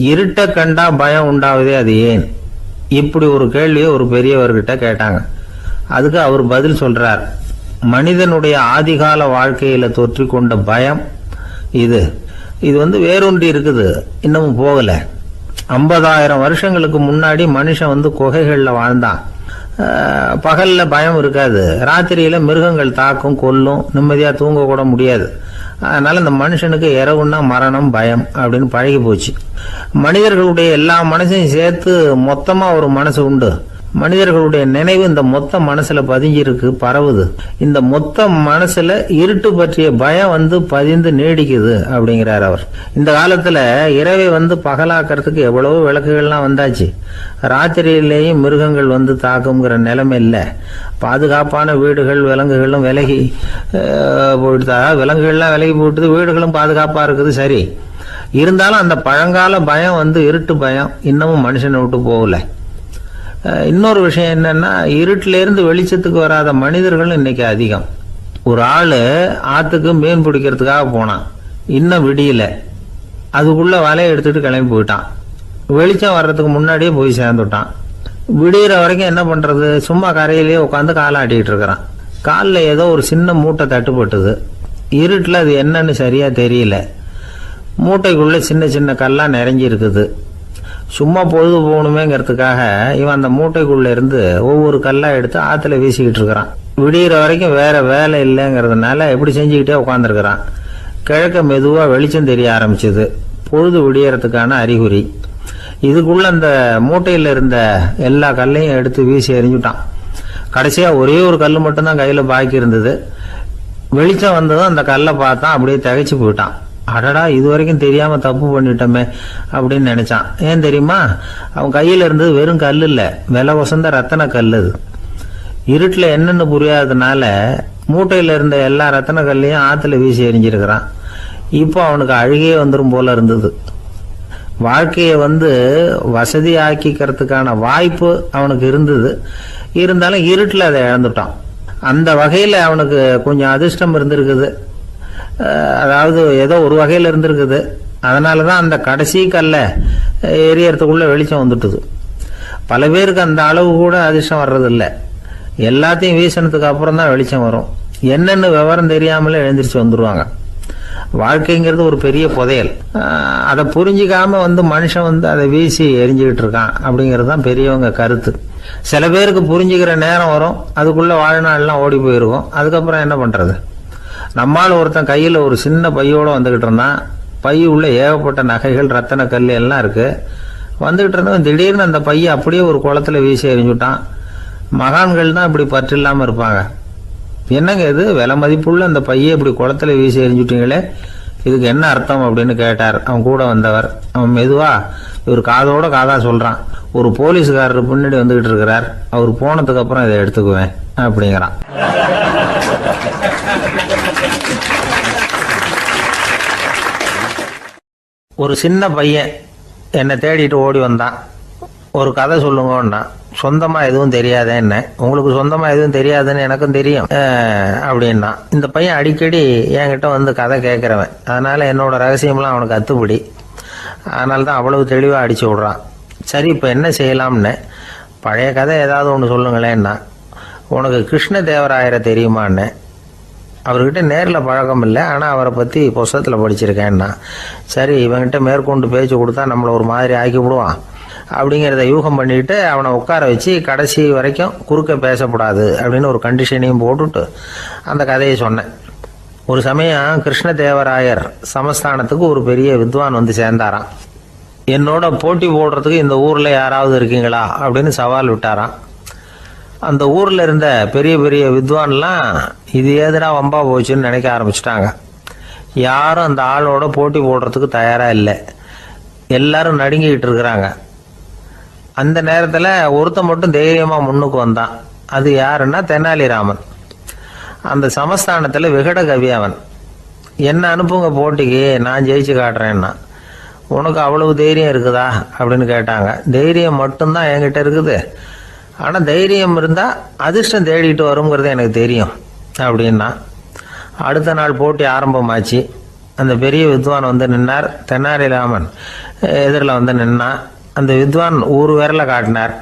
இருட்ட கண்டா பயம் உண்டாவதே அது ஏன்? இப்படி ஒரு கேள்வியை ஒரு பெரியவர்கிட்ட கேட்டாங்க. அதுக்கு அவர் பதில் சொல்றார். மனிதனுடைய ஆதிகால வாழ்க்கையில தொற்றி கொண்ட பயம் இது இது வேரூன்றி இருக்குது, இன்னமும் போகல. 50,000 வருஷங்களுக்கு முன்னாடி மனுஷன் குகைகள்ல வாழ்ந்தான். பகல்ல பயம் இருக்காது, ராத்திரியில மிருகங்கள் தாக்கும், கொல்லும், நிம்மதியா தூங்க கூட முடியாது. அதனால இந்த மனுஷனுக்கு இரவுன்னா மரணம், பயம் அப்படின்னு பழகி போச்சு. மனிதர்களுடைய எல்லா மனசையும் சேர்த்து மொத்தமா ஒரு மனசு உண்டு. மனிதர்களுடைய நினைவு இந்த மொத்த மனசுல பதிஞ்சிருக்கு, பரவுது. இந்த மொத்த மனசுல இருட்டு பற்றிய பயம் பதிந்து நீடிக்குது அப்படிங்கிறார் அவர். இந்த காலத்துல இரவை பகலாக்கிறதுக்கு எவ்வளவோ விளக்குகள்லாம் வந்தாச்சு. ராத்திரியிலேயும் மிருகங்கள் தாக்குங்கிற நிலைமை இல்லை. பாதுகாப்பான வீடுகள், விலங்குகளும் விலகி போயிட்டு, விலங்குகள்லாம் விலகி போயிட்டு, வீடுகளும் பாதுகாப்பா இருக்குது. சரி, இருந்தாலும் அந்த பழங்கால பயம் இருட்டு பயம் இன்னமும் மனுஷனை விட்டு போகல. இன்னொரு விஷயம் என்னன்னா, இருட்டில இருந்து வெளிச்சத்துக்கு வராத மனிதர்கள் இன்னைக்கு அதிகம். ஒரு ஆளு ஆத்துக்கு மீன் பிடிக்கிறதுக்காக போனான், இன்னும் விடியல. அதுக்குள்ள வலையை எடுத்துட்டு கிளம்பி போயிட்டான். வெளிச்சம் வர்றதுக்கு முன்னாடியே போய் சேர்ந்துட்டான். விடிகிற வரைக்கும் என்ன பண்றது? சும்மா கரையிலேயே உட்காந்து காலாட்டிட்டு இருக்கிறான். காலில் ஏதோ ஒரு சின்ன மூட்டை தட்டுப்பட்டுது. இருட்டில் அது என்னன்னு சரியா தெரியல. மூட்டைக்குள்ள சின்ன சின்ன கல்லா நிறைஞ்சி இருக்குது. சும்மா பொழுது போகணுமேங்கிறதுக்காக இவன் அந்த மூட்டைக்குள்ள இருந்து ஒவ்வொரு கல்லா எடுத்து ஆத்துல வீசிக்கிட்டு இருக்கிறான். விடிகிற வரைக்கும் வேற வேலை இல்லைங்கிறதுனால எப்படி செஞ்சுக்கிட்டே உட்காந்துருக்கிறான். கிழக்க மெதுவா வெளிச்சம் தெரிய ஆரம்பிச்சது. பொழுது விடியறதுக்கான அறிகுறி. இதுக்குள்ள அந்த மூட்டையில இருந்த எல்லா கல்லையும் எடுத்து வீசி எறிஞ்சுட்டான். கடைசியா ஒரே ஒரு கல் மட்டும்தான் கையில பாக்கி இருந்தது. வெளிச்சம் வந்ததும் அந்த கல்லை பார்த்தான், அப்படியே திகைச்சு போயிட்டான். அடடா, இது வரைக்கும் தெரியாம தப்பு பண்ணிட்டோமே அப்படின்னு நினைச்சான். ஏன் தெரியுமா? அவன் கையில இருந்தது வெறும் கல் இல்ல, விலை வசந்த ரத்தன கல். அது இருட்டுல என்னன்னு புரியாததுனால மூட்டையில இருந்த எல்லா ரத்தன கல்லையும் ஆத்துல வீசி எறிஞ்சிருக்கிறான். இப்போ அவனுக்கு அழுகையே வந்துடும் போல இருந்தது. வாழ்க்கையை வசதி ஆக்கிக்கிறதுக்கான வாய்ப்பு அவனுக்கு இருந்தது. இருந்தாலும் இருட்டுல அதை இழந்துட்டான். அந்த வகையில அவனுக்கு கொஞ்சம் அதிர்ஷ்டம் இருந்திருக்குது. அதாவது ஏதோ ஒரு வகையில இருந்திருக்குது. அதனாலதான் அந்த கடைசி கல்ல எரியறதுக்குள்ள வெளிச்சம் வந்துட்டுது. பல பேருக்கு அந்த அளவு கூட அதிர்ஷ்டம் வர்றதில்லை. எல்லாத்தையும் வீசினதுக்கு அப்புறம் தான் வெளிச்சம் வரும். என்னென்னு விவரம் தெரியாமலே எழுந்திரிச்சு வந்துருவாங்க. வாழ்க்கைங்கிறது ஒரு பெரிய புதையல். அதை புரிஞ்சிக்காம மனுஷன் அதை வீசி எரிஞ்சுக்கிட்டு இருக்கான் அப்படிங்கிறது தான் பெரியவங்க கருத்து. சில பேருக்கு புரிஞ்சுக்கிற நேரம் வரும், அதுக்குள்ள வாழ்நாள்லாம் ஓடி போயிருக்கும். அதுக்கப்புறம் என்ன பண்றது? நம்மால் ஒருத்தன் கையில் ஒரு சின்ன பையோட வந்துகிட்டு இருந்தான். பை உள்ள ஏகப்பட்ட நகைகள், ரத்தன கல் எல்லாம் இருக்கு. வந்துகிட்டு இருந்தவன் திடீர்னு அந்த பையை அப்படியே ஒரு குளத்துல வீசி எறிஞ்சுட்டான். மகான்கள் தான் இப்படி பற்று இல்லாம இருப்பாங்க. என்னங்க இது, விலை மதிப்புள்ள அந்த பையை இப்படி குளத்துல வீசி எறிஞ்சுட்டீங்களே, இதுக்கு என்ன அர்த்தம் அப்படின்னு கேட்டார் அவன் கூட வந்தவர். அவன் மெதுவா இவர் காதோட காதா சொல்றான். ஒரு போலீஸ்காரர் பின்னாடி வந்துகிட்டு இருக்கிறார், அவர் போனதுக்கு அப்புறம் இதை எடுத்துக்குவேன் அப்படிங்கிறான். ஒரு சின்ன பையன் என்னை தேடிட்டு ஓடி வந்தான். ஒரு கதை சொல்லுங்கன்னா, சொந்தமா எதுவும் தெரியாத என்ன, உங்களுக்கு சொந்தமா எதுவும் தெரியாதுன்னு எனக்கும் தெரியும் அப்படின்னா. இந்த பையன் அடிக்கடி என்கிட்ட கதை கேட்கிறவன். அதனால என்னோட ரகசியம்லாம் அவனுக்கு அத்துப்படி. அதனால தான் அவ்வளவு தெளிவா அடிச்சு விடுறான். சரி, இப்ப என்ன செய்யலாம்னு, பழைய கதை ஏதாவது ஒன்று சொல்லுங்களேன்னா. உனக்கு கிருஷ்ணதேவராயரை தெரியுமான்னு. அவர்கிட்ட நேரில் பழக்கம் இல்லை, ஆனால் அவரை பற்றி புஸ்தகத்தில் படிச்சிருக்கேன்னா. சரி, இவங்கிட்ட மேற்கொண்டு பேச்சு கொடுத்தா நம்மளை ஒரு மாதிரி ஆக்கி விடுவான் அப்படிங்கிறத யூகம் பண்ணிட்டு அவனை உட்கார வச்சு கடைசி வரைக்கும் குறுக்க பேசக்கூடாது அப்படின்னு ஒரு கண்டிஷனையும் போட்டுட்டு அந்த கதையை சொன்னேன். ஒரு சமயம் கிருஷ்ணதேவராயர் சமஸ்தானத்துக்கு ஒரு பெரிய வித்வான் சேர்ந்தாராம். என்னோட போட்டி போடுறதுக்கு இந்த ஊரில் யாராவது இருக்கீங்களா அப்படின்னு சவால் விட்டாராம். அந்த ஊரில் இருந்த பெரிய பெரிய வித்வான்லாம் இது ஏதுனா வம்பா போச்சுன்னு நினைக்க ஆரம்பிச்சிட்டாங்க. யாரும் அந்த ஆளோட போட்டி போடுறதுக்கு தயாராக இல்லை. எல்லாரும் நடுங்கிக்கிட்டு இருக்கிறாங்க. அந்த நேரத்தில் ஒருத்தன் மட்டும் தைரியமாக முன்னுக்கு வந்தான். அது யாருன்னா தெனாலிராமன். அந்த சமஸ்தானத்தில் விகட கவி அவன். என்ன அனுப்புங்க போட்டிக்கு, நான் ஜெயிச்சு காட்டுறேன்னா. உனக்கு அவ்வளவு தைரியம் இருக்குதா அப்படின்னு கேட்டாங்க. தைரியம் மட்டும்தான் என்கிட்ட இருக்குது, ஆனால் தைரியம் இருந்தால் அதிர்ஷ்டம் தேடிட்டு வருங்கிறது எனக்கு தெரியும் அப்படின்னா. அடுத்த நாள் போட்டி ஆரம்பமாச்சு. அந்த பெரிய வித்வான் வந்து நின்னார். தெனாலிராமன் எதிரில் வந்து நின்னான். அந்த வித்வான் ஒரு விரலை காட்டினார்.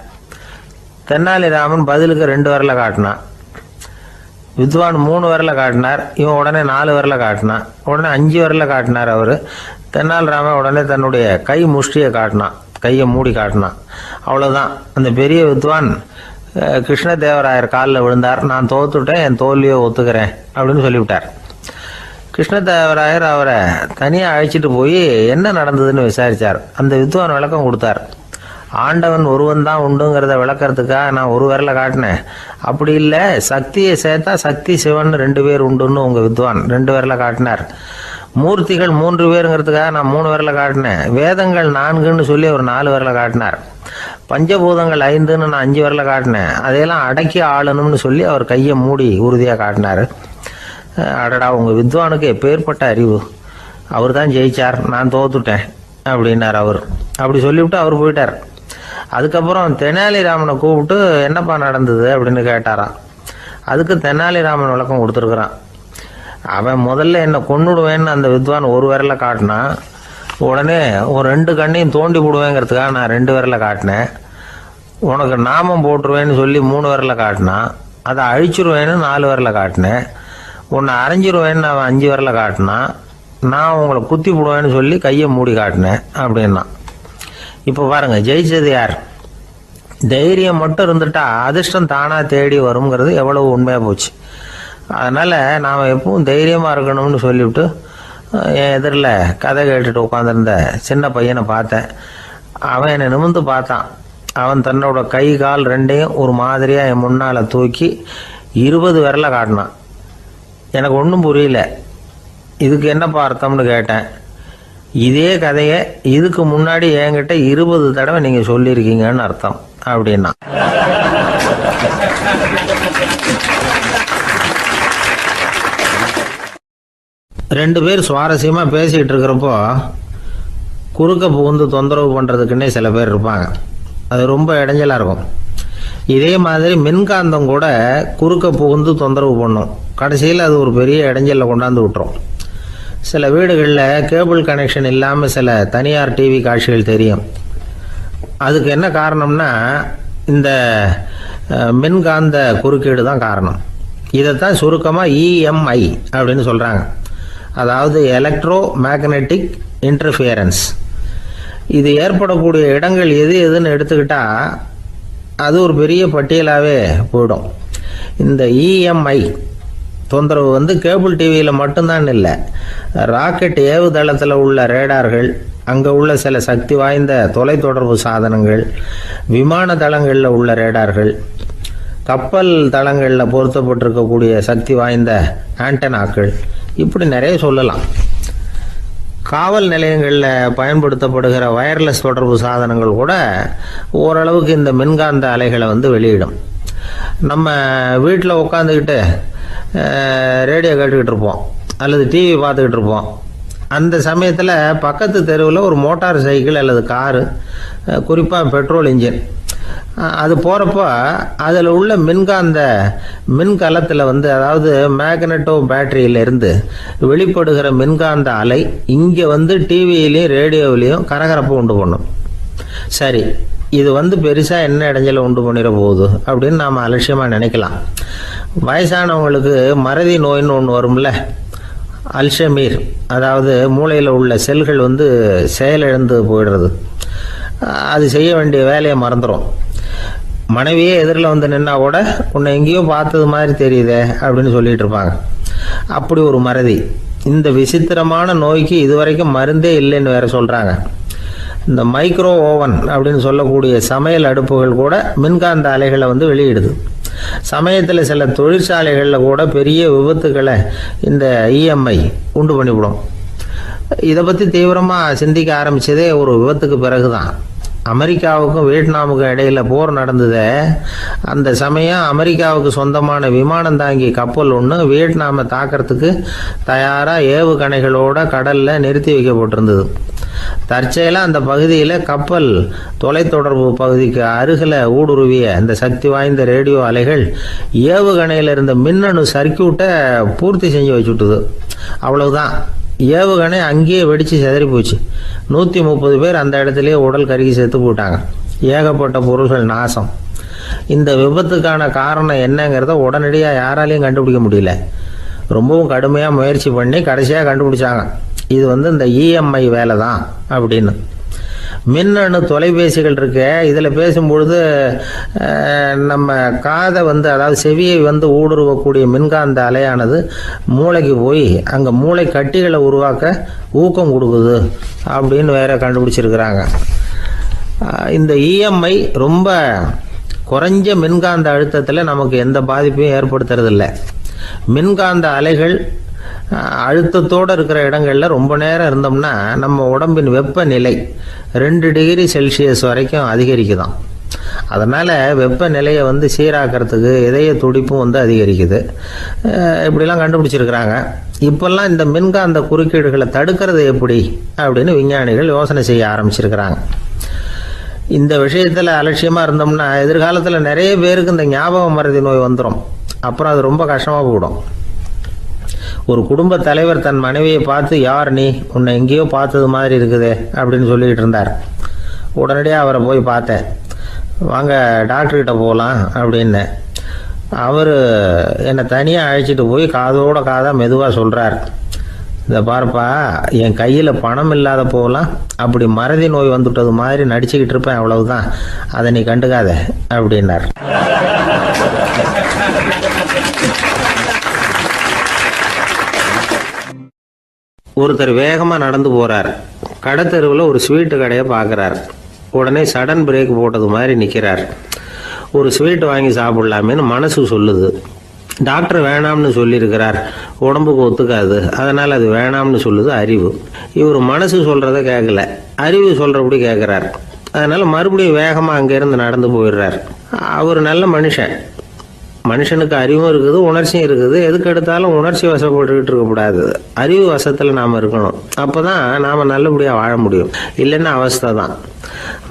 தெனாலிராமன் பதிலுக்கு 2 விரலை காட்டினான். வித்வான் 3 விரலை காட்டினார். இவன் உடனே 4 விரலை காட்டினான். உடனே 5 விரலை காட்டினார் அவர். தெனாலிராமன் உடனே தன்னுடைய கை முஷ்டியை காட்டினான், கையை மூடி காட்டினான். அவ்வளோதான். அந்த பெரிய வித்வான் கிருஷ்ணதேவராயர் காலில் விழுந்தார். நான் தோத்துட்டேன், என் தோல்வியை ஒத்துக்கிறேன் அப்படின்னு சொல்லிவிட்டார். கிருஷ்ணதேவராயர் அவரை தனியாக அழைச்சிட்டு போய் என்ன நடந்ததுன்னு விசாரித்தார். அந்த வித்வான் விளக்கம் கொடுத்தார். ஆண்டவன் ஒருவன் தான் உண்டுங்கிறத விளக்கறதுக்காக நான் ஒரு விரலை காட்டினேன். அப்படி இல்லை, சக்தியை சேர்த்தா சக்தி சிவன் 2 பேர் உண்டுன்னு உங்கள் வித்வான் 2 விரலை காட்டினார். மூர்த்திகள் 3 பேருங்கிறதுக்காக நான் 3 விரலை காட்டினேன். வேதங்கள் 4ன்னு சொல்லி ஒரு 4 விரலை காட்டினார். பஞ்சபூதங்கள் 5ன்னு நான் 5 விரலை காட்டினேன். அதையெல்லாம் அடக்கி ஆளணும்னு சொல்லி அவர் கையை மூடி உறுதியாக காட்டினார். அடடா, உங்கள் வித்வானுக்கு எப்பேற்பட்ட அறிவு! அவர் தான் ஜெயிச்சார், நான் தோத்துட்டேன் அப்படின்னார் அவர். அப்படி சொல்லிவிட்டு அவர் போயிட்டார். அதுக்கப்புறம் தெனாலிராமனை கூப்பிட்டு என்னப்பா நடந்தது அப்படின்னு கேட்டாராம். அதுக்கு தெனாலிராமன் விளக்கம் கொடுத்துருக்குறான். அவன் முதல்ல என்னை கொன்னுடுவேன்னு அந்த வித்வான் ஒரு விரலை காட்டினான். உடனே ஒரு 2 கண்ணையும் தோண்டி போடுவேங்கிறதுக்காக நான் 2 விரலை காட்டினேன். உனக்கு நாமம் போட்டுருவேன்னு சொல்லி 3 விரலை காட்டினான். அதை அழிச்சிருவேன்னு 4 விரலை காட்டினேன். உன்னை அரைஞ்சிருவேன்னு அவன் 5 விரலை காட்டினான். நான் உங்களை குத்தி போடுவேன்னு சொல்லி கையை மூடி காட்டினேன் அப்படின்னா. இப்போ பாருங்க, ஜெயிச்சது யார்? தைரியம் மட்டும் இருந்துட்டா அதிர்ஷ்டம் தானாக தேடி வருங்கிறது எவ்வளவு உண்மையாக போச்சு. அதனால் நாம் எப்பவும் தைரியமாக இருக்கணும்னு சொல்லிவிட்டு என் எதிரில் கதை கேட்டுட்டு உட்காந்துருந்த சின்ன பையனை பார்த்தேன். அவன் என்னை நிமிர்ந்து பார்த்தான். அவன் தன்னோட கை கால் 2ஐயும் ஒரு மாதிரியாக என் முன்னால் தூக்கி 20 விரலை காட்டினான். எனக்கு ஒன்றும் புரியல. இதுக்கு என்னப்பா அர்த்தம்னு கேட்டேன். இதே கதையை இதுக்கு முன்னாடி என்கிட்ட 20 தடவை நீங்கள் சொல்லியிருக்கீங்கன்னு அர்த்தம் அப்படின்னா. ரெண்டு பேர் சுவாரஸ்யமாக பேசிகிட்டு இருக்கிறப்போ குறுக்க புகுந்து தொந்தரவு பண்ணுறதுக்குன்னே சில பேர் இருப்பாங்க. அது ரொம்ப இடைஞ்சலாக இருக்கும். இதே மாதிரி மின்காந்தம் கூட குறுக்க புகுந்து தொந்தரவு பண்ணும். கடைசியில் அது ஒரு பெரிய இடைஞ்சலில் கொண்டாந்து விட்டுரும். சில வீடுகளில் கேபிள் கனெக்ஷன் இல்லாமல் சில தனியார் டிவி காட்சிகள் தெரியும். அதுக்கு என்ன காரணம்னா இந்த மின்காந்த குறுக்கீடு தான் காரணம். இதைத்தான் சுருக்கமாக இஎம்ஐ அப்படின்னு சொல்கிறாங்க. அதாவது எலக்ட்ரோ மேக்னெட்டிக் இன்டர்ஃபியரன்ஸ். இது ஏற்படக்கூடிய இடங்கள் எது எதுன்னு எடுத்துக்கிட்டால் அது ஒரு பெரிய பட்டியலாகவே போயிடும். இந்த இஎம்ஐ தொந்தரவு வந்து கேபிள் டிவியில் மட்டும்தான் இல்லை, ராக்கெட் ஏவுதளத்தில் உள்ள ரேடார்கள், அங்கே உள்ள சில சக்தி வாய்ந்த தொலைத்தொடர்பு சாதனங்கள், விமான தளங்களில் உள்ள ரேடார்கள், கப்பல் தளங்களில் பொருத்தப்பட்டிருக்கக்கூடிய சக்தி வாய்ந்த ஆண்டனாக்கள், இப்படி நிறைய சொல்லலாம். காவல் நிலையங்களில் பயன்படுத்தப்படுகிற வயர்லெஸ் தொடர்பு சாதனங்கள் கூட ஓரளவுக்கு இந்த மின்காந்த அலைகளை வந்து வெளியிடும். நம்ம வீட்டில் உட்காந்துக்கிட்டு ரேடியோ கேட்டுக்கிட்டு இருப்போம் அல்லது டிவி பார்த்துக்கிட்டு இருப்போம். அந்த சமயத்தில் பக்கத்து தெருவில் ஒரு மோட்டார் சைக்கிள் அல்லது காரு, குறிப்பாக பெட்ரோல் இன்ஜின், அது போகிறப்போ அதில் உள்ள மின்கலத்தில் வந்து, அதாவது மேக்னெட்டோ பேட்டரியிலிருந்து வெளிப்படுகிற மின்காந்த அலை இங்கே வந்து டிவியிலையும் ரேடியோவிலையும் கரகரப்பு உண்டு பண்ணும். சரி, இது வந்து பெருசாக என்ன இடைஞ்சலை உண்டு பண்ணிட போகுது அப்படின்னு நாம் அலட்சியமாக நினைக்கலாம். வயசானவங்களுக்கு மறதி நோயின்னு ஒன்று வரும்ல, அல்ஷமீர், அதாவது மூளையில் உள்ள செல்கள் வந்து செயலிழந்து போயிடுறது. அது செய்ய வேண்டிய வேலையை மறந்துடும். மனைவியே எதிரில் வந்து நின்னா கூட உன்னை எங்கேயோ பார்த்தது மாதிரி தெரியுதே அப்படின்னு சொல்லிட்டு இருப்பாங்க. அப்படி ஒரு மறதி. இந்த விசித்திரமான நோய்க்கு இதுவரைக்கும் மருந்தே இல்லைன்னு வேற சொல்கிறாங்க. இந்த மைக்ரோ ஓவன் அப்படின்னு சொல்லக்கூடிய சமையல் அடுப்புகள் கூட மின்காந்த அலைகளை வந்து வெளியிடுது. சமயத்தில் சில தொழிற்சாலைகளில் கூட பெரிய விபத்துக்களை இந்த இஎம்ஐ உண்டு பண்ணிவிடும். இதை பற்றி தீவிரமாக சிந்திக்க ஆரம்பித்ததே ஒரு விபத்துக்கு பிறகு தான். அமெரிக்காவுக்கும் வியட்நாமுக்கும் இடையில் போர் நடந்தது. அந்த சமயம் அமெரிக்காவுக்கு சொந்தமான விமானம் தாங்கி கப்பல் ஒன்று வியட்நாமை தாக்கிறதுக்கு தயாராக ஏவுகணைகளோட கடலில் நிறுத்தி வைக்கப்பட்டிருந்தது. தற்செயலாக அந்த பகுதியில் கப்பல் தொலைத்தொடர்பு பகுதிக்கு அருகில் ஊடுருவிய அந்த சக்தி வாய்ந்த ரேடியோ அலைகள் ஏவுகணையில் இருந்த மின்னணு சர்க்கியூட்டை பூர்த்தி செஞ்சு வச்சுட்டுது. அவ்வளவுதான், ஏவுகணை அங்கேயே வெடித்து சிதறி போச்சு. 130 பேர் அந்த இடத்துலயே உடல் கருகி செத்து போட்டாங்க. ஏகப்பட்ட பொருள்கள் நாசம். இந்த விபத்துக்கான காரணம் என்னங்கிறத உடனடியாக யாராலையும் கண்டுபிடிக்க முடியல. ரொம்பவும் கடுமையாக முயற்சி பண்ணி கடைசியாக கண்டுபிடிச்சாங்க. இது இந்த இஎம்ஐ வேலை தான் அப்படின்னு. மின்னணு தொலைபேசிகள் இருக்கு. இதில் பேசும்பொழுது நம்ம காதை அதாவது செவியை ஊடுருவக்கூடிய மின்காந்த அலையானது மூளைக்கு போய் அங்கே மூளை கட்டிகளை உருவாக்க ஊக்கம் கொடுக்குது அப்படின்னு வேற கண்டுபிடிச்சிருக்கிறாங்க. இந்த இஎம்ஐ ரொம்ப குறைஞ்ச மின்காந்த அழுத்தத்தில் நமக்கு எந்த பாதிப்பையும் ஏற்படுத்துறதில்ல. மின்காந்த அலைகள் அழுத்தத்தோடு இருக்கிற இடங்களில் ரொம்ப நேரம் இருந்தோம்னா நம்ம உடம்பின் வெப்பநிலை 2 டிகிரி செல்சியஸ் வரைக்கும் அதிகரிக்குதாம். அதனால் வெப்பநிலையை சீராக்கிறதுக்கு இதய துடிப்பும் அதிகரிக்குது. இப்படிலாம் கண்டுபிடிச்சிருக்கிறாங்க. இப்போல்லாம் இந்த மின்காந்த குறுக்கீடுகளை தடுக்கிறது எப்படி அப்படின்னு விஞ்ஞானிகள் யோசனை செய்ய ஆரம்பிச்சிருக்கிறாங்க. இந்த விஷயத்தில் அலட்சியமாக இருந்தோம்னா எதிர்காலத்தில் நிறைய பேருக்கு இந்த ஞாபக மறதி நோய் வந்துடும். அப்புறம் அது ரொம்ப கஷ்டமாக போயிடும். ஒரு குடும்ப தலைவர் தன் மனைவியை பார்த்து, யார் நீ, உன்னை எங்கேயோ பார்த்தது மாதிரி இருக்குதே அப்படின்னு சொல்லிக்கிட்டு இருந்தார். உடனடியாக அவரை போய் பார்த்தேன். வாங்க டாக்டர்கிட்ட போகலாம் அப்படின்னு. அவர் என்னை தனியாக அழைச்சிட்டு போய் காதோட காதாக மெதுவாக சொல்கிறார், இதை பார்ப்பா, என் கையில் பணம் இல்லாத போகலாம் அப்படி மறதி நோய் வந்துவிட்டது மாதிரி நடிச்சுக்கிட்டு இருப்பேன், அவ்வளவுதான், அதை நீ கண்டுக்காத அப்படின்னார். ஒருத்தர் வேகமாக நடந்து போகிறார். கடத்தெருவில் ஒரு ஸ்வீட்டு கடையை பார்க்குறார். உடனே சடன் பிரேக் போட்டது மாதிரி நிற்கிறார். ஒரு ஸ்வீட் வாங்கி சாப்பிடலாமேன்னு மனசு சொல்லுது. டாக்டர் வேணாம்னு சொல்லியிருக்கிறார், உடம்புக்கு ஒத்துக்காது, அதனால் அது வேணாம்னு சொல்லுது அறிவு. இவர் மனசு சொல்கிறத கேட்கல, அறிவு சொல்கிறபடி கேட்குறார். அதனால் மறுபடியும் வேகமாக அங்கேருந்து நடந்து போயிடுறார். அவர் நல்ல மனுஷனுக்கு அறிவும் இருக்குது, உணர்ச்சியும் இருக்குது. எதுக்கு எடுத்தாலும் உணர்ச்சி வசப்பட்டுக்கிட்டு இருக்கக்கூடாது. அறிவு வசத்தில் நாம் இருக்கணும். அப்போ தான் நாம் நல்லபடியாக வாழ முடியும். இல்லைன்னா அவஸ்தை தான்.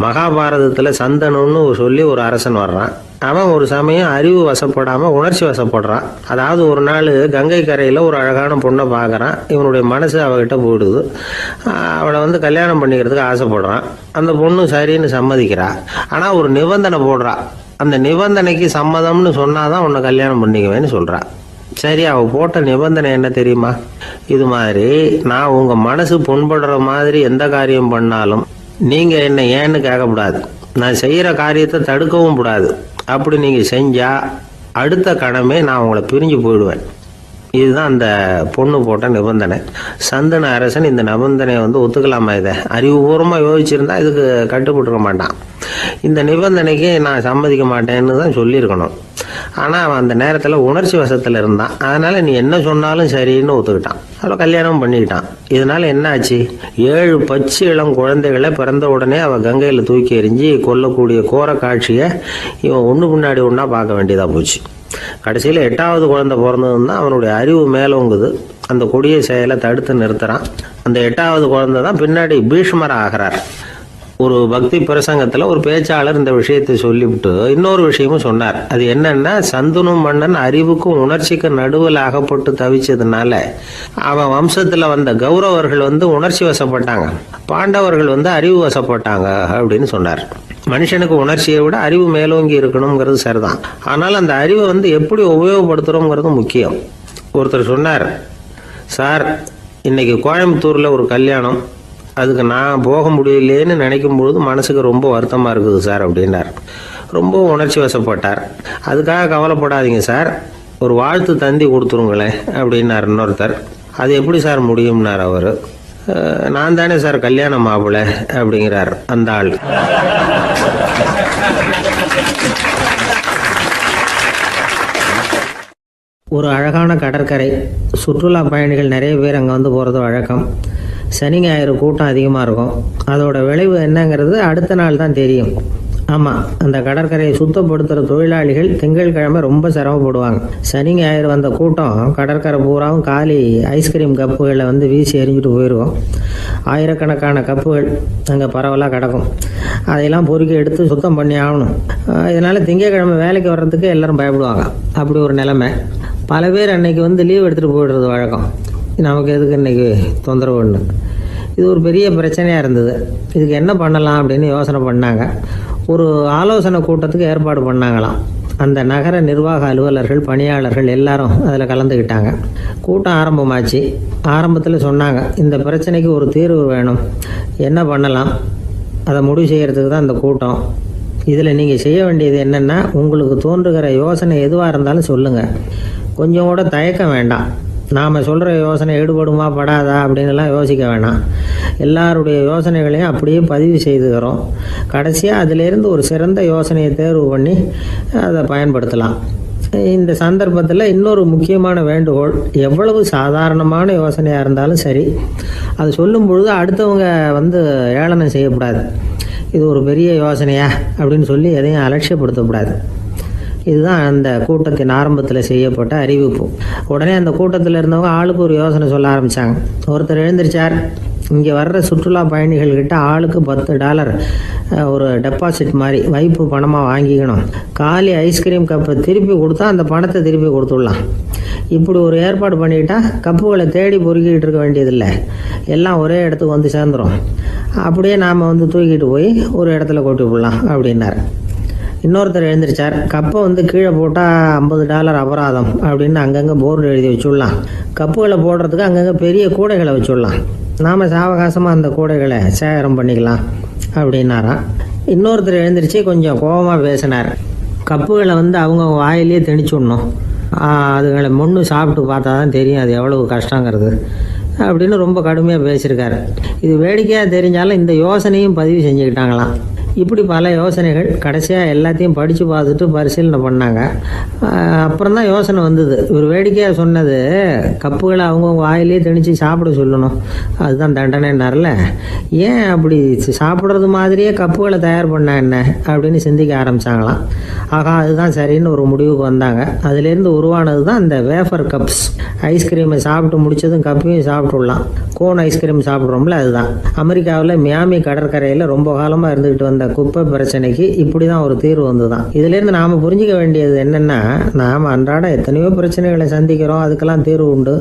மகாபாரதத்தில் சந்தனுன்னு சொல்லி ஒரு அரசன் வர்றான். அவன் ஒரு சமயம் அறிவு வசப்படாமல் உணர்ச்சி வசப்படுறான். அதாவது ஒரு நாள் கங்கை கரையில் ஒரு அழகான பொண்ணை பார்க்குறான். இவனுடைய மனசு அவகிட்ட போயிடுது. அவளை கல்யாணம் பண்ணிக்கிறதுக்கு ஆசைப்படுறான். அந்த பொண்ணு சரின்னு சம்மதிக்கிறா. ஆனால் ஒரு நிபந்தனை போடுறா. அந்த நிபந்தனைக்கு சம்மதம்னு சொன்னாதான் உன்னை கல்யாணம் பண்ணிக்குவேன்னு சொல்றா. சரி, அவ போட்ட நிபந்தனை என்ன தெரியுமா? இது மாதிரி, நான் உங்க மனசு புண்படுற மாதிரி எந்த காரியம் பண்ணாலும் நீங்க என்ன ஏன்னு கேட்கக்கூடாது, நான் செய்யற காரியத்தை தடுக்கவும் கூடாது. அப்படி நீங்க செஞ்சா அடுத்த கணமே நான் உங்களை பிரிஞ்சு போயிடுவேன். இதுதான் அந்த பொண்ணு போட்ட நிபந்தனை. சந்தன அரசன் இந்த நிபந்தனையை ஒத்துக்கலாமா? இதை அறிவுபூர்வமாக யோசிச்சிருந்தா இதுக்கு கட்டுப்பட்டுருக்க மாட்டான். இந்த நிபந்தனைக்கு நான் சம்மதிக்க மாட்டேன்னு தான் சொல்லியிருக்கணும். ஆனால் அவன் அந்த நேரத்தில் உணர்ச்சி வசத்தில் இருந்தான். அதனால் நீ என்ன சொன்னாலும் சரின்னு ஒத்துக்கிட்டான். அவளை கல்யாணம் பண்ணிக்கிட்டான். இதனால் என்ன ஆச்சு? 7 பச்சை இளம் குழந்தைகளை பிறந்த உடனே அவள் கங்கையில் தூக்கி எறிஞ்சி கொல்லக்கூடிய கோர காட்சியை இவன் ஒன்று பின்னாடி ஒன்றா பார்க்க வேண்டியதாக போச்சு. கடைசியில் 8வது குழந்தை பிறந்ததுன்னா அவனுடைய அறிவு மேலோங்குது. அந்த கொடிய செயலை தடுத்து நிறுத்துறான். அந்த 8வது குழந்தை தான் பின்னாடி பீஷ்மர் ஆகிறார். ஒரு பக்தி பிரசங்கத்தில் ஒரு பேச்சாளர் இந்த விஷயத்தை சொல்லிவிட்டு இன்னொரு விஷயமும் சொன்னார். அது என்னன்னா, சந்தனு மன்னன் அறிவுக்கும் உணர்ச்சிக்கும் நடுவில் அகப்பட்டு தவிச்சதுனால அவன் வம்சத்தில் வந்த கௌரவர்கள் உணர்ச்சி வசப்பட்டாங்க, பாண்டவர்கள் அறிவு வசப்பட்டாங்க அப்படின்னு சொன்னார். மனுஷனுக்கு உணர்ச்சியை விட அறிவு மேலோங்கி இருக்கணுங்கிறது சரிதான். ஆனால் அந்த அறிவை எப்படி உபயோகப்படுத்துகிறோங்கிறது முக்கியம். ஒருத்தர் சொன்னார், சார், இன்னைக்கு கோயம்புத்தூரில் ஒரு கல்யாணம், அதுக்கு நான் போக முடியலேன்னு நினைக்கும் பொழுது மனசுக்கு ரொம்ப வருத்தமாக இருக்குது சார் அப்படின்னார். ரொம்ப உணர்ச்சி வசப்பட்டார். அதுக்காக கவலைப்படாதீங்க சார், ஒரு வாழ்த்து தந்தி கொடுத்துருங்களேன் அப்படின்னார் இன்னொருத்தர். அது எப்படி சார் முடியும்னார் அவர். நான் தானே சார் கல்யாண மாப்பிள்ளை அப்படிங்கிறார் அந்த ஆள். ஒரு அழகான கடற்கரை. சுற்றுலா பயணிகள் நிறைய பேர் அங்கே போகிறது வழக்கம். சனி ஞாயிறு கூட்டம் அதிகமாக இருக்கும். அதோட விளைவு என்னங்கிறது அடுத்த நாள் தான் தெரியும். ஆமாம், அந்த கடற்கரையை சுத்தப்படுத்துகிற தொழிலாளிகள் திங்கட்கிழமை ரொம்ப சிரமப்படுவாங்க. சனி ஞாயிறு வந்த கூட்டம் கடற்கரை பூராவும் காலி ஐஸ்கிரீம் கப்புகளை வீசி எறிஞ்சிட்டு போயிடுவோம். ஆயிரக்கணக்கான கப்புகள் அங்கே பரவலாக கிடக்கும். அதையெல்லாம் பொறுக்கி எடுத்து சுத்தம் பண்ணி ஆகணும். இதனால் திங்கட்கிழமை வேலைக்கு வர்றதுக்கு எல்லோரும் பயப்படுவாங்க. அப்படி ஒரு நிலைமை. பல பேர் அன்னைக்கு லீவ் எடுத்துகிட்டு போயிடுறது வழக்கம். நமக்கு எதுக்கு இன்றைக்கி தொந்தரவுன்னு. இது ஒரு பெரிய பிரச்சனையாக இருந்தது. இதுக்கு என்ன பண்ணலாம் அப்படின்னு யோசனை பண்ணாங்க. ஒரு ஆலோசனை கூட்டத்துக்கு ஏற்பாடு பண்ணாங்களாம். அந்த நகர நிர்வாக அலுவலர்கள், பணியாளர்கள் எல்லாரும் அதில் கலந்துக்கிட்டாங்க. கூட்டம் ஆரம்பமாச்சு. ஆரம்பத்தில் சொன்னாங்க, இந்த பிரச்சனைக்கு ஒரு தீர்வு வேணும், என்ன பண்ணலாம், அதை முடிவு செய்கிறதுக்கு தான் இந்த கூட்டம். இதில் நீங்கள் செய்ய வேண்டியது என்னென்னா, உங்களுக்கு தோன்றுகிற யோசனை எதுவாக இருந்தாலும் சொல்லுங்கள். கொஞ்சம் கூட தயக்கம் வேண்டாம். நாம் சொல்கிற யோசனை ஈடுபடுமா படாதா அப்படின்லாம் யோசிக்க வேணாம். எல்லாருடைய யோசனைகளையும் அப்படியே பதிவு செய்துக்கிறோம். கடைசியாக அதிலேருந்து ஒரு சிறந்த யோசனையை தேர்வு பண்ணி அதை பயன்படுத்தலாம். இந்த சந்தர்ப்பத்தில் இன்னொரு முக்கியமான வேண்டுகோள், எவ்வளவு சாதாரணமான யோசனையாக இருந்தாலும் சரி, அது சொல்லும் பொழுது அடுத்தவங்க ஏளனம் செய்யக்கூடாது. இது ஒரு பெரிய யோசனையா அப்படின்னு சொல்லி எதையும் அலட்சியப்படுத்தக்கூடாது. இதுதான் அந்த கூட்டத்தின் ஆரம்பத்தில் செய்யப்பட்ட அறிவிப்பு. உடனே அந்த கூட்டத்தில் இருந்தவங்க ஆளுக்கு ஒரு யோசனை சொல்ல ஆரம்பித்தாங்க. ஒருத்தர் எழுந்திருச்சார், இங்கே வர்ற சுற்றுலா பயணிகள்கிட்ட ஆளுக்கு $10 ஒரு டெபாசிட் மாதிரி வைப்பு பணமாக வாங்கிக்கணும். காலி ஐஸ்கிரீம் கப்பை திருப்பி கொடுத்தா அந்த பணத்தை திருப்பி கொடுத்துடலாம். இப்படி ஒரு ஏற்பாடு பண்ணிக்கிட்டா கப்புகளை தேடி பொறுக்கிட்டு இருக்க வேண்டியதில்லை, எல்லாம் ஒரே இடத்துக்கு வந்து சேர்ந்துடும். அப்படியே நாம் தூக்கிட்டு போய் ஒரு இடத்துல கொட்டி விடலாம் அப்படின்னார். இன்னொருத்தர் எழுந்திருச்சார், கப்பை கீழே போட்டால் $50 அபராதம் அப்படின்னு அங்கங்கே போர்டு எழுதி வச்சுடலாம். கப்புகளை போடுறதுக்கு அங்கங்கே பெரிய கூடைகளை வச்சுடலாம். நாம் சாவகாசமாக அந்த கூடைகளை சேகரம் பண்ணிக்கலாம் அப்படின்னாராம். இன்னொருத்தர் எழுந்திரிச்சு கொஞ்சம் கோபமாக பேசினார். கப்புகளை அவங்க வாயிலே திணிச்சுடணும், அதுகளை முன்னு சாப்பிட்டு பார்த்தா தான் தெரியும் அது எவ்வளவு கஷ்டங்கிறது அப்படின்னு ரொம்ப கடுமையாக பேசியிருக்காரு. இது வேடிக்கையாக தெரிஞ்சாலும் இந்த யோசனையும் பதிவு செஞ்சுக்கிட்டாங்களாம். இப்படி பல யோசனைகள். கடைசியாக எல்லாத்தையும் படித்து பார்த்துட்டு பரிசீலனை பண்ணாங்க. அப்புறம் தான் யோசனை வந்தது. இவர் வேடிக்கையாக சொன்னது, கப்புகளை அவங்கவுங்க வாயிலே திணிச்சு சாப்பிட சொல்லணும், அதுதான் தண்டனைன்னார்ல. ஏன் அப்படி சாப்பிட்றது மாதிரியே கப்புகளை தயார் பண்ண என்ன அப்படின்னு சிந்திக்க ஆரம்பித்தாங்களாம். ஆகா, அதுதான் சரின்னு ஒரு முடிவுக்கு வந்தாங்க. அதுலேருந்து உருவானது தான் இந்த வேஃபர் கப்ஸ். ஐஸ்கிரீமை சாப்பிட்டு முடித்ததும் கப்பையும் சாப்பிட்டுடலாம். கோன் ஐஸ்கிரீம் சாப்பிட்றோம்ல, அதுதான். அமெரிக்காவில் மியாமி கடற்கரையில் ரொம்ப காலமாக இருந்துக்கிட்டு வந்த குப்பை பிரச்சனைக்கு இப்படி தான் ஒரு தீர்வு வந்துதான். இதுலேருந்து நாம் புரிஞ்சிக்க வேண்டியது என்னென்னா, நாம் அன்றாட எத்தனையோ பிரச்சனைகளை சந்திக்கிறோம், அதுக்கெல்லாம் தீர்வு உண்டு.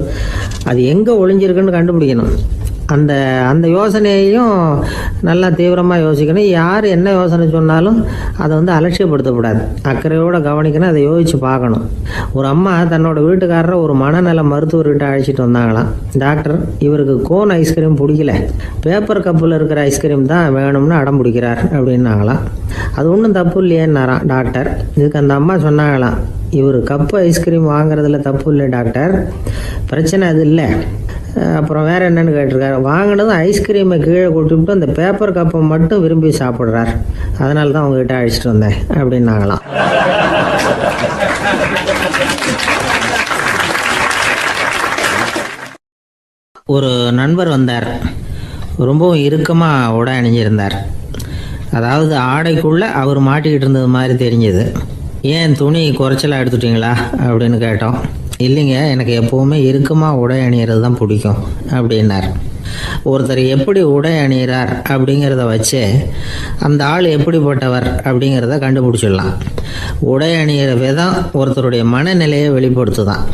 அது எங்கே ஒளிஞ்சிருக்குன்னு கண்டுபிடிக்கணும். அந்த யோசனையையும் நல்லா தீவிரமாக யோசிக்கணும். யார் என்ன யோசனை சொன்னாலும் அதை அலட்சியப்படுத்தக்கூடாது. அக்கறையோடு கவனிக்கணும், அதை யோசித்து பார்க்கணும். ஒரு அம்மா தன்னோட வீட்டுக்காரரை ஒரு மனநல மருத்துவர்கிட்ட அழைச்சிட்டு வந்தாங்களாம். டாக்டர், இவருக்கு கோன் ஐஸ்கிரீம் பிடிக்கல, பேப்பர் கப்பில் இருக்கிற ஐஸ்கிரீம் தான் வேணும்னு அடம் பிடிக்கிறார் அப்படின்னாங்களாம். அது ஒன்றும் தப்பு இல்லையேன்னாராம் டாக்டர். இதுக்கு அந்த அம்மா சொன்னாங்களாம், இவர் கப்பு ஐஸ்கிரீம் வாங்குறதுல தப்பு இல்லை டாக்டர், பிரச்சனை அது இல்லை. அப்புறம் வேறு என்னென்னு கேட்டிருக்காரு. வாங்கினதும் ஐஸ்கிரீமை கீழே கொட்டிவிட்டு அந்த பேப்பர் கப்பை மட்டும் விரும்பி சாப்பிட்றார், அதனால தான் அவங்ககிட்ட அழைச்சிட்டு வந்தேன் அப்படின்னாங்களாம். ஒரு நண்பர் வந்தார். ரொம்பவும் இறுக்கமாக உடை அணிஞ்சிருந்தார். அதாவது ஆடைக்குள்ளே அவர் மாட்டிக்கிட்டு இருந்தது மாதிரி தெரிஞ்சது. ஏன் துணி குறைச்சலாக எடுத்துட்டிங்களா அப்படின்னு கேட்டோம். இல்லைங்க, எனக்கு எப்போவுமே இறுக்கமாக உடை அணிகிறது தான் பிடிக்கும் அப்படின்னார். ஒருத்தர் எப்படி உடை அணிகிறார் அப்படிங்கிறத வச்சு அந்த ஆள் எப்படிப்பட்டவர் அப்படிங்கிறத கண்டுபிடிச்சிடலாம். உடை அணிகிற விதம் ஒருத்தருடைய மனநிலையை வெளிப்படுத்துதான்.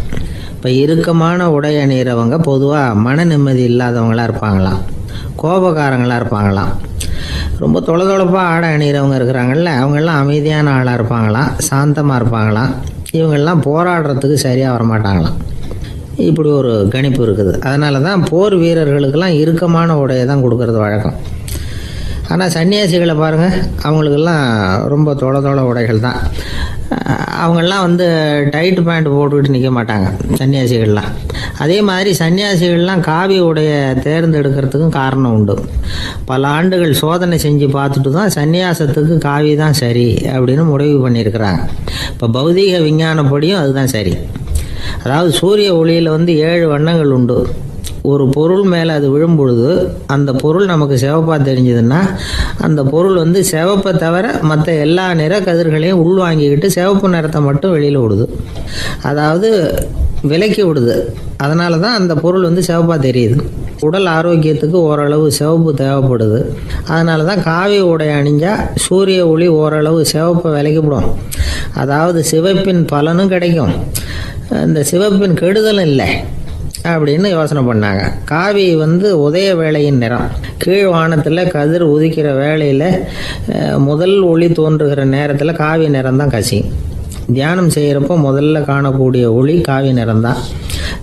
இப்போ இறுக்கமான உடை அணிகிறவங்க பொதுவாக மன நிம்மதி இல்லாதவங்களாக இருப்பாங்களாம், கோபக்காரங்களாக இருப்பாங்களாம். ரொம்ப தொலைதொலைப்பாக ஆடை அணிகிறவங்க இருக்கிறாங்கல்ல, அவங்கெல்லாம் அமைதியான ஆளாக இருப்பாங்களாம், சாந்தமாக இருப்பாங்களாம். இவங்கெல்லாம் போராடுறதுக்கு சரியாக வரமாட்டாங்களாம். இப்படி ஒரு கணிப்பு இருக்குது. அதனால தான் போர் வீரர்களுக்கெல்லாம் இறுக்கமான உடையை தான் கொடுக்கறது வழக்கம். ஆனால் சன்னியாசிகளை பாருங்கள், அவங்களுக்கெல்லாம் ரொம்ப தொலை உடைகள் தான். அவங்கெல்லாம் டைட் பேண்ட் போட்டுக்கிட்டு நிற்க மாட்டாங்க சன்னியாசிகள்லாம். அதே மாதிரி சன்னியாசிகள்லாம் காவி உடையை தேர்ந்தெடுக்கிறதுக்கும் காரணம் உண்டு. பல ஆண்டுகள் சோதனை செஞ்சு பார்த்துட்டு தான் சன்னியாசத்துக்கு காவி தான் சரி அப்படின்னு முடிவு பண்ணியிருக்கிறாங்க. இப்போ பௌதீக விஞ்ஞானப்படியும் அதுதான் சரி. அதாவது சூரிய ஒளியில் 7 வண்ணங்கள் உண்டு. ஒரு பொருள் மேலே அது விழும்பொழுது அந்த பொருள் நமக்கு சிவப்பாக தெரிஞ்சதுன்னா அந்த பொருள் சிவப்பை தவிர மற்ற எல்லா நிற கதிர்களையும் உள்வாங்கிக்கிட்டு சிவப்பு நிறத்தை மட்டும் வெளியில் விடுது, அதாவது விலக்கி விடுது. அதனால தான் அந்த பொருள் சிவப்பாக தெரியுது. உடல் ஆரோக்கியத்துக்கு ஓரளவு சிவப்பு தேவைப்படுது. அதனால தான் காவி உடை அணிஞ்சால் சூரிய ஒளி ஓரளவு சிவப்பை விலக்கிவிடும். அதாவது சிவப்பின் பலனும் கிடைக்கும், இந்த சிவப்பின் கெடுதலும் இல்லை. அப்படின்னு யோசனை பண்ணாங்க. காவி உதய வேளையின் நிறம். கீழ் வானத்தில் கதிர் உதிக்கிற வேளையில் முதல் ஒளி தோன்றுகிற நேரத்தில் காவி நிறம் தான் கசியும். தியானம் செய்கிறப்போ முதல்ல காணக்கூடிய ஒளி காவி நிறம் தான்.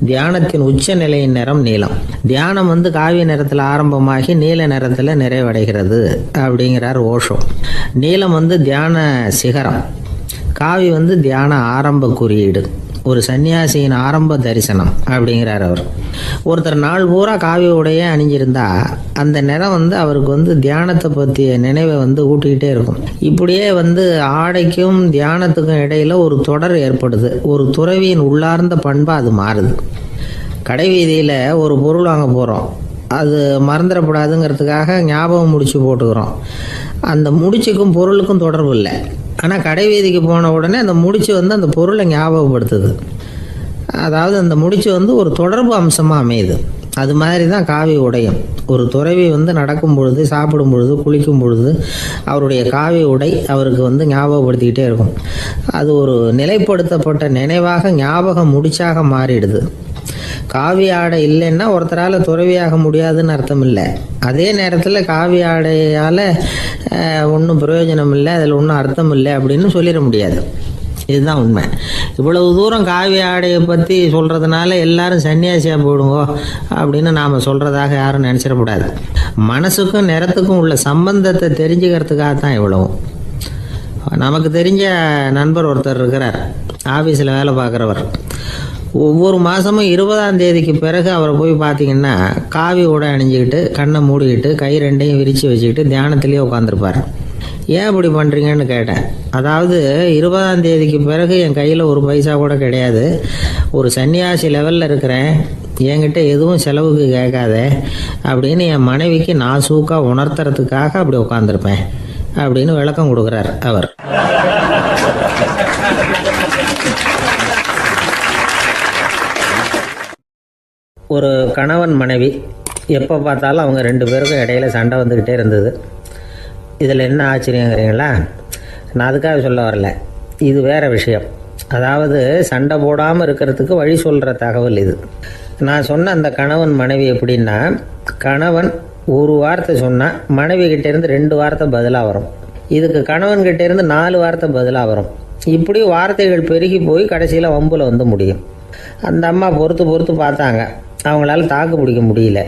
தியானத்தின் உச்ச நிலையின் நிறம் நீலம். தியானம் காவி நிறத்தில் ஆரம்பமாகி நீல நிறத்தில் நிறைவடைகிறது அப்படிங்கிறார் ஓஷோ. நீலம் தியான சிகரம். காவி தியான ஆரம்ப குறியீடு, ஒரு சன்னியாசியின் ஆரம்ப தரிசனம் அப்படிங்கிறார் அவர். ஒருத்தர் நாள் பூரா காவி உடைய அணிஞ்சிருந்தா அந்த நிறம் அவருக்கு தியானத்தை பற்றிய நினைவை ஊட்டிக்கிட்டே இருக்கும். இப்படியே ஆடைக்கும் தியானத்துக்கும் இடையில ஒரு தொடர் ஏற்படுது. ஒரு துறவியின் உள்ளார்ந்த பண்பா அது மாறுது. கடை வீதியில் ஒரு பொருள் வாங்க போகிறோம், அது மறந்துடக்கூடாதுங்கிறதுக்காக ஞாபகம் முடிச்சு போட்டுக்கிறோம். அந்த முடிச்சுக்கும் பொருளுக்கும் தொடர்பு இல்லை. ஆனால் கடை வீதிக்கு போன உடனே அந்த முடிச்சு அந்த பொருளை ஞாபகப்படுத்துது. அதாவது அந்த முடிச்சு ஒரு தொடர்பு அம்சமாக அமையுது. அது மாதிரி தான் காவி உடையும். ஒரு துறவி நடக்கும் பொழுது, சாப்பிடும் பொழுது, குளிக்கும் பொழுது அவருடைய காவி உடை அவருக்கு ஞாபகப்படுத்திக்கிட்டே இருக்கும். அது ஒரு நிலைப்படுத்தப்பட்ட நினைவாக ஞாபக முடிச்சாக மாறிடுது. காவி ஆடை இல்லைன்னா ஒருத்தரால் துறவியாக முடியாதுன்னு அர்த்தம் இல்லை. அதே நேரத்தில் காவி ஆடையால் ஒன்றும் பிரயோஜனம் இல்லை, அதில் ஒன்றும் அர்த்தம் இல்லை அப்படின்னு சொல்லிட முடியாது. இதுதான் உண்மை. இவ்வளவு தூரம் காவி ஆடையை பற்றி சொல்கிறதுனால எல்லாரும் சன்னியாசியாக போயிடுங்கோ அப்படின்னு நாம் சொல்கிறதாக யாரும் நினச்சிடக்கூடாது. மனசுக்கும் நிறத்துக்கும் உள்ள சம்பந்தத்தை தெரிஞ்சுக்கிறதுக்காக தான் இவ்வளவும். நமக்கு தெரிஞ்ச நண்பர் ஒருத்தர் இருக்கிறார், ஆஃபீஸில் வேலை பார்க்குறவர். ஒவ்வொரு மாதமும் 20ஆம் தேதிக்கு பிறகு அவரை போய் பார்த்தீங்கன்னா காவி உடை அணிஞ்சிக்கிட்டு, கண்ணை மூடிக்கிட்டு, கை ரெண்டையும் விரித்து வச்சுக்கிட்டு தியானத்திலேயே உட்காந்துருப்பார். ஏன் இப்படி பண்ணுறீங்கன்னு கேட்டேன். அதாவது 20ஆம் தேதிக்கு பிறகு என் கையில் ஒரு பைசா கூட கிடையாது, ஒரு சன்னியாசி லெவலில் இருக்கிறேன், என்கிட்ட எதுவும் செலவுக்கு கேட்காத அப்படின்னு என் மனைவிக்கு நான் சூக்காக உணர்த்துறதுக்காக அப்படி உட்காந்துருப்பேன் அப்படின்னு விளக்கம் கொடுக்குறார் அவர். ஒரு கணவன் மனைவி எப்போ பார்த்தாலும் அவங்க 2 பேருக்கும் இடையில சண்டை வந்துக்கிட்டே இருந்தது. இதில் என்ன ஆச்சரியங்கிறீங்களா? நான் அதுக்காக சொல்ல வரல, இது வேறு விஷயம். அதாவது சண்டை போடாமல் இருக்கிறதுக்கு வழி சொல்கிற தகவல் இது. நான் சொன்ன அந்த கணவன் மனைவி எப்படின்னா, கணவன் ஒரு வார்த்தை சொன்னால் மனைவி கிட்டேருந்து 2 வார்த்தை பதிலாக வரும். இதுக்கு கணவன் கிட்டேருந்து 4 வார்த்தை பதிலாக வரும். இப்படி வார்த்தைகள் பெருகி போய் கடைசியில் வம்புல முடியும். அந்த அம்மா பொறுத்து பார்த்தாங்க, அவங்களால தாக்கு பிடிக்க முடியல.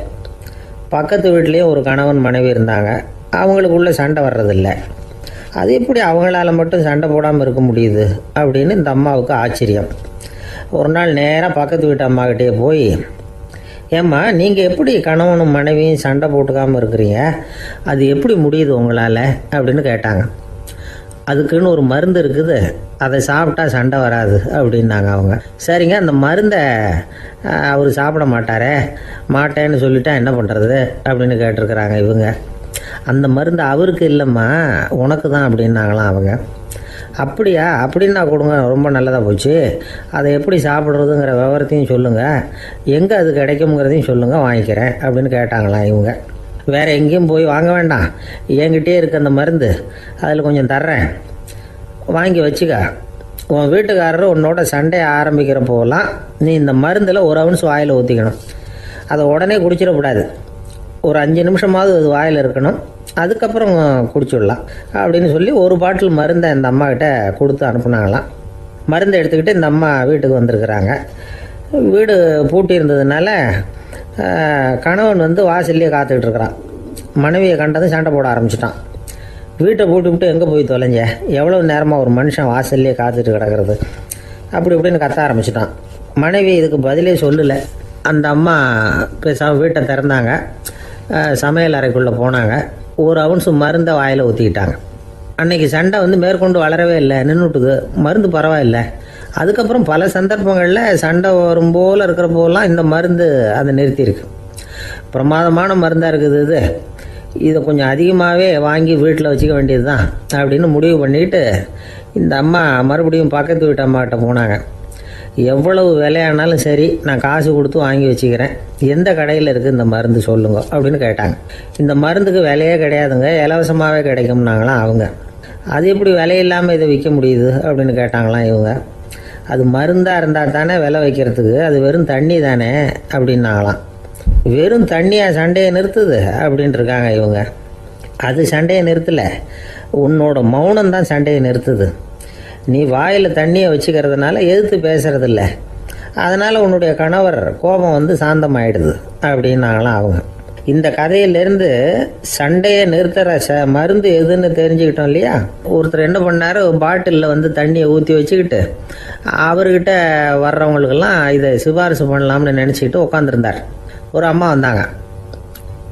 பக்கத்து வீட்லேயும் ஒரு கணவன் மனைவி இருந்தாங்க, அவங்களுக்குள்ள சண்டை வர்றதில்லை. அது எப்படி அவங்களால மட்டும் சண்டை போடாமல் இருக்க முடியுது அப்படின்னு இந்த அம்மாவுக்கு ஆச்சரியம். ஒரு நாள் நேராக பக்கத்து வீட்டு அம்மாக்கிட்டே போய், ஏம்மா நீங்கள் எப்படி கணவனும் மனைவியும் சண்டை போட்டுக்காமல் இருக்கிறீங்க, அது எப்படி முடியுது உங்களால் அப்படின்னு கேட்டாங்க. அதுக்குன்னு ஒரு மருந்து இருக்குது, அதை சாப்பிட்டா சண்டை வராது அப்படின்னாங்க அவங்க. சரிங்க, அந்த மருந்தை அவர் சாப்பிட மாட்டேன்னு சொல்லிட்டா என்ன பண்ணுறது அப்படின்னு கேட்டிருக்கிறாங்க இவங்க. அந்த மருந்து அவருக்கு இல்லைம்மா, உனக்கு தான் அப்படின்னாங்களாம் அவங்க. அப்படியா, அப்படின்னா கொடுங்க, ரொம்ப நல்லதாக போச்சு. அதை எப்படி சாப்பிட்றதுங்கிற விவரத்தையும் சொல்லுங்கள், எங்கே அது கிடைக்குங்கிறதையும் சொல்லுங்கள், வாங்கிக்கிறேன் அப்படின்னு கேட்டாங்களாம் இவங்க. வேறு எங்கேயும் போய் வாங்க வேண்டாம், என்கிட்டே இருக்க அந்த மருந்து அதில் கொஞ்சம் தர்றேன், வாங்கி வச்சுக்க. உன் வீட்டுக்காரர் உன்னோட சண்டையை ஆரம்பிக்கிறப்போலாம் நீ இந்த மருந்தில் 1 ounce வாயில் ஊற்றிக்கணும். அதை உடனே குடிச்சிடக்கூடாது, ஒரு 5 நிமிஷமாவது அது வாயில் இருக்கணும், அதுக்கப்புறம் குடிச்சிடலாம் அப்படின்னு சொல்லி ஒரு பாட்டில் மருந்தை இந்த அம்மாக்கிட்ட கொடுத்து அனுப்புனாங்களாம். மருந்தை எடுத்துக்கிட்டு இந்த அம்மா வீட்டுக்கு வந்திருக்கிறாங்க. வீடு பூட்டி இருந்ததுனால கணவன் வாசல்லையே காத்துக்கிட்டு இருக்கிறான். மனைவியை கண்டதும் சண்டை போட ஆரம்பிச்சிட்டான். வீட்டை பூட்டி எங்கே போய் தொலைஞ்ச, எவ்வளோ நேரமாக ஒரு மனுஷன் வாசல்லையே காத்துட்டு கிடக்கிறது அப்படி இப்படின்னு கத்த ஆரம்பிச்சிட்டான். மனைவி இதுக்கு பதிலே சொல்லலை. அந்த அம்மா பேசாமல் வீட்டை திறந்தாங்க, சமையல் அறைக்குள்ளே போனாங்க, 1 ounce மருந்தை வாயில் ஊற்றிக்கிட்டாங்க. அன்னைக்கு சண்டை மேற்கொண்டு வளரவே இல்லை, நின்றுட்டுது. மருந்து பரவாயில்லை. அதுக்கப்புறம் பல சந்தர்ப்பங்களில் சண்டை வரும் போல் இருக்கிற போலாம் இந்த மருந்து அதை நிறுத்தியிருக்கு. பிரமாதமான மருந்தாக இருக்குது இதை கொஞ்சம் அதிகமாகவே வாங்கி வீட்டில் வச்சுக்க வேண்டியது தான் அப்படின்னு முடிவு பண்ணிட்டு இந்த அம்மா மறுபடியும் பக்கத்து வீட்டு அம்மாக்கிட்ட போனாங்க. எவ்வளவு விலையானாலும் சரி, நான் காசு கொடுத்து வாங்கி வச்சுக்கிறேன், எந்த கடையில் இருக்குது இந்த மருந்து சொல்லுங்க அப்படின்னு கேட்டாங்க. இந்த மருந்துக்கு விலையே கிடையாதுங்க, இலவசமாகவே கிடைக்கும்னாங்களாம் அவங்க. அது எப்படி விலையில்லாமல் இதை விற்க முடியுது அப்படின்னு கேட்டாங்களாம் இவங்க. அது மருந்தாக இருந்தால் தானே விலை வைக்கிறதுக்கு, அது வெறும் தண்ணி தானே அப்படின்னாங்களாம். வெறும் தண்ணியாக சண்டையை நிறுத்துது அப்படின்ட்டு இருக்காங்க இவங்க. அது சண்டையை நிறுத்தலை, உன்னோட மௌனம் தான் சண்டையை நிறுத்துது. நீ வாயில் தண்ணியை வச்சுக்கிறதுனால எதிர்த்து பேசுறதில்ல, அதனால் உன்னுடைய கணவர் கோபம் வந்து சாந்தமாயிடுது அப்படின்னாங்களாம் அவங்க. இந்த கதையிலேருந்து சண்டையை நிறுத்துகிற மருந்து எதுன்னு தெரிஞ்சுக்கிட்டோம் இல்லையா. ஒருத்தர் என்ன பண்ணார், பாட்டிலில் வந்து தண்ணியை ஊற்றி வச்சுக்கிட்டு அவர்கிட்ட வர்றவங்களுக்கெல்லாம் இதை சிபாரிசு பண்ணலாம்னு நினச்சிக்கிட்டு உட்காந்துருந்தார். ஒரு அம்மா வந்தாங்க.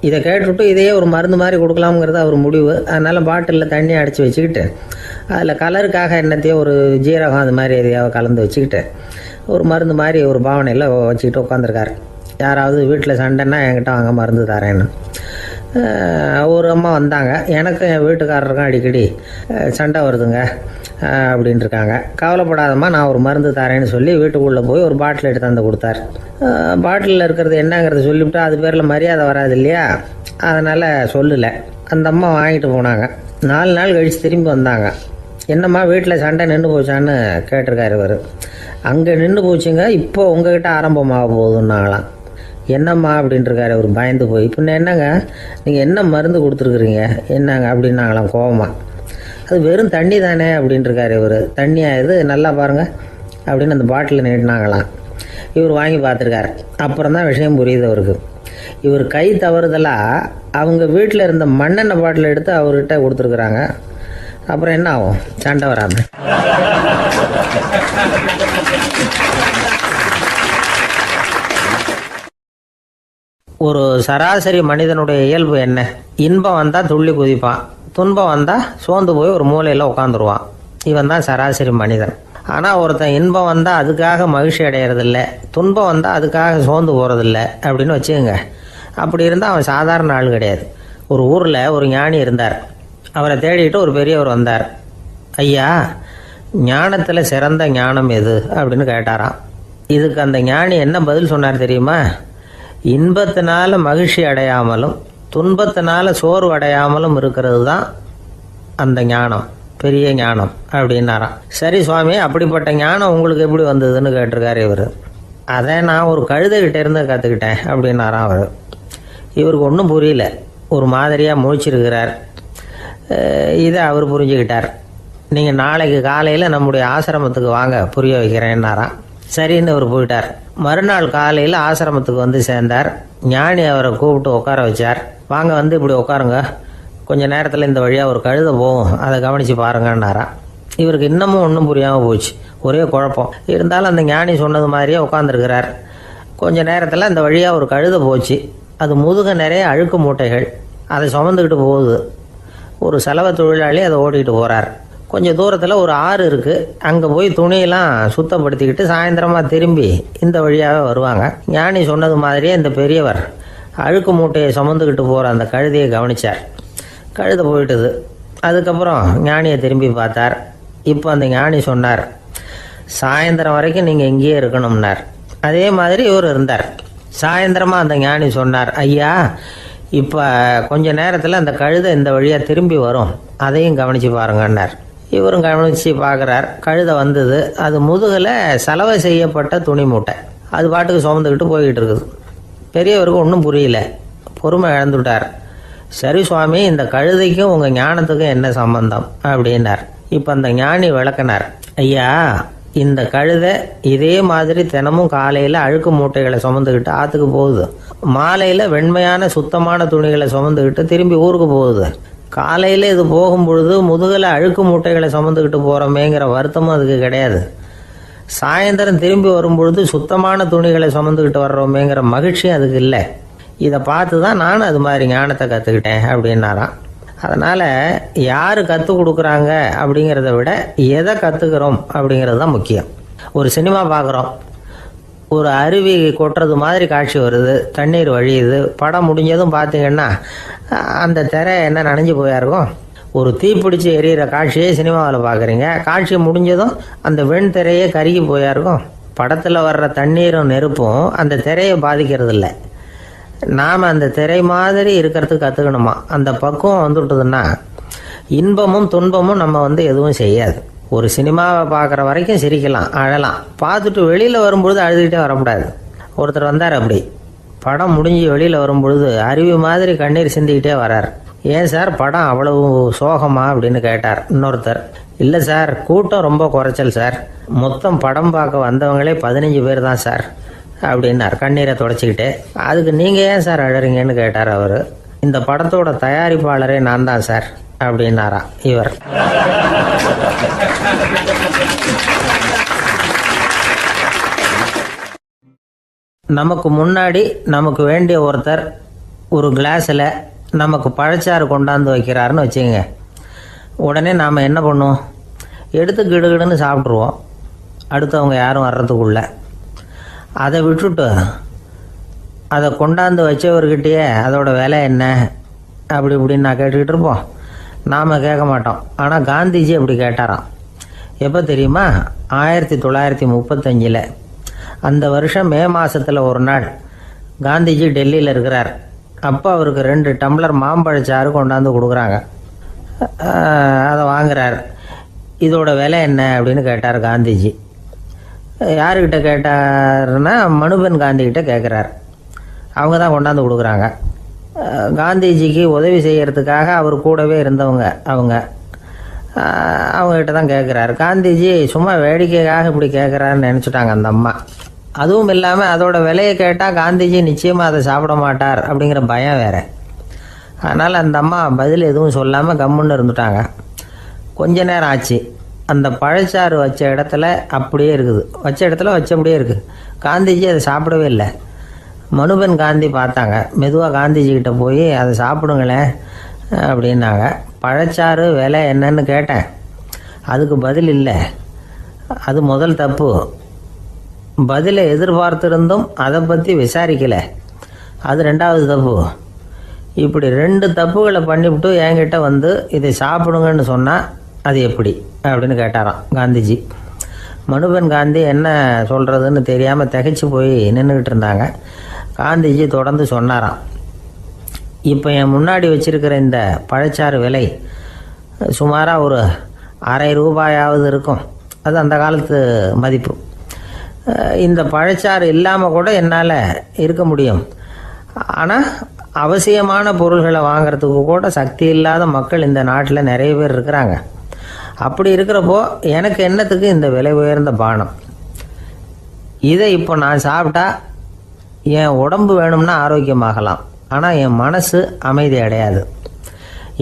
இதை கேட்டுவிட்டு இதையே ஒரு மருந்து மாதிரி கொடுக்கலாம்ங்கிறது அவர் முடிவு. அதனால் பாட்டிலில் தண்ணி அடித்து வச்சுக்கிட்டு அதில் கலருக்காக என்னத்தையோ ஒரு ஜீரகம் அது மாதிரி எதையாவது கலந்து வச்சுக்கிட்டு ஒரு மருந்து மாதிரி ஒரு பாவனையில் வச்சுக்கிட்டு உட்காந்துருக்காரு. யாராவது வீட்டில் சண்டைன்னா என்கிட்ட வாங்க மருந்து தரேன்னு. ஒரு அம்மா வந்தாங்க. எனக்கும் என் வீட்டுக்காரருக்கும் அடிக்கடி சண்டை வருதுங்க அப்படின்ட்டு இருக்காங்க. கவலைப்படாதம்மா, நான் ஒரு மருந்து தரேன்னு சொல்லி வீட்டுக்குள்ளே போய் ஒரு பாட்டில் எடுத்து வந்து கொடுத்தார். பாட்டிலில் இருக்கிறது என்னங்கிறத சொல்லிவிட்டு அது பேரில் மரியாதை வராது இல்லையா, அதனால் சொல்லலை. அந்த அம்மா வாங்கிட்டு போனாங்க. 4 நாள் கழித்து திரும்பி வந்தாங்க. என்னம்மா வீட்டில் சண்டை நின்று போச்சான்னு கேட்டிருக்காரு இவர். அங்கே நின்று போச்சுங்க, இப்போ உங்ககிட்ட ஆரம்பமாக போகுதுன்னாங்களாம். என்னம்மா அப்படின்ட்டுருக்காரு அவர் பயந்து போய். பின்ன என்னங்க நீங்கள் என்ன மருந்து கொடுத்துருக்குறீங்க என்னங்க அப்படின்னாங்களாம் கோபமாக. அது வெறும் தண்ணி தானே அப்படின்ட்டுருக்காரு இவர். தண்ணியாக இது நல்லா பாருங்கள் அப்படின்னு அந்த பாட்டிலில் நீட்டினாங்களாம். இவர் வாங்கி பார்த்துருக்காரு. அப்புறம் தான் விஷயம் புரியுது அவருக்கு. இவர் கை தவறுதலாக அவங்க வீட்டில் இருந்த மண்ணெண்ணெய் பாட்டில் எடுத்து அவர்கிட்ட கொடுத்துருக்குறாங்க. அப்புறம் என்ன ஆகும், சண்டை வராமல். ஒரு சராசரி மனிதனுடைய இயல்பு என்ன? இன்பம் வந்தால் துள்ளி குதிப்பான், துன்பம் வந்தால் சோர்ந்து போய் ஒரு மூலையில் உட்காந்துருவான். இவன் தான் சராசரி மனிதன். ஆனால் ஒருத்தன் இன்பம் வந்தால் அதுக்காக மகிழ்ச்சி அடையிறதில்ல, துன்பம் வந்தால் அதுக்காக சோர்ந்து போகிறதில்ல அப்படின்னு வச்சுக்கோங்க. அப்படி இருந்தால் அவன் சாதாரண ஆள் கிடையாது. ஒரு ஊரில் ஒரு ஞானி இருந்தார். அவரை தேடிட்டு ஒரு பெரியவர் வந்தார். ஐயா, ஞானத்தில் சிறந்த ஞானம் எது அப்படின்னு கேட்டாராம். இதுக்கு அந்த ஞானி என்ன பதில் சொன்னார் தெரியுமா? இன்பத்தினால மகிழ்ச்சி அடையாமலும் துன்பத்தினால சோர்வு அடையாமலும் இருக்கிறது தான் அந்த ஞானம், பெரிய ஞானம் அப்படின்னாராம். சரி சுவாமி, அப்படிப்பட்ட ஞானம் உங்களுக்கு எப்படி வந்ததுன்னு கேட்டிருக்காரு இவர். அதை நான் ஒரு கழுதைகிட்ட இருந்து கற்றுக்கிட்டேன் அப்படின்னாராம் அவர். இவருக்கு ஒன்றும் புரியல, ஒரு மாதிரியாக முழிச்சிருக்கிறார். இதை அவர் புரிஞ்சுக்கிட்டார். நீங்கள் நாளைக்கு காலையில் நம்முடைய ஆசிரமத்துக்கு வாங்க, புரிய வைக்கிறேன்னாராம். சரின்னு அவர் போயிட்டார். மறுநாள் காலையில் ஆசிரமத்துக்கு வந்து சேர்ந்தார். ஞானி அவரை கூப்பிட்டு உட்கார வச்சார். வாங்க வந்து இப்படி உட்காருங்க, கொஞ்சம் நேரத்தில் இந்த வழியாக ஒரு கழுதை போகும், அதை கவனித்து பாருங்கன்னாராம். இவருக்கு இன்னமும் ஒன்றும் புரியாமல் போச்சு, ஒரே குழப்பம். இருந்தாலும் அந்த ஞானி சொன்னது மாதிரியே உட்காந்துருக்கிறார். கொஞ்சம் நேரத்தில் அந்த வழியாக ஒரு கழுதை போச்சு. அது முதுக நிறைய அழுக்கு மூட்டைகள், அதை சுமந்துக்கிட்டு போகுது. ஒரு சலவை தொழிலாளி அதை ஓட்டிகிட்டு போகிறார். கொஞ்சம் தூரத்தில் ஒரு ஆறு இருக்குது. அங்கே போய் துணியெல்லாம் சுத்தப்படுத்திக்கிட்டு சாயந்தரமாக திரும்பி இந்த வழியாகவே வருவாங்க. ஞானி சொன்னது மாதிரியே இந்த பெரியவர் அழுக்கு மூட்டையை சுமந்துக்கிட்டு போகிற அந்த கழுதையை கவனித்தார். கழுதை போயிட்டுது. அதுக்கப்புறம் ஞானியை திரும்பி பார்த்தார். இப்போ அந்த ஞானி சொன்னார், சாயந்தரம் வரைக்கும் நீங்கள் இங்கேயே இருக்கணும்னார். அதே மாதிரி இவர் இருந்தார். சாயந்தரமாக அந்த ஞானி சொன்னார், ஐயா, இப்போ கொஞ்ச நேரத்தில் அந்த கழுதை இந்த வழியாக திரும்பி வரும், அதையும் கவனித்து பாருங்கன்னார். இவரும் கவனித்து பார்க்குறார். கழுதை வந்தது. அது முதுகில் சலவை செய்யப்பட்ட துணி மூட்டை, அது பாட்டுக்கு சுமந்துக்கிட்டு போய்கிட்டு இருக்குது. பெரியவருக்கு ஒன்றும் புரியல, பொறுமை இழந்துவிட்டார். சரி சுவாமி, இந்த கழுதைக்கும் உங்கள் ஞானத்துக்கும் என்ன சம்பந்தம் அப்படின்னார். இப்போ அந்த ஞானி விளக்கினார். ஐயா, இந்த கழுதை இதே மாதிரி தினமும் காலையில் அழுக்கு மூட்டைகளை சுமந்துக்கிட்டு ஆற்றுக்கு போகுது, மாலையில் வெண்மையான சுத்தமான துணிகளை சுமந்துக்கிட்டு திரும்பி ஊருக்கு போகுது. காலையில் இது போகும்பொழுது முதுகில் அழுக்கு மூட்டைகளை சுமந்துக்கிட்டு போகிறோமேங்கிற வருத்தமும் அதுக்கு கிடையாது. சாயந்தரம் திரும்பி வரும்பொழுது சுத்தமான துணிகளை சுமந்துக்கிட்டு வர்றோமேங்கிற மகிழ்ச்சியும் அதுக்கு இல்லை. இதை பார்த்து தான் நான் அது மாதிரி ஞானத்தை கற்றுக்கிட்டேன் அப்படின்னாராம். அதனால் யார் கற்றுக் கொடுக்குறாங்க அப்படிங்கிறத விட எதை கற்றுக்கிறோம் அப்படிங்கிறது தான் முக்கியம். ஒரு சினிமா பார்க்குறோம், ஒரு அருவி கொட்டுறது மாதிரி காட்சி வருது, தண்ணீர் வழியுது. படம் முடிஞ்சதும் பார்த்தீங்கன்னா அந்த திரை என்ன நனைஞ்சு போயா இருக்கும். ஒரு தீப்பிடிச்சு எரியிற காட்சியை சினிமாவில் பார்க்குறீங்க, காட்சி முடிஞ்சதும் அந்த வெண் திரையே கருகி போயா இருக்கும். படத்தில் வர்ற தண்ணீரும் நெருப்பும் அந்த திரையை பாதிக்கிறது இல்லை. நாம் அந்த திரை மாதிரி இருக்கிறதுக்கு கற்றுக்கணுமா. அந்த பக்குவம் வந்துவிட்டதுன்னா இன்பமும் துன்பமும் நம்ம எதுவும் செய்யாது. ஒரு சினிமாவை பார்க்குற வரைக்கும் சிரிக்கலாம், அழலாம். பார்த்துட்டு வெளியில் வரும்பொழுது அழுதுகிட்டே வரக்கூடாது. ஒருத்தர் வந்தார், அப்படி படம் முடிஞ்சு வெளியில் வரும்பொழுது அருவி மாதிரி கண்ணீர் சிந்திக்கிட்டே வரார். ஏன் சார் படம் அவ்வளவு சோகமா அப்படின்னு கேட்டார். இன்னொருத்தர், இல்லை சார் கூட்டம் ரொம்ப குறைச்சல் சார், மொத்தம் படம் பார்க்க வந்தவங்களே 15 பேர் தான் சார் அப்படின்னார் கண்ணீரை தொடச்சிக்கிட்டே. அதுக்கு நீங்கள் ஏன் சார் அழறீங்கன்னு கேட்டார் அவர். இந்த படத்தோட தயாரிப்பாளரே நான் தான் சார் அப்படின்னாரா இவர். நமக்கு முன்னாடி நமக்கு வேண்டிய ஒருத்தர் ஒரு கிளாஸில் நமக்கு பழச்சாறு கொண்டாந்து வைக்கிறாருன்னு வச்சுங்க. உடனே நாம் என்ன பண்ணுவோம்? எடுத்து கிடுகிடுன்னு சாப்பிட்ருவோம், அடுத்தவங்க யாரும் வர்றதுக்குள்ள. அதை விட்டுட்டு அதை கொண்டாந்து வச்சவர்கிட்டயே அதோட விலை என்ன அப்படி இப்படின்னு நான் கேட்டுக்கிட்டு இருப்போம். நாம் கேட்க மாட்டோம். ஆனால் காந்திஜி அப்படி கேட்டாராம். எப்போ தெரியுமா? 1935. அந்த வருஷம் மே மாதத்தில் ஒரு நாள் காந்திஜி டெல்லியில் இருக்கிறார். அப்போ அவருக்கு 2 டம்ளர் மாம்பழச்சாறு கொண்டாந்து கொடுக்குறாங்க. அதை வாங்குறார். இதோட விலை என்ன அப்படின்னு கேட்டார் காந்திஜி. யாருக்கிட்ட கேட்டாருன்னா மனுபென் காந்திகிட்ட கேட்குறார். அவங்க தான் கொண்டாந்து கொடுக்குறாங்க. காந்திஜிக்கு உதவி செய்கிறதுக்காக அவர் கூடவே இருந்தவங்க அவங்ககிட்ட தான் கேட்குறாரு. காந்திஜி சும்மா வேடிக்கைக்காக இப்படி கேட்குறாருன்னு நினச்சிட்டாங்க அந்த அம்மா. அதுவும் இல்லாமல் அதோட விலையை கேட்டால் காந்திஜி நிச்சயமாக அதை சாப்பிட மாட்டார் அப்படிங்கிற பயம் வேறு. அதனால் அந்த அம்மா பதில் எதுவும் சொல்லாமல் கம்முன்னு இருந்துட்டாங்க. கொஞ்ச நேரம் ஆச்சு. அந்த பழச்சாறு வச்ச இடத்துல அப்படியே இருக்குது, வச்ச இடத்துல வச்சபடியே இருக்குது. காந்திஜி அதை சாப்பிடவே இல்லை. மனுபென் காந்தி பார்த்தாங்க. மெதுவாக காந்திஜிக்கிட்ட போய் அதை சாப்பிடுங்களேன் அப்படின்னாங்க. பழச்சாறு விலை என்னன்னு கேட்டேன், அதுக்கு பதில் இல்லை. அது முதல் தப்பு. பதிலை எதிர்பார்த்திருந்தும் அதை பற்றி விசாரிக்கலை, அது 2வது தப்பு. இப்படி 2 தப்புகளை பண்ணிவிட்டு என்கிட்ட வந்து இதை சாப்பிடுங்கன்னு சொன்னால் அது எப்படி அப்படின்னு கேட்டாராம் காந்திஜி. மனுபென் காந்தி என்ன சொல்கிறதுன்னு தெரியாமல் திகைச்சு போய் நின்றுக்கிட்டு இருந்தாங்க. காந்திஜி தொடர்ந்து சொன்னாராம், இப்போ என் முன்னாடி வச்சிருக்கிற இந்த பழச்சாறு விலை சுமாராக ஒரு அரை ரூபாயாவது இருக்கும். அது அந்த காலத்து மதிப்பு. இந்த பழச்சாறு இல்லாமல் கூட என்னால் இருக்க முடியும். ஆனால் அவசியமான பொருள்களை வாங்கிறதுக்கு கூட சக்தி இல்லாத மக்கள் இந்த நாட்டில் நிறைய பேர் இருக்கிறாங்க. அப்படி இருக்கிறப்போ எனக்கு என்னத்துக்கு இந்த விலை உயர்ந்த பானம்? இதை இப்போ நான் சாப்பிட்டா என் உடம்பு வேணும்னா ஆரோக்கியமாகலாம், ஆனால் என் மனசு அமைதி அடையாது.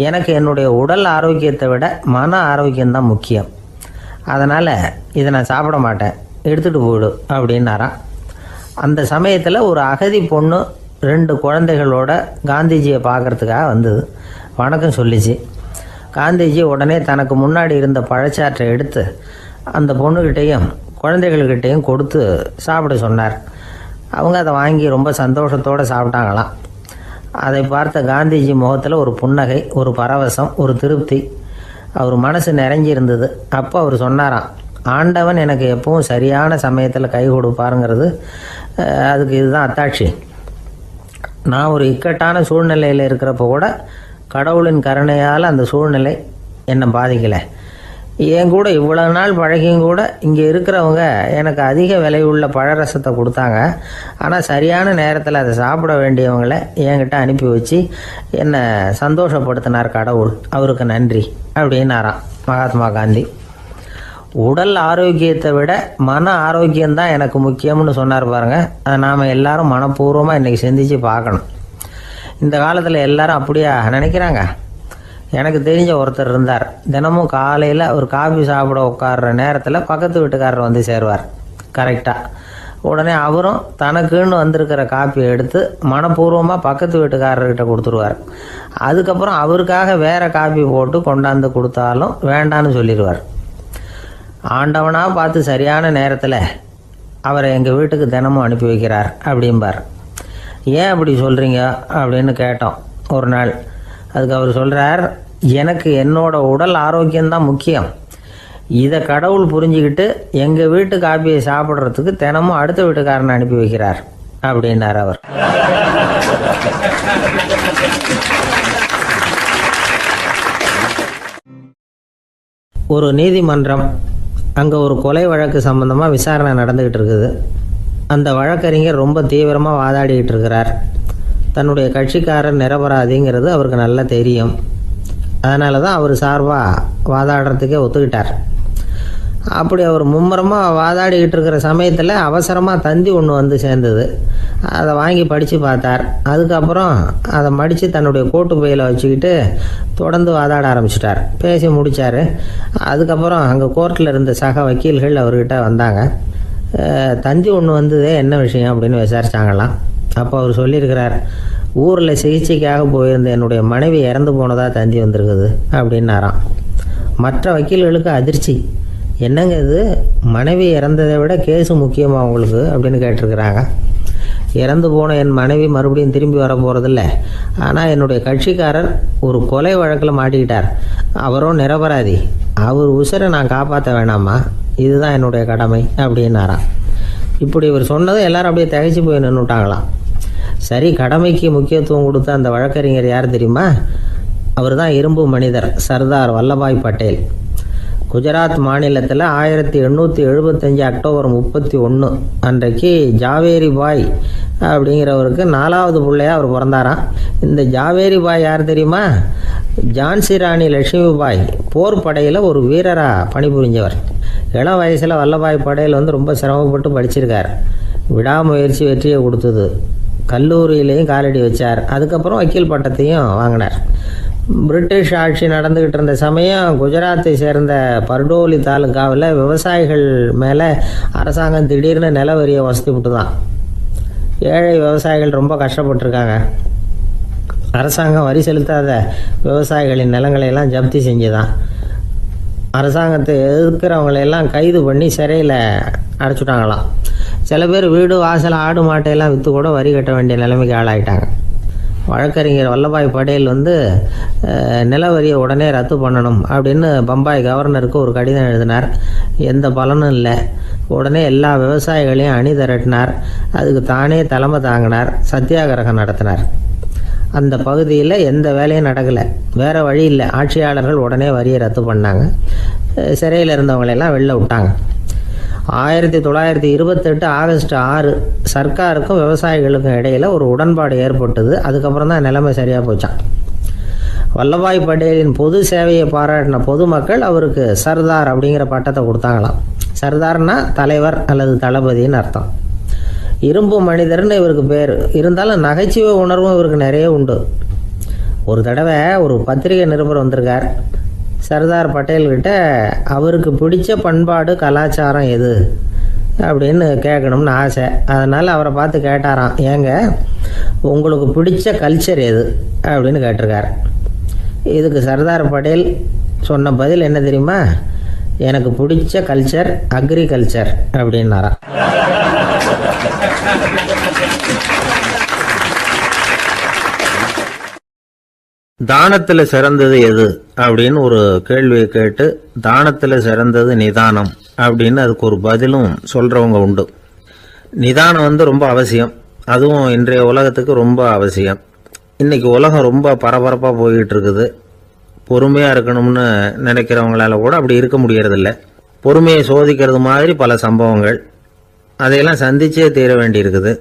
எனக்கு என்னுடைய உடல் ஆரோக்கியத்தை விட மன ஆரோக்கியம்தான் முக்கியம். அதனால் இதை நான் சாப்பிட மாட்டேன், எடுத்துகிட்டு போயிடு அப்படின்னாராம். அந்த சமயத்தில் ஒரு அகதி பொண்ணு 2 குழந்தைகளோட காந்திஜியை பார்க்குறதுக்காக வந்தது. வணக்கம் சொல்லிச்சு. காந்திஜி உடனே தனக்கு முன்னாடி இருந்த பழச்சாற்றை எடுத்து அந்த பொண்ணுக்கிட்டையும் குழந்தைகள்கிட்டையும் கொடுத்து சாப்பிட சொன்னார். அவங்க அதை வாங்கி ரொம்ப சந்தோஷத்தோடு சாப்பிட்டாங்களாம். அதை பார்த்த காந்திஜி முகத்தில் ஒரு புன்னகை, ஒரு பரவசம், ஒரு திருப்தி. அவர் மனசு நிறைஞ்சி இருந்தது. அப்போ அவர் சொன்னாராம், ஆண்டவன் எனக்கு எப்பவும் சரியான சமயத்தில் கை கொடுப்பாருங்கிறது அதுக்கு இதுதான் அத்தாட்சி. நான் ஒரு இக்கட்டான சூழ்நிலையில் இருக்கிறப்ப கூட கடவுளின் கருணையால் அந்த சூழ்நிலை என்னை பாதிக்கலை. என் கூட இவ்வளவு நாள் பழகியும் கூட இங்கே இருக்கிறவங்க எனக்கு அதிக விலையுள்ள பழரசத்தை கொடுத்தாங்க. ஆனால் சரியான நேரத்தில் அதை சாப்பிட வேண்டியவங்களை என்கிட்ட அனுப்பி வச்சு என்னை சந்தோஷப்படுத்தினார் கடவுள், அவருக்கு நன்றி அப்படின்னாராம் மகாத்மா காந்தி. உடல் ஆரோக்கியத்தை விட மன ஆரோக்கியம்தான் எனக்கு முக்கியம்னு சொன்னார் பாருங்க. அதை நாம் எல்லாரும் மனப்பூர்வமாக இன்றைக்கி சிந்திச்சு பார்க்கணும். இந்த காலத்தில் எல்லாரும் அப்படியா நினைக்கிறாங்க? எனக்கு தெரிஞ்ச ஒருத்தர் இருந்தார். தினமும் காலையில் ஒரு காஃபி சாப்பிட உட்கார்ற நேரத்தில் பக்கத்து வீட்டுக்காரர் வந்து சேருவார் கரெக்டாக. உடனே அவரும் தனக்குன்னு வந்திருக்கிற காப்பியை எடுத்து மனப்பூர்வமாக பக்கத்து வீட்டுக்காரர்கிட்ட கொடுத்துருவார். அதுக்கப்புறம் அவருக்காக வேறு காப்பி போட்டு கொண்டாந்து கொடுத்தாலும் வேண்டான்னு சொல்லிடுவார். ஆண்டவனாக பார்த்து சரியான நேரத்தில் அவரை எங்கள் வீட்டுக்கு தினமும் அனுப்பி வைக்கிறார் அப்படிம்பார். ஏன் அப்படி சொல்கிறீங்க அப்படின்னு கேட்டோம் ஒரு நாள். அதுக்கு அவர் சொல்கிறார், எனக்கு என்னோட உடல் ஆரோக்கியம்தான் முக்கியம். இதை கடவுள் புரிஞ்சுக்கிட்டு எங்கள் வீட்டு காப்பியை சாப்பிட்றதுக்கு தினமும் அடுத்த வீட்டுக்காரனை அனுப்பி வைக்கிறார் அப்படின்னார் அவர். ஒரு நீதிமன்றம், அங்கே ஒரு கொலை வழக்கு சம்பந்தமாக விசாரணை நடந்துக்கிட்டு இருக்குது. அந்த வழக்கறிஞர் ரொம்ப தீவிரமாக வாதாடிக்கிட்டு இருக்கிறார். தன்னுடைய கட்சிக்காரர் நிரபராதிங்கிறது அவருக்கு நல்லா தெரியும். அதனால தான் அவர் சார்பாக வாதாடுறதுக்கே ஒத்துக்கிட்டார். அப்படி அவர் மும்முரமாக வாதாடிக்கிட்டு இருக்கிற சமயத்தில் அவசரமாக தந்தி ஒன்று வந்து சேர்ந்தது. அதை வாங்கி படித்து பார்த்தார். அதுக்கப்புறம் அதை மடித்து தன்னுடைய கோட்டு பையில் வச்சுக்கிட்டு தொடர்ந்து வாதாட ஆரம்பிச்சிட்டார். பேசி முடித்தார். அதுக்கப்புறம் அங்கே கோர்ட்டில் இருந்த சக வக்கீல்கள் அவர்கிட்ட வந்தாங்க. தந்தி ஒன்று வந்ததே, என்ன விஷயம் அப்படின்னு விசாரிச்சாங்களாம். அப்போ அவர் சொல்லியிருக்கிறார், ஊரில் சிகிச்சைக்காக போயிருந்த என்னுடைய மனைவி இறந்து போனதாக தந்தி வந்திருக்குது அப்படின்னாராம். மற்ற வக்கீல்களுக்கு அதிர்ச்சி. என்னங்க இது, மனைவி இறந்ததை விட கேஸு முக்கியமாக உங்களுக்கு அப்படின்னு கேட்டிருக்கிறாங்க. இறந்து போன என் மனைவி மறுபடியும் திரும்பி வர போகிறதில்ல, ஆனால் என்னுடைய கட்சிக்காரர் ஒரு கொலை வழக்கில் மாட்டிக்கிட்டார். அவரும் நிரபராதி. அவர் உசுரை நான் காப்பாற்ற வேணாமா? இதுதான் என்னுடைய கடமை அப்படின்னாராம். இப்படி இவர் சொன்னதும் எல்லாரும் அப்படியே திகைச்சு போய் நின்றுட்டாங்களாம். சரி, கடமைக்கு முக்கியத்துவம் கொடுத்த அந்த வழக்கறிஞர் யார் தெரியுமா? அவர் தான் இரும்பு மனிதர் சர்தார் வல்லபாய் பட்டேல். குஜராத் மாநிலத்தில் 1875 அக்டோபர் 31 அன்றைக்கு ஜாவேரி பாய் அப்படிங்கிறவருக்கு 4வது பிள்ளையாக அவர் பிறந்தாராம். இந்த ஜாவேரி பாய் யார் தெரியுமா? ஜான்சி ராணி லட்சுமி பாய் போர் படையில் ஒரு வீரராக பணிபுரிஞ்சவர். இளம் வயசில் வல்லபாய் பட்டேல் ரொம்ப சிரமப்பட்டு படிச்சிருக்கார். விடாமுயற்சி வெற்றியை கொடுத்தது. கல்லூரியிலையும் காலடி வச்சார். அதுக்கப்புறம் வக்கீல் பட்டத்தையும் வாங்கினார். பிரிட்டிஷ் ஆட்சி நடந்துக்கிட்டு இருந்த சமயம் குஜராத்தை சேர்ந்த பர்டோலி தாலுக்காவில் விவசாயிகள் மேலே அரசாங்கம் திடீர்னு நில வரியை வசதி விட்டு தான். ஏழை விவசாயிகள் ரொம்ப கஷ்டப்பட்டுருக்காங்க. அரசாங்கம் வரி செலுத்தாத விவசாயிகளின் நிலங்களையெல்லாம் ஜப்தி செஞ்சுதான். அரசாங்கத்தை எதிர்க்கிறவங்களையெல்லாம் கைது பண்ணி சிறையில் அடைச்சுட்டாங்களாம். சில பேர் வீடு வாசல் ஆடு மாட்டையெல்லாம் விற்று கூட வரி கட்ட வேண்டிய நிலைமைக்கு ஆளாயிட்டாங்க. வழக்கறிஞர் வல்லபாய் பட்டேல் நிலவரியை உடனே ரத்து பண்ணணும் அப்படின்னு பம்பாய் கவர்னருக்கு ஒரு கடிதம் எழுதினார். எந்த பலனும் இல்லை. உடனே எல்லா விவசாயிகளையும் அணி திரட்டினார். அதுக்கு தானே தலைமை தாங்கினார். சத்தியாகிரகம் நடத்தினார். அந்த பகுதியில் எந்த வேலையும் நடக்கலை. வேறு வழி இல்லை. ஆட்சியாளர்கள் உடனே வரியை ரத்து பண்ணாங்க. சிறையில் இருந்தவங்களெல்லாம் வெளில விட்டாங்க. 1928 ஆகஸ்ட் 6 சர்க்காருக்கும் விவசாயிகளுக்கும் இடையில் ஒரு உடன்பாடு ஏற்பட்டது. அதுக்கப்புறம் தான் நிலைமை சரியாக போச்சான். வல்லபாய் பட்டேலின் பொது சேவையை பாராட்டின பொதுமக்கள் அவருக்கு சர்தார் அப்படிங்கிற பட்டத்தை கொடுத்தாங்களாம். சர்தார்னா தலைவர் அல்லது தளபதின்னு அர்த்தம். இரும்பு மனிதர்னு இவருக்கு பேர். இருந்தாலும் நகைச்சுவை உணர்வும் இவருக்கு நிறைய உண்டு. ஒரு தடவை ஒரு பத்திரிகை நிருபர் வந்திருக்கார். சர்தார் பட்டேல்கிட்ட அவருக்கு பிடிச்ச பண்பாடு கலாச்சாரம் எது அப்படின்னு கேட்கணும்னு ஆசை. அதனால் அவரை பார்த்து கேட்டாராம், ஏங்க உங்களுக்கு பிடிச்ச கல்ச்சர் எது அப்படின்னு கேட்டிருக்கார். இதுக்கு சர்தார் பட்டேல் சொன்ன பதில் என்ன தெரியுமா? எனக்கு பிடிச்ச கல்ச்சர் அக்ரிகல்ச்சர் அப்படின்னாராம். தானத்தில் சிறந்தது எது அப்படின்னு ஒரு கேள்வியை கேட்டு, தானத்தில் சிறந்தது நிதானம் அப்படின்னு அதுக்கு ஒரு பதிலும் சொல்கிறவங்க உண்டு. நிதானம் ரொம்ப அவசியம். அதுவும் இன்றைய உலகத்துக்கு ரொம்ப அவசியம். இன்றைக்கி உலகம் ரொம்ப பரபரப்பாக போய்கிட்டு இருக்குது. பொறுமையாக இருக்கணும்னு நினைக்கிறவங்களால கூட அப்படி இருக்க முடியறதில்ல. பொறுமையை சோதிக்கிறது மாதிரி பல சம்பவங்கள். அதையெல்லாம் சந்திச்சே தீர வேண்டியிருக்குது.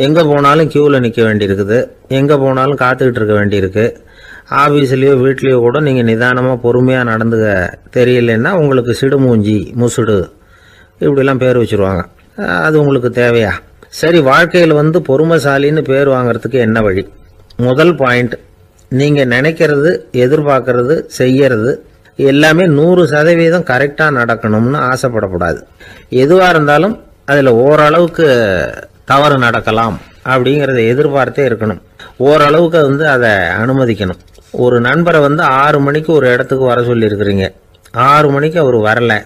எங்கே போனாலும் க்யூவில் நிற்க வேண்டியிருக்குது. எங்கே போனாலும் காத்துக்கிட்டு இருக்க வேண்டியிருக்கு. ஆஃபீஸ்லேயோ வீட்லேயோ கூட நீங்கள் நிதானமாக பொறுமையாக நடந்துக்க தெரியலன்னா உங்களுக்கு சிடுமூஞ்சி, முசுடு இப்படிலாம் பேர் வச்சுருவாங்க. அது உங்களுக்கு தேவையா? சரி, வாழ்க்கையில் பொறுமைசாலின்னு பேர் வாங்கிறதுக்கு என்ன வழி? முதல் பாயிண்ட், நீங்கள் நினைக்கிறது, எதிர்பார்க்கறது, செய்யறது எல்லாமே 100% கரெக்டாக நடக்கணும்னு ஆசைப்படக்கூடாது. எதுவாக இருந்தாலும் அதில் ஓரளவுக்கு தவறு நடக்கலாம் அப்படிங்கிறத எதிர்பார்த்தே இருக்கணும். ஓரளவுக்கு அதை அனுமதிக்கணும். ஒரு நண்பரை 6 மணிக்கு ஒரு இடத்துக்கு வர சொல்லியிருக்கிறீங்க. 6 மணிக்கு அவர் வரலை.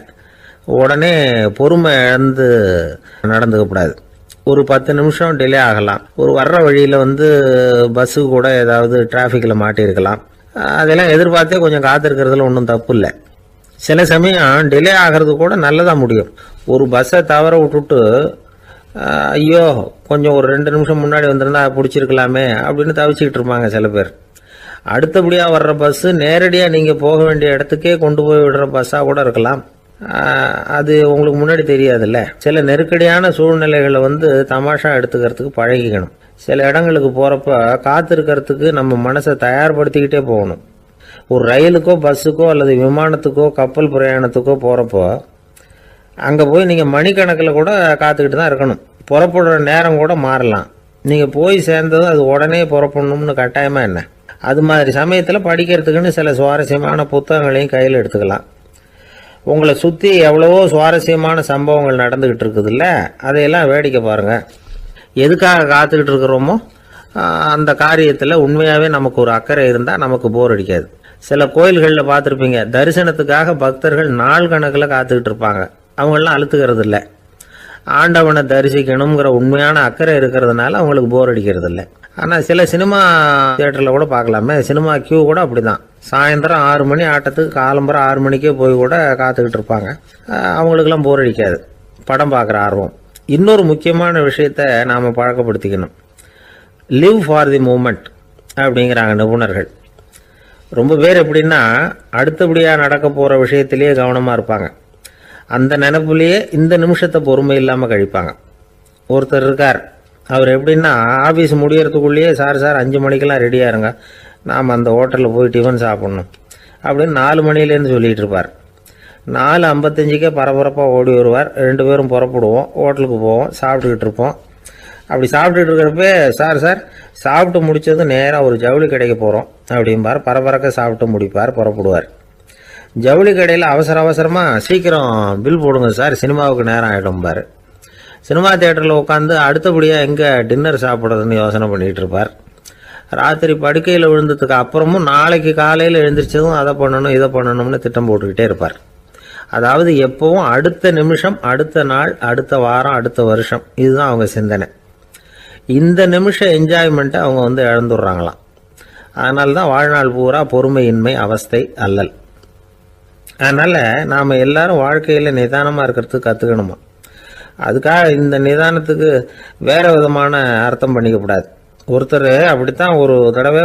உடனே பொறுமை இழந்து நடந்துக்கக்கூடாது. ஒரு 10 நிமிஷம் டிலே ஆகலாம். ஒரு வர்ற வழியில் பஸ்ஸு கூட ஏதாவது டிராஃபிக்கில் மாட்டியிருக்கலாம். அதெல்லாம் எதிர்பார்த்தே கொஞ்சம் காத்திருக்கிறதுல ஒன்றும் தப்பு இல்லை. சில சமயம் டிலே ஆகிறது கூட நல்லதாக முடியும். ஒரு பஸ்ஸை தவற விட்டுட்டு, ஐயோ கொஞ்சம் ஒரு 2 நிமிஷம் முன்னாடி வந்திருந்தா பிடிச்சிருக்கலாமே அப்படின்னு தவிச்சிக்கிட்டு இருப்பாங்க சில பேர். அடுத்தபடியாக வர்ற பஸ்ஸு நேரடியாக நீங்கள் போக வேண்டிய இடத்துக்கே கொண்டு போய் விடுற பஸ்ஸாக கூட இருக்கலாம். அது உங்களுக்கு முன்னாடி தெரியாதுல்ல. சில நெருக்கடியான சூழ்நிலைகளை தமாஷா எடுத்துக்கிறதுக்கு பழகிக்கணும். சில இடங்களுக்கு போகிறப்ப காத்திருக்கிறதுக்கு நம்ம மனசை தயார்படுத்திக்கிட்டே போகணும். ஒரு ரயிலுக்கோ பஸ்ஸுக்கோ அல்லது விமானத்துக்கோ கப்பல் பிரயாணத்துக்கோ போகிறப்போ அங்கே போய் நீங்கள் மணிக்கணக்கில் கூட காத்துக்கிட்டு தான் இருக்கணும். புறப்படுற நேரம் கூட மாறலாம். நீங்கள் போய் சேர்ந்ததும் அது உடனே புறப்படணும்னு கட்டாயமாக என்ன? அது மாதிரி சமயத்தில் படிக்கிறதுக்குன்னு சில சுவாரஸ்யமான புத்தகங்களையும் கையில் எடுத்துக்கலாம். உங்களை சுற்றி எவ்வளவோ சுவாரஸ்யமான சம்பவங்கள் நடந்துக்கிட்டு இருக்குதுல்ல, அதையெல்லாம் வேடிக்கை பாருங்கள். எதுக்காக காத்துக்கிட்டு இருக்கிறோமோ அந்த காரியத்தில் உண்மையாகவே நமக்கு ஒரு அக்கறை இருந்தால் நமக்கு போர் அடிக்காது. சில கோயில்களில் பார்த்துருப்பீங்க, தரிசனத்துக்காக பக்தர்கள் நாள் கணக்கில் காத்துக்கிட்டு இருப்பாங்க. அவங்களெலாம் அழுத்துக்கிறது இல்லை. ஆண்டவனை தரிசிக்கணுங்கிற உண்மையான அக்கறை இருக்கிறதுனால அவங்களுக்கு போர் அடிக்கிறது இல்லை. ஆனால் சில சினிமா தியேட்டரில் கூட பார்க்கலாமே, சினிமா கியூ கூட அப்படி தான். சாயந்தரம் 6 மணி ஆட்டத்துக்கு காலம்பரம் 6 மணிக்கே போய் கூட காத்துக்கிட்டு இருப்பாங்க. அவங்களுக்கெல்லாம் போர் அடிக்காது, படம் பார்க்குற ஆர்வம். இன்னொரு முக்கியமான விஷயத்தை நாம் பழக்கப்படுத்திக்கணும். லிவ் ஃபார் தி மூமெண்ட் அப்படிங்கிறாங்க நிபுணர்கள். ரொம்ப பேர் எப்படின்னா அடுத்தபடியாக நடக்க போகிற விஷயத்திலேயே கவனமாக இருப்பாங்க. அந்த நினைப்புலேயே இந்த நிமிஷத்தை பொறுமை இல்லாமல் கழிப்பாங்க. ஒருத்தர் இருக்கார், அவர் எப்படின்னா ஆஃபீஸ் முடியறதுக்குள்ளேயே சார் 5 மணிக்கெல்லாம் ரெடியாக இருங்க, நாம் அந்த ஹோட்டலில் போய் டிஃபன் சாப்பிட்ணும் அப்படின்னு 4 மணிலேருந்து சொல்லிகிட்டு இருப்பார். 4:55க்கே பரபரப்பாக ஓடி வருவார். 2 பேரும் புறப்படுவோம், ஹோட்டலுக்கு போவோம், சாப்பிட்டுக்கிட்டு இருப்போம். அப்படி சாப்பிட்டுட்டு இருக்கிறப்ப சார் சாப்பிட்டு முடித்ததும் நேராக ஒரு ஜவுளி கடைக்கு போகிறோம் அப்படிம்பார். பரபரக்க சாப்பிட்டு முடிப்பார், புறப்படுவார். ஜவுளி கடையில் அவசரமாக சீக்கிரம் பில் போடுங்க சார், சினிமாவுக்கு நேரம் ஆகிடும்பார். சினிமா தியேட்டரில் உட்காந்து அடுத்தபடியாக எங்கே டின்னர் சாப்பிட்றதுன்னு யோசனை பண்ணிகிட்டு இருப்பார். ராத்திரி படுக்கையில் விழுந்ததுக்கு அப்புறமும் நாளைக்கு காலையில் எழுந்திரிச்சதும் அதை பண்ணணும் இதை பண்ணணும்னு திட்டம் போட்டுக்கிட்டே இருப்பார். அதாவது எப்பவும் அடுத்த நிமிஷம், அடுத்த நாள், அடுத்த வாரம், அடுத்த வருஷம், இதுதான் அவங்க சிந்தனை. இந்த நிமிஷ என்ஜாய்மெண்ட்டை அவங்க இழந்துடுறாங்களாம். அதனால தான் வாழ்நாள் பூரா பொறுமையின்மை, அவஸ்தை, அல்லல். அதனால் நாம் எல்லாரும் வாழ்க்கையில் நிதானமாக இருக்கிறதுக்கு கற்றுக்கணுமா. அதுக்காக இந்த நிதானத்துக்கு வேறு விதமான அர்த்தம் பண்ணிக்கக்கூடாது. ஒருத்தர் அப்படித்தான் ஒரு தடவை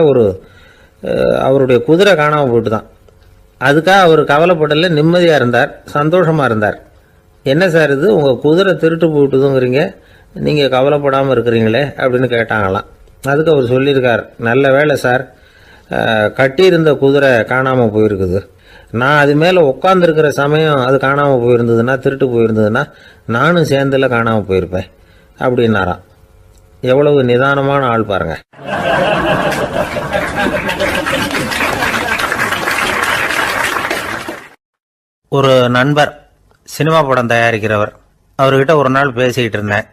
அவருடைய குதிரை காணாமல் போயிட்டு தான். அதுக்காக அவர் கவலைப்படலை, நிம்மதியாக இருந்தார், சந்தோஷமாக இருந்தார். என்ன சார் இது, உங்கள் குதிரை திருட்டு போயிட்டுதுங்கிறீங்க, நீங்கள் கவலைப்படாமல் இருக்கிறீங்களே அப்படின்னு கேட்டாங்களாம். அதுக்கு அவர் சொல்லியிருக்கார், நல்ல வேலை சார், கட்டியிருந்த குதிரை காணாமல் போயிருக்குது. நான் அது மேலே உட்காந்துருக்கிற சமயம் அது காணாமல் போயிருந்ததுன்னா, திருட்டு போயிருந்ததுன்னா நானும் சேர்ந்துல காணாமல் போயிருப்பேன் அப்படின்னாராம். எவ்வளவு நிதானமான ஆள் பாருங்க. ஒரு நண்பர் சினிமா படம் தயாரிக்கிறவர், அவர்கிட்ட ஒரு நாள் பேசிக்கிட்டு இருந்தேன்.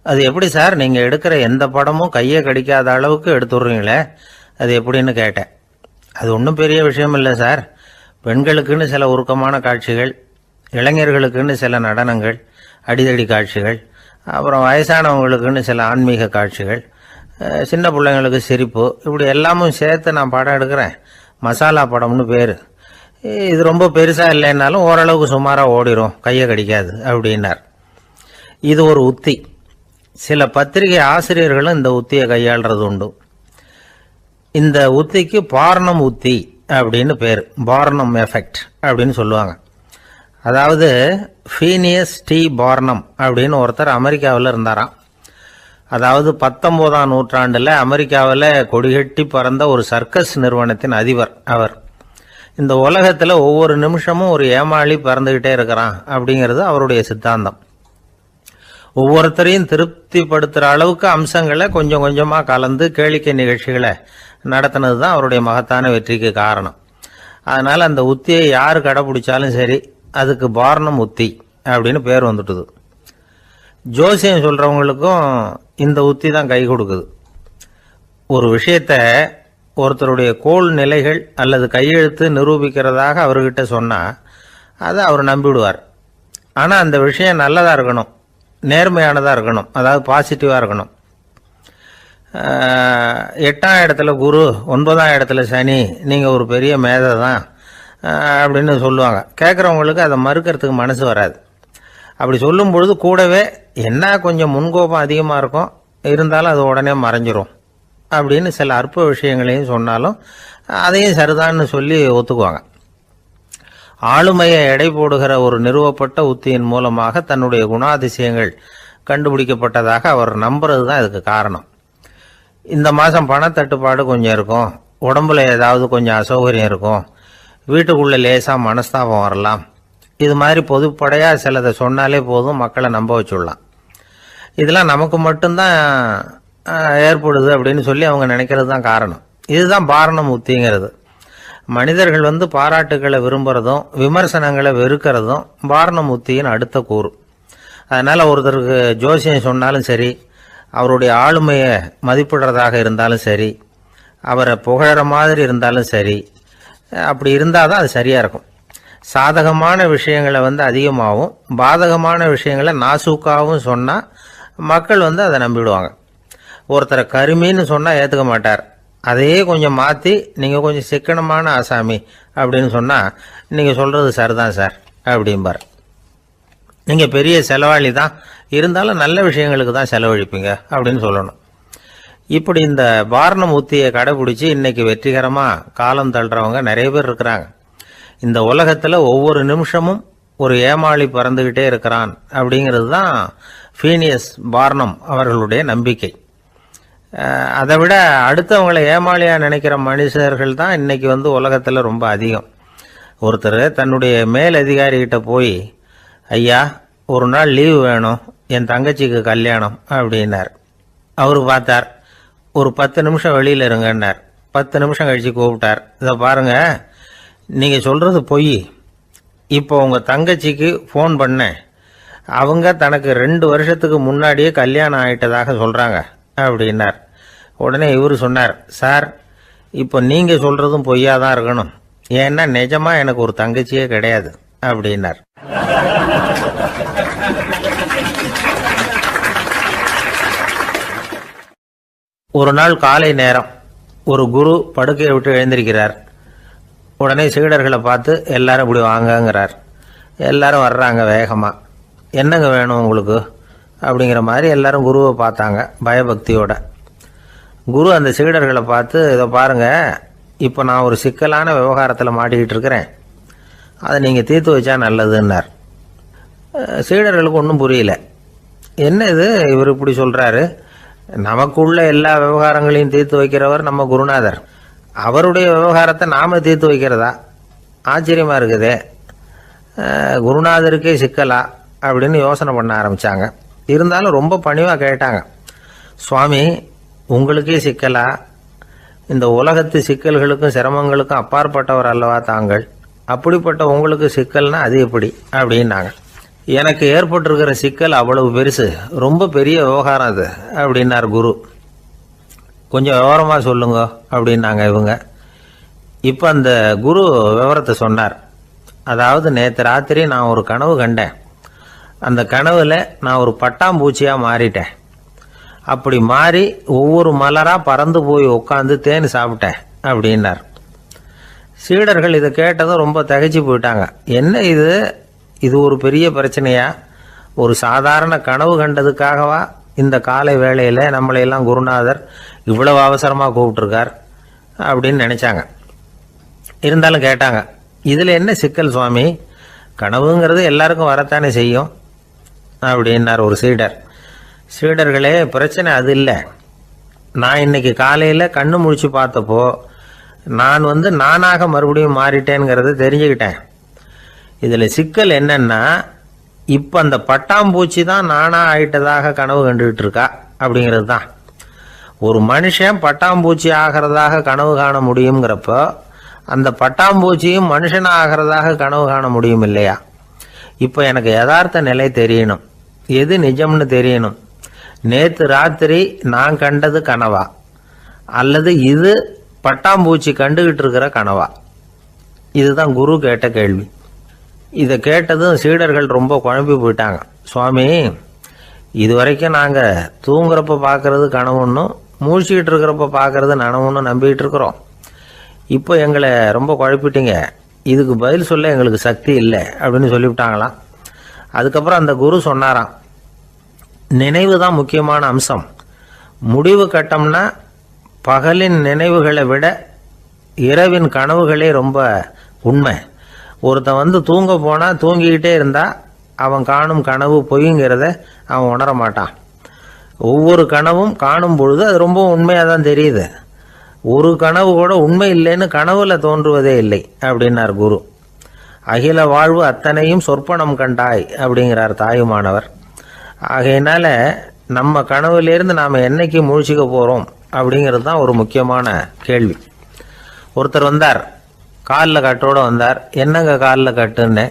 அது எப்படி சார், நீங்கள் எடுக்கிற எந்த படமும் கையை கடிக்காத அளவுக்கு எடுத்துடுறீங்களே, அது எப்படின்னு கேட்டேன். அது ஒன்றும் பெரிய விஷயம் இல்லை சார். பெண்களுக்குன்னு சில உருக்கமான காட்சிகள், இளைஞர்களுக்குன்னு சில நடனங்கள், அடிதடி காட்சிகள், அப்புறம் வயசானவங்களுக்குன்னு சில ஆன்மீக காட்சிகள், சின்ன பிள்ளைங்களுக்கு சிரிப்பு, இப்படி எல்லாமும் சேர்த்து நான் படம் எடுக்கிறேன். மசாலா படம்னு பேர். இது ரொம்ப பெருசாக இல்லைன்னாலும் ஓரளவுக்கு சுமாராக ஓடிடும், கையை கடிக்காது அப்படின்னார். இது ஒரு உத்தி. சில பத்திரிகை ஆசிரியர்களும் இந்த உத்தியை கையாளுறது உண்டு. இந்த உத்திக்கு பார்னம் உத்தி அப்படின்னு பேர், பார்னம் எஃபெக்ட் அப்படின்னு சொல்லுவாங்க. அதாவது ஃபீனியஸ் டி பார்னம் அப்படின்னு ஒருத்தர் அமெரிக்காவில் இருந்தாராம். அதாவது 19ஆம் நூற்றாண்டில் அமெரிக்காவில் கொடிகட்டி பறந்த ஒரு சர்க்கஸ் நிறுவனத்தின் அதிபர் அவர். இந்த உலகத்தில் ஒவ்வொரு நிமிஷமும் ஒரு ஏமாளி பறந்துக்கிட்டே இருக்கிறான் அப்படிங்கிறது அவருடைய சித்தாந்தம். ஒவ்வொருத்தரையும் திருப்திப்படுத்துகிற அளவுக்கு அம்சங்களை கொஞ்சம் கொஞ்சமாக கலந்து கேளிக்கை நிகழ்ச்சிகளை நடத்தினது தான் அவருடைய மகத்தான வெற்றிக்கு காரணம். அதனால் அந்த உத்தியை யார் கடைப்பிடிச்சாலும் சரி, அதுக்கு பார்னம் உத்தி அப்படின்னு பேர் வந்துட்டுது. ஜோசியம் சொல்கிறவங்களுக்கும் இந்த உத்தி தான் கை கொடுக்குது. ஒரு விஷயத்த ஒருத்தருடைய கோள் நிலைகள் அல்லது கையெழுத்து நிரூபிக்கிறதாக அவர்கிட்ட சொன்னால் அதை அவர் நம்பிவிடுவார். ஆனால் அந்த விஷயம் நல்லதாக இருக்கணும், நேர்மையானதாக இருக்கணும், அதாவது பாசிட்டிவாக இருக்கணும். 8ஆம் இடத்துல குரு, 9ஆம் இடத்துல சனி, நீங்கள் ஒரு பெரிய மேதை தான் அப்படின்னு சொல்லுவாங்க. கேட்குறவங்களுக்கு அதை மறுக்கிறதுக்கு மனசு வராது. அப்படி சொல்லும் பொழுது கூடவே என்ன கொஞ்சம் முன்கோபம் அதிகமாக இருக்கும், இருந்தாலும் அது உடனே மறைஞ்சிரும் அப்படின்னு சில அற்ப விஷயங்களையும் சொன்னாலும் அதையும் சரிதான்னு சொல்லி ஒத்துக்குவாங்க. ஆளுமையை எடை போடுகிற ஒரு நிறுவப்பட்ட உத்தியின் மூலமாக தன்னுடைய குணாதிசயங்கள் கண்டுபிடிக்கப்பட்டதாக அவர் நம்புறது தான் இதுக்கு காரணம். இந்த மாதம் பணத்தட்டுப்பாடு கொஞ்சம் இருக்கும், உடம்புல ஏதாவது கொஞ்சம் அசௌகரியம் இருக்கும், வீட்டுக்குள்ளே லேசாக மனஸ்தாபம் வரலாம், இது மாதிரி பொதுப்படையாக சிலதை சொன்னாலே போதும், மக்களை நம்ப வச்சுடலாம். இதெல்லாம் நமக்கு மட்டும்தான் ஏற்படுது அப்படின்னு சொல்லி அவங்க நினைக்கிறது தான் காரணம். இதுதான் பாரணம் உத்திங்கிறது. மனிதர்கள் பாராட்டுகளை விரும்புறதும் விமர்சனங்களை வெறுக்கிறதும் பாரணம் உத்தியின் அடுத்த கூறு. அதனால ஒருத்தருக்கு ஜோசியம் சொன்னாலும் சரி, அவருடைய ஆளுமையை மதிப்பிடுறதாக இருந்தாலும் சரி, அவரை புகழற மாதிரி இருந்தாலும் சரி, அப்படி இருந்தால் தான் அது சரியாக இருக்கும். சாதகமான விஷயங்களை அதிகமாகவும் பாதகமான விஷயங்களை நாசூக்காகவும் சொன்னால் மக்கள் அதை நம்பிவிடுவாங்க. ஒருத்தரை கருமின்னு சொன்னால் ஏற்றுக்க மாட்டார். அதையே கொஞ்சம் மாற்றி நீங்கள் கொஞ்சம் சிக்கனமான ஆசாமி அப்படின்னு சொன்னால் நீங்கள் சொல்கிறது சரிதான் சார் அப்படிம்பார். நீங்கள் பெரிய செலவாளி தான், இருந்தாலும் நல்ல விஷயங்களுக்கு தான் செலவழிப்பீங்க அப்படின்னு சொல்லணும். இப்படி இந்த பாரணம் உத்தியை கடைபிடிச்சி இன்னைக்கு வெற்றிகரமாக காலம் தள்ளுறவங்க நிறைய பேர் இருக்கிறாங்க. இந்த உலகத்தில் ஒவ்வொரு நிமிஷமும் ஒரு ஏமாளி பறந்துக்கிட்டே இருக்கிறான் அப்படிங்கிறது தான் ஃபீனியஸ் பார்னம் அவர்களுடைய நம்பிக்கை. அதை விட அடுத்தவங்களை ஏமாளியாக நினைக்கிற மனுஷர்கள் தான் இன்னைக்கு உலகத்தில் ரொம்ப அதிகம். ஒருத்தர் தன்னுடைய மேலதிகாரிகிட்ட போய், ஐயா ஒரு நாள் லீவு வேணும், என் தங்கச்சிக்கு கல்யாணம் அப்படின்னார். அவர் பார்த்தார், ஒரு 10 நிமிஷம் வெளியில் இருங்கன்னார். 10 நிமிஷம் கழித்து கூப்பிட்டார், இதை பாருங்க, நீங்கள் சொல்கிறது பொய், இப்போ உங்கள் தங்கச்சிக்கு ஃபோன் பண்ணேன், அவங்க தனக்கு 2 வருஷத்துக்கு முன்னாடியே கல்யாணம் ஆகிட்டதாக சொல்கிறாங்க அப்படின்னார். உடனே இவர் சொன்னார், சார் இப்போ நீங்கள் சொல்கிறதும் பொய்யா தான் இருக்கணும், ஏன்னா நிஜமாக எனக்கு ஒரு தங்கச்சியே கிடையாது அப்படின்னார். ஒரு நாள் காலை நேரம் ஒரு குரு படுக்கையை விட்டு எழுந்திருக்கிறார். உடனே சீடர்களை பார்த்து எல்லாரும் இப்படி வாங்கங்கிறார். எல்லாரும் வர்றாங்க வேகமாக. என்னங்க வேணும் உங்களுக்கு அப்படிங்கிற மாதிரி எல்லாரும் குருவை பார்த்தாங்க பயபக்தியோட. குரு அந்த சீடர்களை பார்த்து, இதை பாருங்க, இப்போ நான் ஒரு சிக்கலான விவகாரத்தில் மாட்டிக்கிட்டு இருக்கிறேன், அதை நீங்கள் தீர்த்து வச்சா நல்லதுன்னார். சீடர்களுக்கு ஒன்றும் புரியல. என்ன இது இவர் இப்படி சொல்கிறாரு, நமக்குள்ள எல்லா விவகாரங்களையும் தீர்த்து வைக்கிறவர் நம்ம குருநாதர், அவருடைய விவகாரத்தை நாம் தீர்த்து வைக்கிறதா, ஆச்சரியமாக இருக்குதே, குருநாதருக்கே சிக்கலா அப்படின்னு யோசனை பண்ண ஆரம்பித்தாங்க. இருந்தாலும் ரொம்ப பணிவாக கேட்டாங்க, சுவாமி உங்களுக்கே சிக்கலா, இந்த உலகத்து சிக்கல்களுக்கும் சிரமங்களுக்கும் அப்பாற்பட்டவர் அல்லவா தாங்கள், அப்படிப்பட்ட உங்களுக்கு சிக்கல்னா அது எப்படி அப்படின்னாங்க. எனக்கு ஏற்பட்டிருக்கிற சிக்கல் அவ்வளவு பெருசு, ரொம்ப பெரிய விவகாரம் அது அப்படின்னார் குரு. கொஞ்சம் விவரமாக சொல்லுங்க அப்படின்னாங்க இவங்க. இப்போ அந்த குரு விவரத்தை சொன்னார். அதாவது நேற்று ராத்திரி நான் ஒரு கனவு கண்டேன். அந்த கனவுல நான் ஒரு பட்டாம்பூச்சியாக மாறிட்டேன். அப்படி மாறி ஒவ்வொரு மலராக பறந்து போய் உட்காந்து தேன் சாப்பிட்டேன் அப்படின்னார். சீடர்கள் இதை கேட்டதும் ரொம்ப திகைச்சு போயிட்டாங்க. என்ன இது ஒரு பெரிய பிரச்சனையா, ஒரு சாதாரண கனவு கண்டதுக்காகவா இந்த காலை வேளையில் நம்மளையெல்லாம் குருநாதர் இவ்வளவு அவசரமாக கூப்பிட்டுருக்கார் அப்படின்னு நினச்சாங்க. இருந்தாலும் கேட்டாங்க, இதில் என்ன சிக்கல் சுவாமி, கனவுங்கிறது எல்லாருக்கும் வரத்தானே செய்யும் அப்படின்னார் ஒரு சீடர். சீடர்களே, பிரச்சனை அது இல்லை, நான் இன்னைக்கு காலையில் கண்ணு முழிச்சு பார்த்தப்போ நான் நானாக மறுபடியும் மாறிட்டேங்கிறத தெரிஞ்சுக்கிட்டேன். இதில் சிக்கல் என்னன்னா, இப்போ அந்த பட்டாம்பூச்சி தான் நானாக ஆயிட்டதாக கனவு கண்டுகிட்டு இருக்கா அப்படிங்கிறது தான். ஒரு மனுஷன் பட்டாம்பூச்சி ஆகிறதாக கனவு காண முடியுங்கிறப்போ அந்த பட்டாம்பூச்சியும் மனுஷனாக ஆகிறதாக கனவு காண முடியும் இல்லையா? இப்போ எனக்கு யதார்த்த நிலை தெரியணும், எது நிஜம்னு தெரியணும். நேற்று ராத்திரி நான் கண்டது கனவா, அல்லது இது பட்டாம்பூச்சி கண்டுகிட்டு இருக்கிற கனவா? இதுதான் குரு கேட்ட கேள்வி. இதை கேட்டதும் சீடர்கள் ரொம்ப குழம்பி போயிட்டாங்க. சுவாமி, இது வரைக்கும் நாங்கள் தூங்குறப்ப பார்க்கறது கனவுன்னும் மூழ்கிட்டு இருக்கிறப்ப பார்க்கறது நனவுன்னு நம்பிக்கிட்டு இருக்கிறோம். இப்போ எங்களை ரொம்ப குழப்பிட்டீங்க, இதுக்கு பதில் சொல்ல எங்களுக்கு சக்தி இல்லை அப்படின்னு சொல்லிவிட்டாங்களாம். அதுக்கப்புறம் அந்த குரு சொன்னாராம், நினைவு தான் முக்கியமான அம்சம். முடிவு கட்டம்னா பகலின் நினைவுகளை விட இரவின் கனவுகளே ரொம்ப உண்மை. ஒருத்தன் வந்து தூங்க போனால் தூங்கிக்கிட்டே இருந்தா அவன் காணும் கனவு பொய்ங்கிறத அவன் உணர மாட்டான். ஒவ்வொரு கனவும் காணும் பொழுது அது ரொம்ப உண்மையாக தான் தெரியுது. ஒரு கனவு கூட உண்மை இல்லைன்னு கனவுல தோன்றுவதே இல்லை அப்படின்னார் குரு. அகில வாழ்வு அத்தனையும் சொற்பனம் கண்டாய் அப்படிங்கிறார் தாயுமானவர். ஆகையினால நம்ம கனவுலேருந்து நாம் என்னைக்கு முழிச்சிக்க போகிறோம் அப்படிங்கிறது தான் ஒரு முக்கியமான கேள்வி. ஒருத்தர் வந்தார், காலில் கட்டோடு வந்தார். என்னங்க காலில் கட்டுன்னு?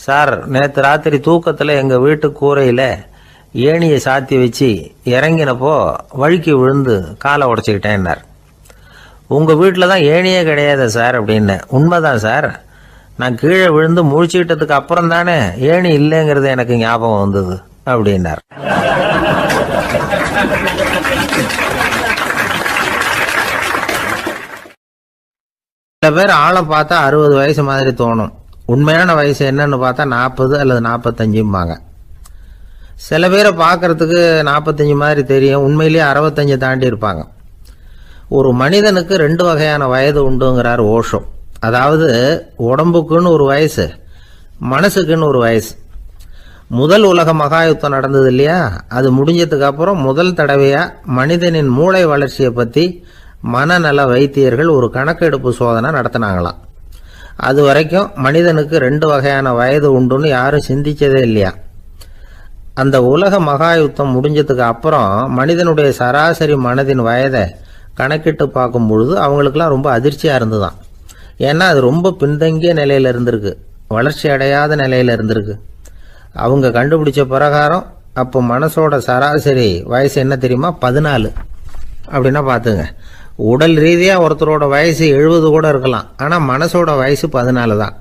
சார், நேற்று ராத்திரி தூக்கத்தில் எங்கள் வீட்டு கூரையில் ஏணியை சாத்தி வச்சு இறங்கினப்போ வழுக்கி விழுந்து காலை உடச்சிக்கிட்டேன்னார். உங்கள் வீட்டில் தான் ஏணியே கிடையாது சார் அப்படின்னு. உண்மைதான் சார், நான் கீழே விழுந்து முழிச்சுக்கிட்டதுக்கு அப்புறம் தானே ஏணி இல்லைங்கிறது எனக்கு ஞாபகம் வந்தது அப்படின்னார். சில பேர் ஆளை பார்த்தா 60 வயசு மாதிரி தோணும். உண்மையான வயசு என்னன்னு பார்த்தா 40 அல்லது 45ம்பாங்க. சில பேரை பார்க்கறதுக்கு 45 மாதிரி தெரியும், உண்மையிலேயே 65 தாண்டி இருப்பாங்க. ஒரு மனிதனுக்கு 2 வகையான வயது உண்டுங்கிறார் ஓஷோ. அதாவது உடம்புக்குன்னு ஒரு வயசு, மனசுக்குன்னு ஒரு வயசு. முதல் உலக மகாயுத்தம் நடந்தது இல்லையா, அது முடிஞ்சதுக்கு அப்புறம் முதல் தடவையா மனிதனின் மூளை வளர்ச்சியை பற்றி மனநல வைத்தியர்கள் ஒரு கணக்கெடுப்பு சோதனை நடத்தினாங்களாம். அது வரைக்கும் மனிதனுக்கு 2 வகையான வயது உண்டுன்னு யாரும் சிந்திச்சதே இல்லையா. அந்த உலக மகாயுத்தம் முடிஞ்சதுக்கு அப்புறம் மனிதனுடைய சராசரி மனதின் வயதை கணக்கிட்டு பார்க்கும் பொழுது அவங்களுக்குலாம் ரொம்ப அதிர்ச்சியாக இருந்துதான். ஏன்னா அது ரொம்ப பின்தங்கிய நிலையில் இருந்திருக்கு, வளர்ச்சி அடையாத நிலையில் இருந்திருக்கு. அவங்க கண்டுபிடிச்ச பிரகாரம் அப்போ மனசோட சராசரி வயசு என்ன தெரியுமா? 14. அப்படின்னா பார்த்துங்க, உடல் ரீதியாக ஒருத்தரோட வயசு 70 கூட இருக்கலாம், ஆனால் மனசோட வயசு 14 தான்.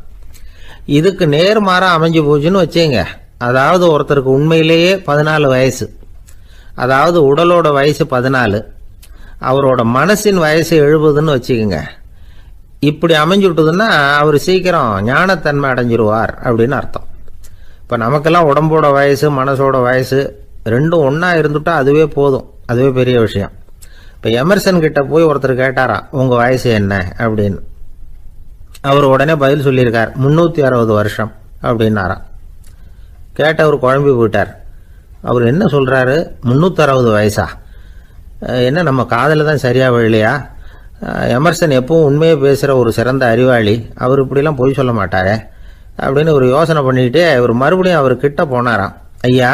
இதுக்கு நேர்மாறாக அமைஞ்சு போச்சுன்னு வச்சுங்க. அதாவது ஒருத்தருக்கு உண்மையிலேயே 14 வயசு, அதாவது உடலோட வயசு 14, அவரோட மனசின் வயசு 70ன்னு வச்சுக்கோங்க. இப்படி அமைஞ்சுட்டுதுன்னா அவர் சீக்கிரம் ஞானத்தன்மை அடைஞ்சிருவார் அப்படின்னு அர்த்தம். இப்போ நமக்கெல்லாம் உடம்போட வயசு மனசோட வயசு ரெண்டும் ஒன்றா இருந்துட்டா அதுவே போதும், அதுவே பெரிய விஷயம். இப்போ எமர்சன் கிட்ட போய் ஒருத்தர் கேட்டாராம், உங்கள் வயசு என்ன அப்படின்னு. அவர் உடனே பதில் சொல்லியிருக்கார், 360 வருஷம் அப்படின்னாராம். கேட்டவர் குழம்பி போயிட்டார். அவர் என்ன சொல்கிறாரு, 360 வயசா? என்ன நம்ம காதில் தான் சரியாக விழலையா? எமர்சன் எப்பவும் உண்மையை பேசுகிற ஒரு சிறந்த அறிவாளி, அவர் இப்படிலாம் பொய் சொல்ல மாட்டாரே அப்படின்னு ஒரு யோசனை பண்ணிக்கிட்டே இவர் மறுபடியும் அவர் கிட்ட போனாராம். ஐயா,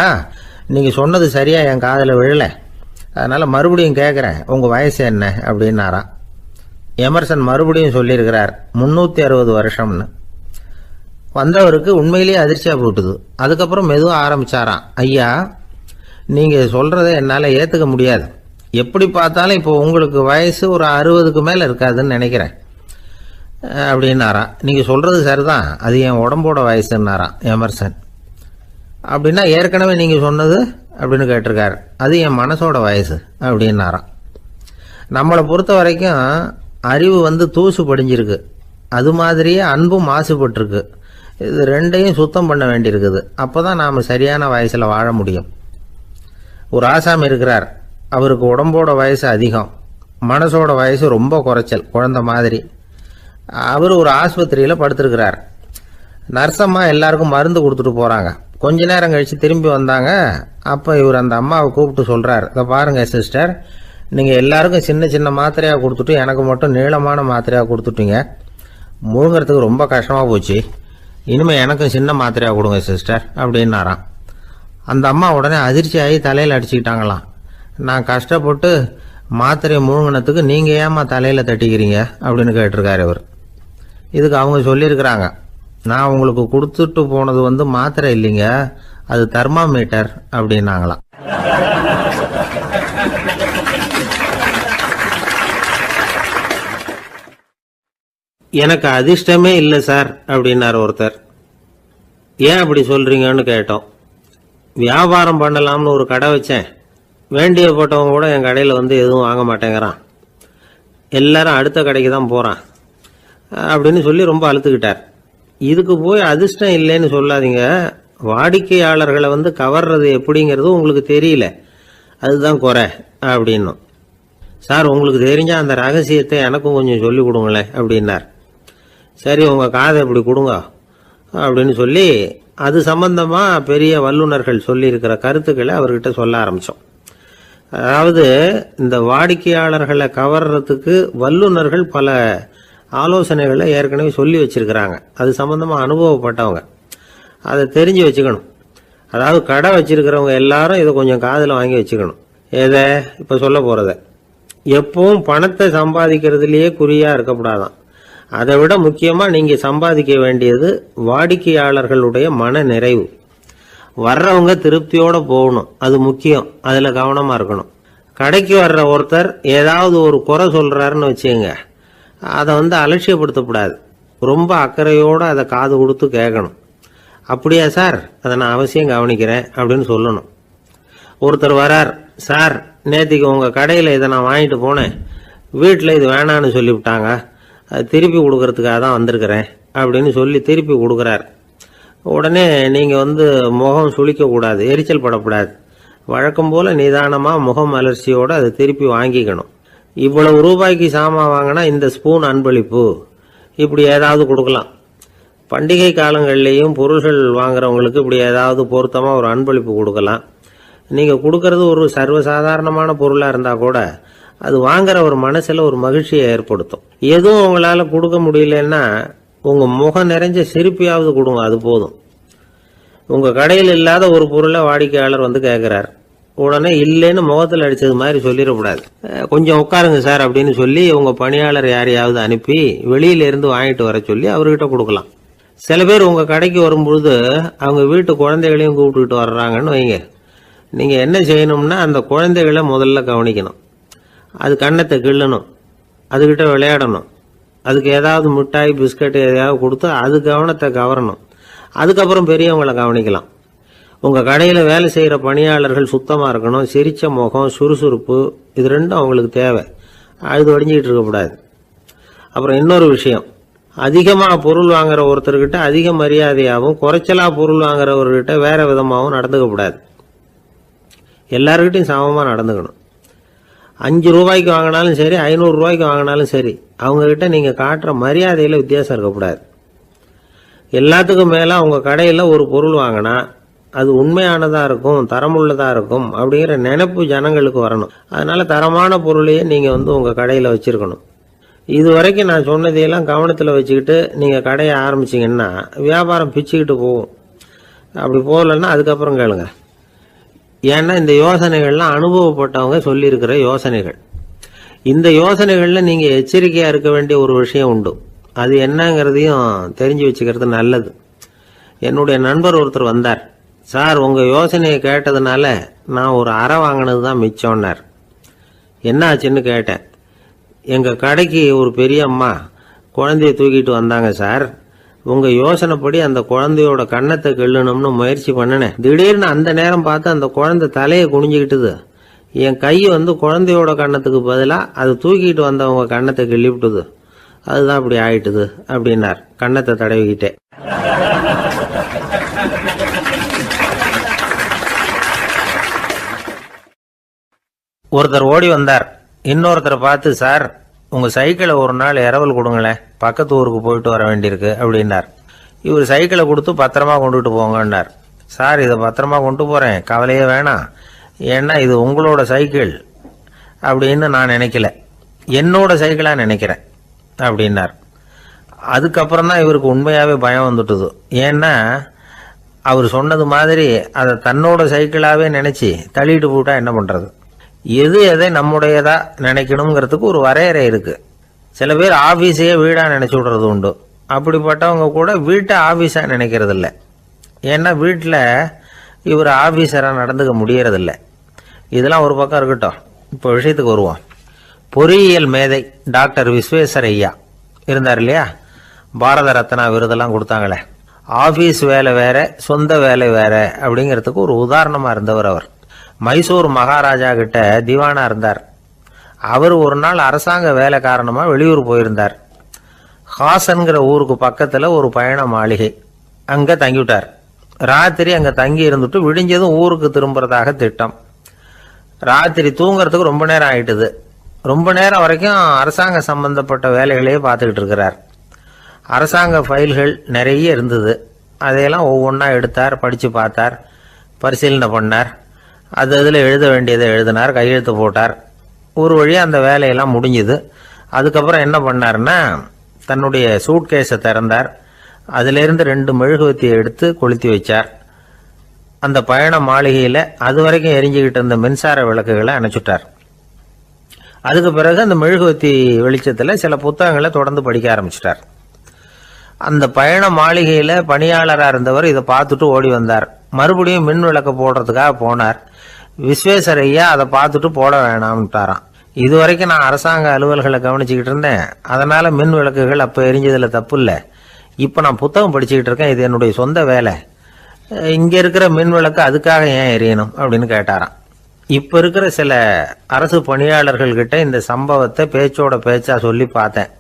நீங்கள் சொன்னது சரியாக என் காதில் விழலை, அதனால் மறுபடியும் கேட்குறேன், உங்கள் வயசு என்ன அப்படின்னாராம். எமர்சன் மறுபடியும் சொல்லியிருக்கிறார், 360 வருஷம்னு. வந்தவருக்கு உண்மையிலேயே அதிர்ச்சியாக போட்டுது. அதுக்கப்புறம் மெதுவாக ஆரம்பித்தாராம், ஐயா, நீங்கள் சொல்கிறத என்னால் ஏற்றுக்க முடியாது. எப்படி பார்த்தாலும் இப்போ உங்களுக்கு வயசு ஒரு 60க்கு மேலே இருக்காதுன்னு நினைக்கிறேன் அப்படின்னாராம். நீங்கள் சொல்கிறது சரிதான், அது என் உடம்போட வயசுன்னாராம் எமர்சன். அப்படின்னா ஏற்கனவே நீங்கள் சொன்னது அப்படின்னு கேட்டிருக்காரு, அது என் மனசோட வயசு அப்படின்னாராம். நம்மளை பொறுத்த வரைக்கும் அறிவு தூசு படிஞ்சிருக்கு, அது மாதிரியே அன்பும் மாசுபட்டிருக்கு. இது ரெண்டையும் சுத்தம் பண்ண வேண்டியிருக்குது. அப்போ தான் நாம் சரியான வயசில் வாழ முடியும். ஒரு ஆசாமி இருக்கிறார், அவருக்கு உடம்போட வயசு அதிகம், மனசோட வயசு ரொம்ப குறைச்சல், குழந்தை மாதிரி. அவர் ஒரு ஆஸ்பத்திரியில் படுத்திருக்கிறார். நர்சம்மா எல்லாருக்கும் மருந்து கொடுத்துட்டு போகிறாங்க. கொஞ்ச நேரம் கழித்து திரும்பி வந்தாங்க. அப்போ இவர் அந்த அம்மாவை கூப்பிட்டு சொல்கிறார், இதை பாருங்கள் சிஸ்டர், நீங்கள் எல்லாருக்கும் சின்ன சின்ன மாத்திரையாக கொடுத்துட்டு எனக்கு மட்டும் நீளமான மாத்திரையாக கொடுத்துட்டீங்க. முழுங்கிறதுக்கு ரொம்ப கஷ்டமாக போச்சு. இனிமேல் எனக்கும் சின்ன மாத்திரையாக கொடுங்க சிஸ்டர் அப்படின்னாராம். அந்த அம்மா உடனே அதிர்ச்சியாகி தலையில் அடிச்சுக்கிட்டாங்களாம். நான் கஷ்டப்பட்டு மாத்திரையை முழுங்கினத்துக்கு நீங்கள் ஏமா தலையில் தட்டிக்கிறீங்க அப்படின்னு கேட்டிருக்காரு இவர். இதுக்கு அவங்க சொல்லியிருக்கிறாங்க, நான் உங்களுக்கு கொடுத்துட்டு போனது மாத்திரை இல்லைங்க, அது தெர்மாமீட்டர் அப்படின்னாங்களாம். எனக்கு அதிர்ஷ்டமே இல்லை சார் அப்படின்னார் ஒருத்தர். ஏன் அப்படி சொல்றீங்கன்னு கேட்டோம். வியாபாரம் பண்ணலாம்னு ஒரு கடை வச்சேன், வேண்டிய போட்டவங்க கூட என் கடையில் எதுவும் வாங்க மாட்டேங்கிறான், எல்லாரும் அடுத்த கடைக்கு தான் போகிறான் அப்படின்னு சொல்லி ரொம்ப அழுத்துக்கிட்டார். இதுக்கு போய் அதிர்ஷ்டம் இல்லைன்னு சொல்லாதீங்க, வாடிக்கையாளர்களை கவர்றது எப்படிங்கிறது உங்களுக்கு தெரியல, அதுதான் குறை அப்படின்னும். சார் உங்களுக்கு தெரிஞ்ச அந்த ரகசியத்தை எனக்கும் கொஞ்சம் சொல்லி கொடுங்களேன் அப்படின்னார். சரி உங்கள் காதை இப்படி கொடுங்க அப்படின்னு சொல்லி அது சம்பந்தமாக பெரிய வல்லுநர்கள் சொல்லியிருக்கிற கருத்துக்களை அவர்கிட்ட சொல்ல ஆரம்பித்தோம். அதாவது இந்த வாடிக்கையாளர்களை கவர்றதுக்கு வல்லுநர்கள் பல ஆலோசனைகளை ஏற்கனவே சொல்லி வச்சிருக்கிறாங்க. அது சம்பந்தமாக அனுபவப்பட்டவங்க அதை தெரிஞ்சு வச்சுக்கணும். அதாவது கடை வச்சிருக்கிறவங்க எல்லாரும் இதை கொஞ்சம் காதில் வாங்கி வச்சுக்கணும். எதை இப்போ சொல்ல போகிறத எப்பவும் பணத்தை சம்பாதிக்கிறதுலேயே குறியாக இருக்கக்கூடாதான். அதை விட முக்கியமாக நீங்கள் சம்பாதிக்க வேண்டியது வாடிக்கையாளர்களுடைய மன நிறைவு. வர்றவங்க திருப்தியோடு போகணும், அது முக்கியம். அதில் கவனமாக இருக்கணும். கடைக்கு வர்ற ஒருத்தர் ஏதாவது ஒரு குறை சொல்கிறாருன்னு வச்சுங்க, அதை அலட்சியப்படுத்தக்கூடாது. ரொம்ப அக்கறையோடு அதை காது கொடுத்து கேட்கணும். அப்படியா சார், அதை நான் அவசியம் கவனிக்கிறேன் அப்படின்னு சொல்லணும். ஒருத்தர் வரார், சார் நேற்றுக்கு உங்கள் கடையில் இதை நான் வாங்கிட்டு போனேன், வீட்டில் இது வேணான்னு சொல்லிவிட்டாங்க, அது திருப்பி கொடுக்கறதுக்காக தான் வந்திருக்கிறேன் அப்படின்னு சொல்லி திருப்பி கொடுக்குறார். உடனே நீங்கள் முகம் சுளிக்கக்கூடாது, எரிச்சல் படக்கூடாது. வழக்கம் போல் நிதானமாக முகம் அலர்ச்சியோடு அதை திருப்பி வாங்கிக்கணும். இவ்வளவு ரூபாய்க்கு சாமான் வாங்கினா இந்த ஸ்பூன் அன்பளிப்பு, இப்படி ஏதாவது கொடுக்கலாம். பண்டிகை காலங்கள்லேயும் பொருள்கள் வாங்குறவங்களுக்கு இப்படி ஏதாவது பொருத்தமாக ஒரு அன்பளிப்பு கொடுக்கலாம். நீங்கள் கொடுக்கறது ஒரு சர்வசாதாரணமான பொருளாக இருந்தால் கூட அது வாங்குற ஒரு மனசில் ஒரு மகிழ்ச்சியை ஏற்படுத்தும். எதுவும் உங்களால் கொடுக்க முடியலன்னா உங்கள் முகம் நிறைஞ்ச சிரிப்பையாவது கொடுங்க, அது போதும். உங்கள் கடையில் இல்லாத ஒரு பொருளை வாடிக்கையாளர் கேட்குறார், உடனே இல்லைன்னு முகத்தில் அடித்தது மாதிரி சொல்லிடக்கூடாது. கொஞ்சம் உட்காருங்க சார் அப்படின்னு சொல்லி உங்கள் பணியாளர் யாரையாவது அனுப்பி வெளியிலேருந்து வாங்கிட்டு வர சொல்லி அவர்கிட்ட கொடுக்கலாம். சில பேர் உங்கள் கடைக்கு வரும்பொழுது அவங்க வீட்டு குழந்தைகளையும் கூப்பிட்டுக்கிட்டு வர்றாங்கன்னு வைங்க. நீங்கள் என்ன செய்யணும்னா அந்த குழந்தைகளை முதல்ல கவனிக்கணும். அது கண்ணத்தை கிள்ளணும், அதுகிட்ட விளையாடணும், அதுக்கு ஏதாவது மிட்டாய் பிஸ்கட் எதையாவது கொடுத்து அது கவனத்தை கவரணும். அதுக்கப்புறம் பெரியவங்களை கவனிக்கலாம். உங்கள் கடையில் வேலை செய்கிற பணியாளர்கள் சுத்தமாக இருக்கணும், சிரிச்ச முகம், சுறுசுறுப்பு, இது ரெண்டும் அவங்களுக்கு தேவை. அழுது வடிஞ்சிக்கிட்டு இருக்கக்கூடாது. அப்புறம் இன்னொரு விஷயம், அதிகமாக பொருள் வாங்குற ஒருத்தர்கிட்ட அதிக மரியாதையாகவும் குறைச்சலாக பொருள் வாங்குறவர்கிட்ட வேற விதமாகவும் நடந்துக்கக்கூடாது. எல்லாருக்கிட்டையும் சமமாக நடந்துக்கணும். 5 ரூபாய்க்கு வாங்கினாலும் சரி, 500 ரூபாய்க்கு வாங்கினாலும் சரி, அவங்கக்கிட்ட நீங்கள் காட்டுற மரியாதையில் வித்தியாசம் இருக்கக்கூடாது. எல்லாத்துக்கும் மேலே உங்கள் கடையில் ஒரு பொருள் வாங்கினா அது உண்மையானதாக இருக்கும், தரமுள்ளதாக இருக்கும் அப்படிங்கிற நினைப்பு ஜனங்களுக்கு வரணும். அதனால தரமான பொருளையே நீங்கள் உங்கள் கடையில் வச்சுருக்கணும். இது வரைக்கும் நான் சொன்னதையெல்லாம் கவனத்தில் வச்சுக்கிட்டு நீங்கள் கடையை ஆரம்பிச்சிங்கன்னா வியாபாரம் பிச்சுக்கிட்டு போகும். அப்படி போகலன்னா அதுக்கப்புறம் கேளுங்க. ஏன்னா இந்த யோசனைகள்லாம் அனுபவப்பட்டவங்க சொல்லியிருக்கிற யோசனைகள். இந்த யோசனைகளில் நீங்கள் எச்சரிக்கையாக இருக்க வேண்டிய ஒரு விஷயம் உண்டு. அது என்னங்கிறதையும் தெரிஞ்சு வச்சுக்கிறது நல்லது. என்னுடைய நண்பர் ஒருத்தர் வந்தார். சார் உங்கள் யோசனையை கேட்டதுனால நான் ஒரு அறை வாங்கினது தான் மிச்சம்னார். என்ன ஆச்சுன்னு கேட்டேன். எங்கள் கடைக்கு ஒரு பெரிய அம்மா குழந்தைய தூக்கிட்டு வந்தாங்க சார். உங்கள் யோசனைப்படி அந்த குழந்தையோட கண்ணத்தை கிள்ளணும்னு முயற்சி பண்ணினேன். திடீர்னு அந்த நேரம் பார்த்து அந்த குழந்தை தலையை குனிஞ்சிக்கிட்டுது. என் கை குழந்தையோட கண்ணத்துக்கு பதிலாக அது தூக்கிட்டு வந்தவங்க கண்ணத்தை கிள்ளிவிட்டுது. அதுதான் அப்படி ஆயிட்டுது அப்படின்னார், கண்ணத்தை தடவிக்கிட்டே. ஒருத்தர் ஓடி வந்தார். இன்னொருத்தரை பார்த்து, சார் உங்கள் சைக்கிளை ஒரு நாள் இரவல் கொடுங்களேன், பக்கத்து ஊருக்கு போயிட்டு வர வேண்டியிருக்கு அப்படின்னார். இவர் சைக்கிளை கொடுத்து பத்திரமா கொண்டுட்டு போங்கன்னார். சார் இதை பத்திரமா கொண்டு போகிறேன், கவலையே வேணாம், ஏன்னா இது உங்களோட சைக்கிள் அப்படின்னு நான் நினைக்கல, என்னோட சைக்கிளாக நினைக்கிறேன் அப்படின்னார். அதுக்கப்புறம் தான் இவருக்கு உண்மையாகவே பயம் வந்துட்டுது. ஏன்னா அவர் சொன்னது மாதிரி அதை தன்னோட சைக்கிளாகவே நினச்சி தள்ளிட்டு போட்டா என்ன பண்ணுறது? எது எதை நம்முடையதா நினைக்கணுங்கிறதுக்கு ஒரு வரையறை இருக்கு. சில பேர் ஆஃபீஸையே வீடாக நினச்சி விடுறது உண்டு. அப்படிப்பட்டவங்க கூட வீட்டை ஆஃபீஸாக நினைக்கிறது இல்லை. ஏன்னா வீட்டில் இவர் ஆஃபீஸராக நடந்துக்க முடியறதில்லை. இதெல்லாம் ஒரு பக்கம் இருக்கட்டும், இப்போ விஷயத்துக்கு வருவோம். பொறியியல் மேதை டாக்டர் விஸ்வேஸ்வரையா இருந்தார் இல்லையா, பாரத ரத்னா விருதெல்லாம் கொடுத்தாங்களே. ஆஃபீஸ் வேலை வேற, சொந்த வேலை வேற அப்படிங்கிறதுக்கு ஒரு உதாரணமாக இருந்தவர் அவர். மைசூர் மகாராஜா கிட்ட திவானா இருந்தார். அவர் ஒரு நாள் அரசாங்க வேலை காரணமாக வெளியூர் போயிருந்தார். ஹாசன்கிற ஊருக்கு பக்கத்தில் ஒரு பயண மாளிகை, அங்கே தங்கிவிட்டார். ராத்திரி அங்கே தங்கி இருந்துட்டு விடிஞ்சதும் ஊருக்கு திரும்புறதாக திட்டம். ராத்திரி தூங்குறதுக்கு ரொம்ப நேரம் ஆயிட்டுது. ரொம்ப நேரம் வரைக்கும் அரசாங்க சம்பந்தப்பட்ட வேலைகளையே பார்த்துக்கிட்டு இருக்கிறார். அரசாங்க ஃபைல்கள் நிறைய இருந்தது. அதையெல்லாம் ஒவ்வொன்றா எடுத்தார், படித்து பார்த்தார், பரிசீலனை பண்ணார். அதில் எழுத வேண்டியதை எழுதினார், கையெழுத்து போட்டார். ஒரு வழியாக அந்த வேலையெல்லாம் முடிஞ்சுது. அதுக்கப்புறம் என்ன பண்ணார்னா, தன்னுடைய சூட்கேஸை திறந்தார். அதிலிருந்து 2 மெழுகுவத்தியை எடுத்து கொளுத்தி வச்சார். அந்த பயண மாளிகையில் அது வரைக்கும் எரிஞ்சுக்கிட்டு இருந்த மின்சார விளக்குகளை அணைச்சுட்டார். அதுக்கு பிறகு அந்த மெழுகுவத்தி வெளிச்சத்தில் சில புத்தகங்களை தொடர்ந்து படிக்க ஆரம்பிச்சிட்டார். அந்த பயண மாளிகையில் பணியாளராக இருந்தவர் இதை பார்த்துட்டு ஓடி வந்தார். மறுபடியும் மின் விளக்கு போடுறதுக்காக போனார். விஸ்வேஸ்வரையா அதை பார்த்துட்டு போட வேணாம்ட்டாராம். இது வரைக்கும் நான் அரசாங்க அலுவல்களை கவனிச்சுக்கிட்டு இருந்தேன், அதனால மின் விளக்குகள் அப்போ எரிஞ்சதில் தப்பு இல்லை. இப்போ நான் புத்தகம் படிச்சுக்கிட்டு இருக்கேன், இது என்னுடைய சொந்த வேலை. இங்கே இருக்கிற மின் விளக்கு அதுக்காக ஏன் எரியணும் அப்படின்னு கேட்டாராம். இப்போ இருக்கிற சில அரசு பணியாளர்கள்கிட்ட இந்த சம்பவத்தை பேச்சோட பேச்சா சொல்லி பார்த்தேன்.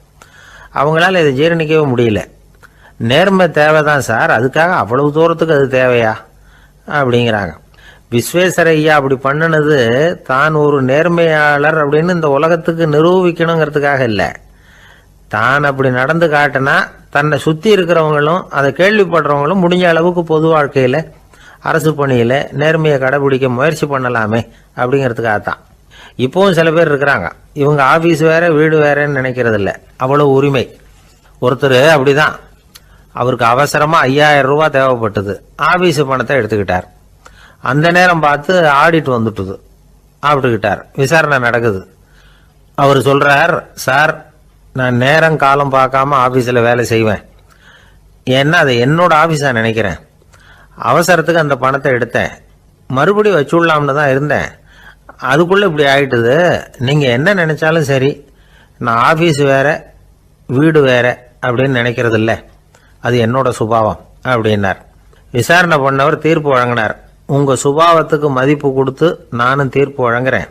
அவங்களால இதை ஜீரணிக்கவே முடியல. நேர்மை தேவைதான் சார், அதுக்காக அவ்வளவு தூரத்துக்கு அது தேவையா அப்படிங்கிறாங்க. விஸ்வேஸ்வரையா அப்படி பண்ணினது தான் ஒரு நேர்மையாளர் அப்படின்னு இந்த உலகத்துக்கு நிரூபிக்கணுங்கிறதுக்காக இல்லை. தான் அப்படி நடந்து காட்டினா தன்னை சுற்றி இருக்கிறவங்களும் அதை கேள்விப்படுறவங்களும் முடிஞ்ச அளவுக்கு பொது வாழ்க்கையில் அரசு பணியில் நேர்மையை கடைபிடிக்க முயற்சி பண்ணலாமே அப்படிங்கிறதுக்காகத்தான். இப்போவும் சில பேர் இருக்கிறாங்க, இவங்க ஆஃபீஸ் வேற வீடு வேறன்னு நினைக்கிறது இல்லை, அவ்வளோ உரிமை. ஒருத்தர் அப்படிதான், அவருக்கு அவசரமாக 5000 ரூபா தேவைப்பட்டது. ஆஃபீஸு பணத்தை எடுத்துக்கிட்டார். அந்த நேரம் பார்த்து ஆடிட் வந்துட்டுது. ஆப்பிட்டுக்கிட்டார். விசாரணை நடக்குது. அவர் சொல்கிறார், சார் நான் நேரம் காலம் பார்க்காம ஆஃபீஸில் வேலை செய்வேன், ஏன்னா அதை என்னோட ஆஃபீஸாக நினைக்கிறேன். அவசரத்துக்கு அந்த பணத்தை எடுத்தேன், மறுபடியும் வச்சுடலாம்னு தான் இருந்தேன், அதுக்குள்ளே இப்படி ஆயிட்டுது. நீங்கள் என்ன நினச்சாலும் சரி, நான் ஆஃபீஸ் வேற வீடு வேற அப்படின்னு நினைக்கிறது இல்லை, அது என்னோட சுபாவம் அப்படின்னார். விசாரணை பண்ணவர் தீர்ப்பு வழங்கினார். உங்கள் சுபாவத்துக்கு மதிப்பு கொடுத்து நானும் தீர்ப்பு வழங்குறேன்.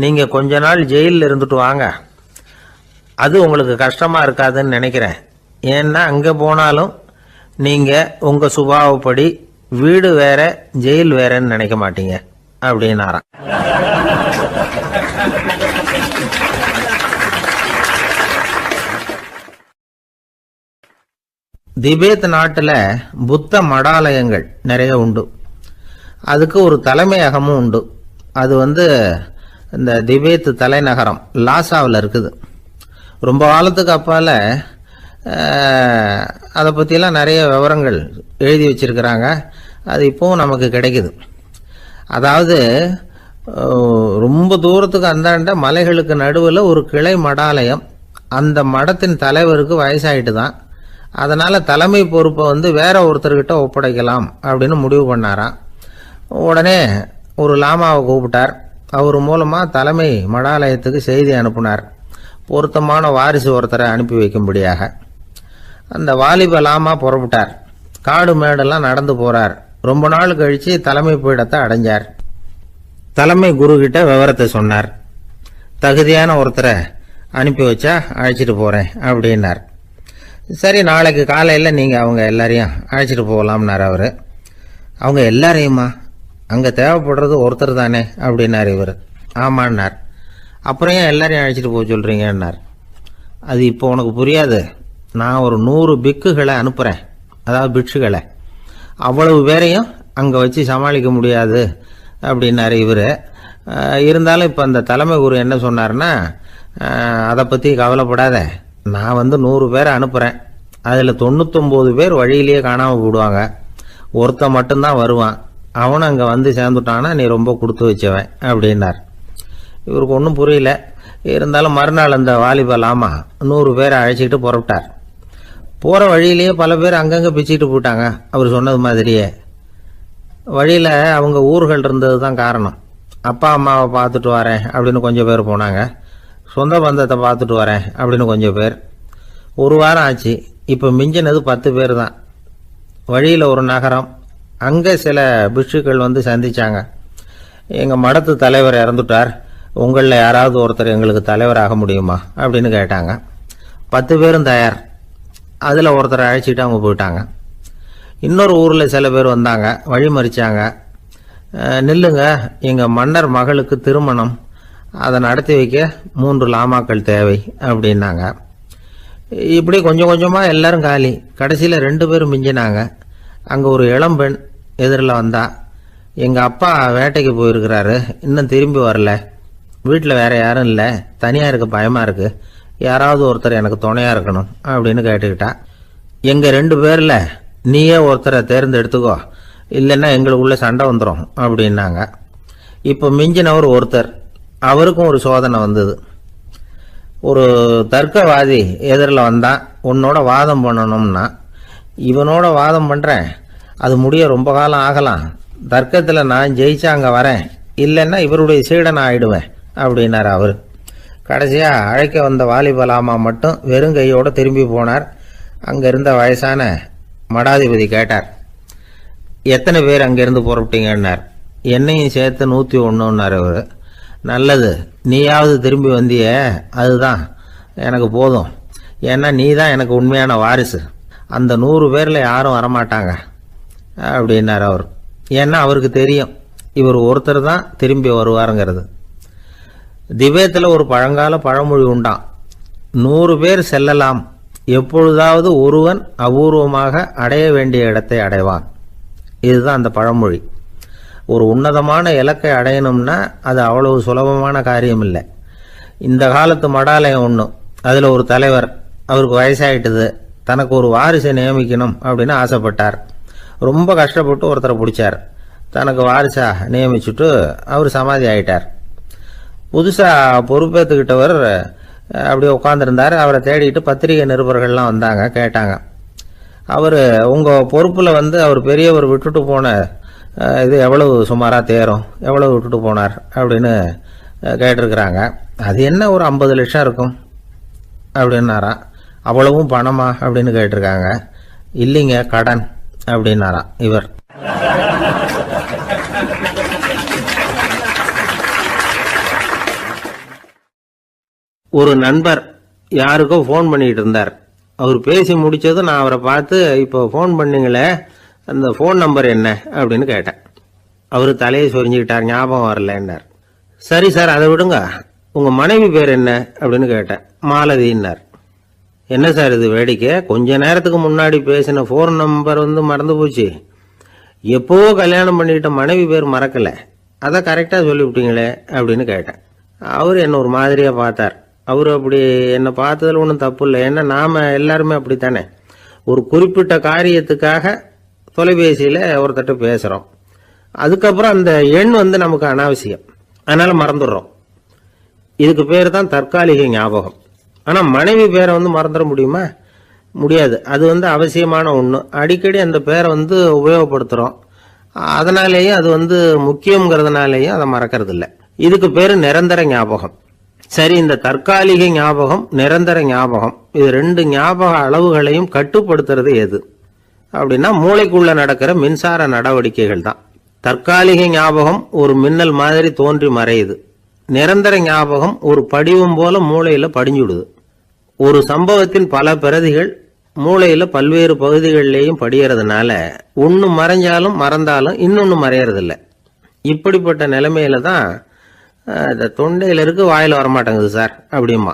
நீங்கள் கொஞ்ச நாள் ஜெயிலில் இருந்துட்டு வாங்க, அது உங்களுக்கு கஷ்டமாக இருக்காதுன்னு நினைக்கிறேன். ஏன்னா அங்கே போனாலும் நீங்கள் உங்கள் சுபாவப்படி வீடு வேற ஜெயில் வேறன்னு நினைக்க மாட்டீங்க அப்படின்னாராம். திபேத் நாட்டில் புத்த மடாலயங்கள் நிறைய உண்டு. அதுக்கு ஒரு தலைமையகமும் உண்டு. அது இந்த திபேத் தலைநகரம் லாசாவில் இருக்குது. ரொம்ப காலத்துக்கு அப்பால் அதை பற்றிலாம் நிறைய விவரங்கள் எழுதி வச்சிருக்கிறாங்க. அது இப்போவும் நமக்கு கிடைக்குது. அதாவது ரொம்ப தூரத்துக்கு அந்தாண்ட மலைகளுக்கு நடுவில் ஒரு கிளை மடாலயம். அந்த மடத்தின் தலைவருக்கு வயசாயிட்டு தான், அதனால் தலைமை பொறுப்பை வேற ஒருத்தர்கிட்ட ஒப்படைக்கலாம் அப்படின்னு முடிவு பண்ணாராம். உடனே ஒரு லாமாவை கூப்பிட்டார். அவர் மூலமாக தலைமை மடாலயத்துக்கு செய்தி அனுப்புனார், பொருத்தமான வாரிசு ஒருத்தரை அனுப்பி வைக்கும்படியாக. அந்த வாலிப லாமா புறப்பட்டார். காடு மேடெல்லாம் நடந்து போறார். ரொம்ப நாள் கழிச்சு தலைமை பீடத்தை அடைஞ்சார். தலைமை குரு கிட்ட விவரத்தை சொன்னார். தகுதியான ஒருத்தரை அனுப்பி வச்சா அழைச்சிட்டு போறேன் அப்படின்னார். சரி, நாளைக்கு காலையில் நீங்கள் அவங்க எல்லாரையும் அழைச்சிட்டு போகலாம்னார் அவர். அவங்க எல்லாரையுமா? அங்கே தேவைப்படுறது ஒருத்தர் தானே அப்படின்னார் இவர். ஆமான்னார். அப்புறம் ஏன் எல்லாரையும் அழைச்சிட்டு போக சொல்கிறீங்கன்னார். அது இப்போ உனக்கு புரியாது. நான் ஒரு 100 பிக்குகளை அனுப்புகிறேன், அதாவது பிட்சுகளை. அவ்வளவு பேரையும் அங்கே வச்சு சமாளிக்க முடியாது அப்படின்னார் இவர். இருந்தாலும் இப்போ அந்த தலைமை குரு என்ன சொன்னார்னா, அதை பற்றி கவலைப்படாத, நான் 100 பேரை அனுப்புகிறேன், அதில் 99 பேர் வழியிலேயே காணாமல் போடுவாங்க, ஒருத்தன் மட்டும்தான் வருவான், அவனும் அங்கே சேர்ந்துட்டானா நீ ரொம்ப கொடுத்து வச்சவன் அப்படின்னார். இவருக்கு ஒன்றும் புரியல. இருந்தாலும் மறுநாள் அந்த வாலிப லாமா 100 பேரை அழைச்சிக்கிட்டு புறப்பட்டார். போகிற வழியிலேயே பல பேர் அங்கங்கே பிச்சுக்கிட்டு போயிட்டாங்க. அவர் சொன்னது மாதிரியே வழியில் அவங்க ஊர்கள் இருந்தது தான் காரணம். அப்பா அம்மாவை பார்த்துட்டு வரேன் அப்படின்னு கொஞ்சம் பேர் போனாங்க. சொந்த பந்தத்தை பார்த்துட்டு வரேன் அப்படின்னு கொஞ்சம் பேர். ஒரு வாரம் ஆச்சு. இப்போ மிஞ்சினது 10 பேர் தான். வழியில் ஒரு நகரம், அங்கே சில பிட்சுக்கள் சந்திச்சாங்க. எங்கள் மடத்து தலைவர் இறந்துட்டார், உங்களில் யாராவது ஒருத்தர் எங்களுக்கு தலைவராக முடியுமா அப்படின்னு கேட்டாங்க. 10 பேரும் தயார். அதில் ஒருத்தரை அழைச்சிட்டு அவங்க போயிட்டாங்க. இன்னொரு ஊரில் சில பேர் வந்தாங்க, வழி மறிச்சாங்க. நில்லுங்க, எங்கள் மன்னர் மகளுக்கு திருமணம், அதை நடத்தி வைக்க 3 லாமாக்கள் தேவை அப்படின்னாங்க. இப்படி கொஞ்சம் கொஞ்சமாக எல்லாரும் காலி. கடைசியில் 2 பேரும் மிஞ்சினாங்க. அங்கே ஒரு இளம்பெண் எதிரில் வந்தா, எங்கள் அப்பா வேட்டைக்கு போயிருக்கிறாரு, இன்னும் திரும்பி வரல, வீட்டில் வேற யாரும் இல்லை, தனியாக இருக்க பயமாக இருக்கு, யாராவது ஒருத்தர் எனக்கு துணையாக இருக்கணும் அப்படின்னு கேட்டுக்கிட்டா. எங்கள் 2 பேரில் நீயே ஒருத்தரை தேர்ந்தெடுத்துக்கோ, இல்லைன்னா எங்களுக்குள்ள சண்டை வந்துடும் அப்படின்னாங்க. இப்போ மிஞ்சினவர் ஒருத்தர், அவருக்கும் ஒரு சோதனை வந்தது. ஒரு தர்க்கவாதி எதிரில் வந்தான், உன்னோட வாதம் பண்ணணும்னா. இவனோட வாதம் பண்ணுறேன், அது முடிய ரொம்ப காலம் ஆகலாம், தர்க்கத்தில் நான் ஜெயிச்சா அங்கே வரேன், இல்லைன்னா இவருடைய சீடன் ஆயிடுவேன் அப்படின்னார் அவர். கடைசியாக அழைக்க வந்த வாலிபலாமா மட்டும் வெறும் கையோடு திரும்பி போனார். அங்கே இருந்த வயசான மடாதிபதி கேட்டார், எத்தனை பேர் அங்கேருந்து புறப்பட்டீங்கன்னார். என்னையும் சேர்த்து 101ன்னார் அவர். நல்லது, நீயாவது திரும்பி வந்தியே, அதுதான் எனக்கு போதும், ஏன்னா நீ தான் எனக்கு உண்மையான வாரிசு, அந்த 100 பேரில் யாரும் வரமாட்டாங்க அப்படின்னார் அவர். ஏன்னா அவருக்கு தெரியும் இவர் ஒருத்தர் தான் திரும்பி வருவாருங்கிறது. திபேத்தில் ஒரு பழங்கால பழமொழி உண்டாம், 100 பேர் செல்லலாம், எப்பொழுதாவது ஒருவன் அபூர்வமாக அடைய வேண்டிய இடத்தை அடைவான். இதுதான் அந்த பழமொழி. ஒரு உன்னதமான இலக்கை அடையணும்னா அது அவ்வளவு சுலபமான காரியம் இல்லை. இந்த காலத்து மடாலயம் ஒன்று, அதில் ஒரு தலைவர், அவருக்கு வயசாயிட்டுது, தனக்கு ஒரு வாரிசை நியமிக்கணும் அப்படின்னு ஆசைப்பட்டார். ரொம்ப கஷ்டப்பட்டு ஒருத்தரை பிடிச்சார், தனக்கு வாரிசா நியமிச்சுட்டு அவர் சமாதி ஆயிட்டார். புதுசாக பொறுப்பேற்றுக்கிட்டவர் அப்படியே உட்காந்துருந்தார். அவரை தேடிட்டு பத்திரிகை நிருபர்கள்லாம் வந்தாங்க, கேட்டாங்க. அவர் உங்கள் பொறுப்பில் அவர் பெரியவர் விட்டுட்டு போன இது எவ்வளவு சுமாராக தேரும், எவ்வளவு விட்டுட்டு போனார் அப்படின்னு கேட்டிருக்கிறாங்க. அது என்ன ஒரு 50 லட்சம் இருக்கும் அப்படின்னாராம். அவ்வளவும் பணமா அப்படின்னு கேட்டிருக்காங்க. இல்லைங்க, கடன் அப்படின்னாராம் இவர். ஒரு நண்பர் யாருக்கோ ஃபோன் பண்ணிட்டு இருந்தார். அவர் பேசி முடிச்சதும் நான் அவரை பார்த்து, இப்போ ஃபோன் பண்ணீங்களே, அந்த ஃபோன் நம்பர் என்ன அப்படின்னு கேட்டேன். அவர் தலையை சொரிஞ்சுக்கிட்டார், ஞாபகம் வரலன்னார். சரி சார், அதை விடுங்க, உங்கள் மனைவி பேர் என்ன அப்படின்னு கேட்டேன். மாலதின்னார். என்ன சார் இது வேடிக்கை, கொஞ்ச நேரத்துக்கு முன்னாடி பேசின ஃபோன் நம்பர் மறந்து போச்சு, எப்போவோ கல்யாணம் பண்ணிக்கிட்ட மனைவி பேர் மறக்கலை, அதை கரெக்டாக சொல்லிவிட்டீங்களே அப்படின்னு கேட்டேன். அவர் என்ன ஒரு மாதிரியாக பார்த்தார். அவர் அப்படி என்னை பார்த்ததில் ஒன்றும் தப்பு இல்லை, ஏன்னா நாம் எல்லாருமே அப்படித்தானே, ஒரு குறிப்பிட்ட காரியத்துக்காக தொலைபேசியில் ஒருத்தட்ட பேசுகிறோம், அதுக்கப்புறம் அந்த எண் நமக்கு அனாவசியம், அதனால் மறந்துடுறோம். இதுக்கு பேர் தான் தற்காலிக ஞாபகம். ஆனால் மனைவி பேரை மறந்துட முடியுமா? முடியாது. அது அவசியமான ஒன்று. அடிக்கடி அந்த பேரை உபயோகப்படுத்துகிறோம், அதனாலேயும் அது முக்கியங்கிறதுனாலேயும் அதை மறக்கிறது இல்லை. இதுக்கு பேர் நிரந்தர ஞாபகம். சரி, இந்த தற்காலிக ஞாபகம், நிரந்தர ஞாபகம், இது 2 ஞாபக அளவுகளையும் கட்டுப்படுத்துறது எது அப்படின்னா மூளைக்குள்ள நடக்கிற மின்சார நடவடிக்கைகள் தான். தற்காலிக ஞாபகம் ஒரு மின்னல் மாதிரி தோன்றி மறையுது. நிரந்தர ஞாபகம் ஒரு படிவம் போல மூளையில படிஞ்சுடுது. ஒரு சம்பவத்தின் பல பிரதிகள் மூளையில பல்வேறு பகுதிகளிலேயும் படியறதுனால ஒன்று மறைஞ்சாலும் மறந்தாலும் இன்னொன்று மறையறதில்ல. இப்படிப்பட்ட நிலைமையில தான் இந்த தொண்டையில இருக்கு, வாயில வரமாட்டேங்குது சார் அப்படிமா.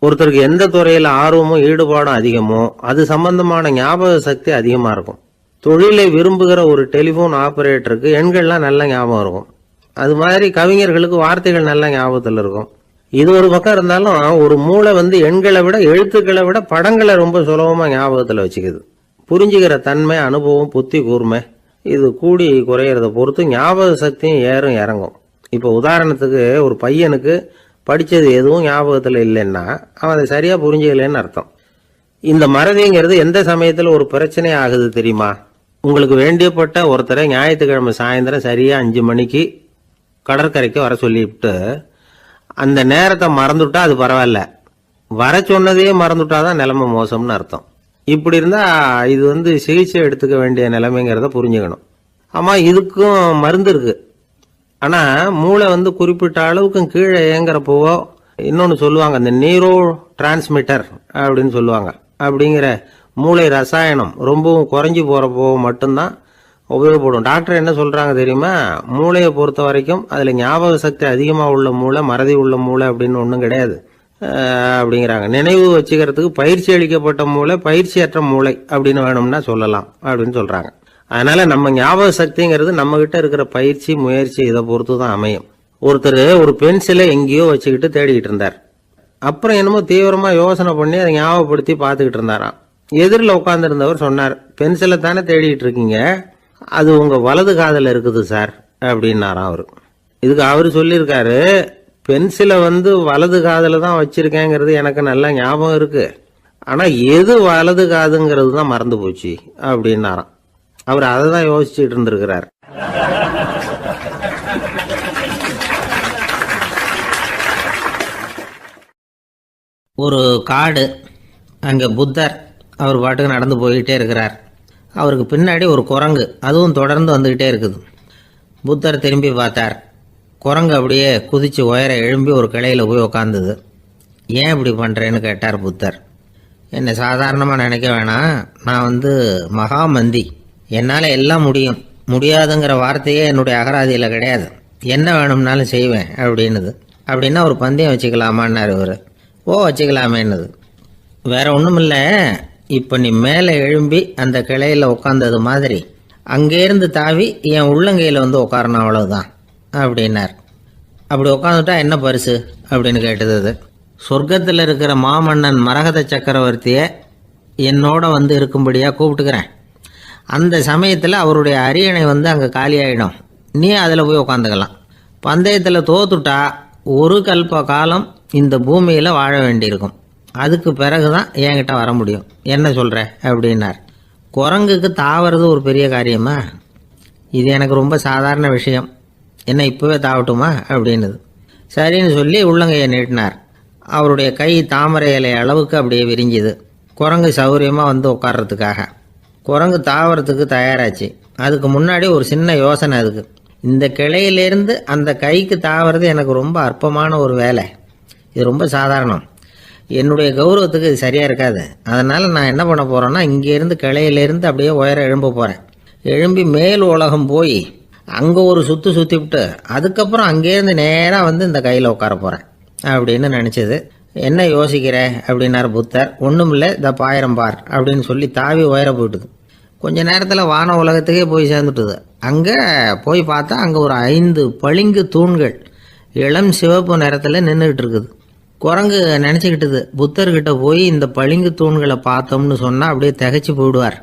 ஒருத்தருக்கு எந்த துறையில ஆர்வமும் ஈடுபாடும் அதிகமோ அது சம்பந்தமான ஞாபக சக்தி அதிகமா இருக்கும். தொழிலை விரும்புகிற ஒரு டெலிபோன் ஆபரேட்டருக்கு எண்கள்லாம் நல்ல ஞாபகம் இருக்கும். அது மாதிரி கவிஞர்களுக்கு வார்த்தைகள் நல்ல ஞாபகத்தில் இருக்கும். இது ஒரு பக்கம் இருந்தாலும் ஒரு மூளை எண்களை விட எழுத்துக்களை விட படங்களை ரொம்ப சுலபமா ஞாபகத்தில் வச்சுக்குது. புரிஞ்சுக்கிற தன்மை, அனுபவம், புத்தி கூர்மை இது கூடி குறையிறத பொறுத்து ஞாபக சக்தியும் ஏறும் இறங்கும். இப்போ உதாரணத்துக்கு ஒரு பையனுக்கு படித்தது எதுவும் ஞாபகத்தில் இல்லைன்னா அவன் அதை சரியாக புரிஞ்சுக்கலன்னு அர்த்தம். இந்த மறதிங்கிறது எந்த சமயத்தில் ஒரு பிரச்சனை ஆகுது தெரியுமா? உங்களுக்கு வேண்டியப்பட்ட ஒருத்தரை ஞாயிற்றுக்கிழமை சாயந்தரம் சரியாக 5 மணிக்கு கடற்கரைக்கு வர சொல்லிவிட்டு அந்த நேரத்தை மறந்துவிட்டா அது பரவாயில்ல, வர சொன்னதையே மறந்துவிட்டாதான் நிலைமை மோசம்னு அர்த்தம். இப்படி இருந்தால் இது சிகிச்சை எடுத்துக்க வேண்டிய நிலைமைங்கிறத புரிஞ்சுக்கணும். ஆமாம், இதுக்கும் மருந்து இருக்கு. ஆனால் மூளை குறிப்பிட்ட அளவுக்கு கீழே இயங்குறப்போவோ இன்னொன்று சொல்லுவாங்க, இந்த நியூரோ டிரான்ஸ்மிட்டர் அப்படின்னு சொல்லுவாங்க. அப்படிங்கிற மூளை ரசாயனம் ரொம்பவும் குறைஞ்சி போகிறப்போ மட்டும்தான் உபயோகப்படும். டாக்டர் என்ன சொல்றாங்க தெரியுமா? மூளையை பொறுத்த வரைக்கும் அதுல ஞாபக சக்தி அதிகமா உள்ள மூளை, மறதி உள்ள மூளை அப்படின்னு ஒன்றும் கிடையாது அப்படிங்கிறாங்க. நினைவு வச்சுக்கிறதுக்கு பயிற்சி அளிக்கப்பட்ட மூளை, பயிற்சியற்ற மூளை அப்படின்னு வேணும்னா சொல்லலாம் அப்படின்னு சொல்றாங்க. அதனால நம்ம ஞாபக சக்திங்கிறது நம்ம கிட்ட இருக்கிற பயிற்சி, முயற்சி இதை பொறுத்து தான் அமையும். ஒருத்தர் ஒரு பென்சிலை எங்கேயோ வச்சுக்கிட்டு தேடிக்கிட்டு இருந்தார். அப்புறம் என்னமோ தீவிரமா யோசனை பண்ணி அதை ஞாபகப்படுத்தி பார்த்துக்கிட்டு இருந்தாராம். எதிரில் உட்கார்ந்துருந்தவர் சொன்னார், பென்சிலை தானே தேடிட்டு இருக்கீங்க, அது உங்க வலது காதில் இருக்குது சார் அப்படின்னாராம் அவரு. இதுக்கு அவரு சொல்லியிருக்காரு, பென்சிலை வலது காதுல தான் வச்சிருக்கேங்கிறது எனக்கு நல்லா ஞாபகம் இருக்கு, ஆனா எது வலது காதுங்கிறது தான் மறந்து போச்சு அப்படின்னாராம். அவர் அதை தான் யோசிச்சுட்டு இருந்திருக்கிறார். ஒரு காடு, அங்கே புத்தர் அவர் பாட்டுக்கு நடந்து போய்கிட்டே இருக்கிறார். அவருக்கு பின்னாடி ஒரு குரங்கு, அதுவும் தொடர்ந்து வந்துக்கிட்டே இருக்குது. புத்தர் திரும்பி பார்த்தார். குரங்கு அப்படியே குதித்து உயர எழும்பி ஒரு கிளையில் போய் உக்காந்துது. ஏன் இப்படி பண்ணுறேன்னு கேட்டார் புத்தர். என்னை சாதாரணமாக நினைக்க வேணாம், நான் மகாமந்தி, என்னால் எல்லாம் முடியும், முடியாதுங்கிற வார்த்தையே என்னுடைய அகராதியில் கிடையாது, என்ன வேணும்னாலும் செய்வேன் அப்படின்னுது. அப்படின்னா ஒரு பந்தயம் வச்சுக்கலாமான்னார் இவர். ஓ வச்சுக்கலாமேன்னுது. வேற ஒன்றும் இல்லை, இப்போ நீ மேலே எழும்பி அந்த கிளையில் உட்காந்தது மாதிரி அங்கேருந்து தாவி என் உள்ளங்கையில் உட்காரணும், அவ்வளவுதான் அப்படின்னார். அப்படி உட்காந்துட்டா என்ன பரிசு அப்படின்னு கேட்டது அது. சொர்க்கத்தில் இருக்கிற மாமன்னன் மரகத சக்கரவர்த்தியை என்னோட இருக்கும்படியாக கூப்பிட்டுக்கிறேன். அந்த சமயத்தில் அவருடைய அரியணை அங்கே காலியாயிடும், நீ அதில் போய் உட்காந்துக்கலாம். பந்தயத்தில் தோத்துட்டா ஒரு கல்ப காலம் இந்த பூமியில் வாழ வேண்டியிருக்கும், அதுக்கு பிறகு தான் என்கிட்ட வர முடியும், என்ன சொல்கிற அப்படின்னார். குரங்குக்கு தாவறது ஒரு பெரிய காரியமா? இது எனக்கு ரொம்ப சாதாரண விஷயம், என்ன இப்போவே தாவட்டுமா அப்படின்னுது. சரின்னு சொல்லி உள்ளங்கையை நீட்டினார். அவருடைய கை தாமரை இலை அளவுக்கு அப்படியே விரிஞ்சுது. குரங்கு சௌகரியமாக உட்கார்றதுக்காக. குரங்கு தாவறதுக்கு தயாராச்சு. அதுக்கு முன்னாடி ஒரு சின்ன யோசனை அதுக்கு. இந்த கிளையிலேருந்து அந்த கைக்கு தாவறது எனக்கு ரொம்ப அற்பமான ஒரு வேலை, இது ரொம்ப சாதாரணம், என்னுடைய கௌரவத்துக்கு இது சரியாக இருக்காது. அதனால் நான் என்ன பண்ண போகிறேன்னா, இங்கேருந்து கிளையிலேருந்து அப்படியே உயர எழும்ப போகிறேன். எழும்பி மேல் உலகம் போய் அங்கே ஒரு சுற்றி விட்டு அதுக்கப்புறம் அங்கேருந்து நேராக இந்த கையில் உட்கார போகிறேன் அப்படின்னு நினச்சிது. என்ன யோசிக்கிற அப்படின்னார் புத்தர். ஒன்றும் இல்லை, இந்த பாயிரம் பார் அப்படின்னு சொல்லி தாவி உயர போயிட்டுது. கொஞ்ச நேரத்தில் வான உலகத்துக்கே போய் சேர்ந்துட்டுது. அங்கே போய் பார்த்தா அங்கே ஒரு 5 பளிங்கு தூண்கள் இளம் சிவப்பு நிறத்தில் நின்றுக்கிட்டு இருக்குது. குரங்கு நினச்சிக்கிட்டுது, புத்தர்கிட்ட போய் இந்த பளிங்கு தூண்களை பார்த்தோம்னு சொன்னால் அப்படியே திகைச்சு போயிடுவார்,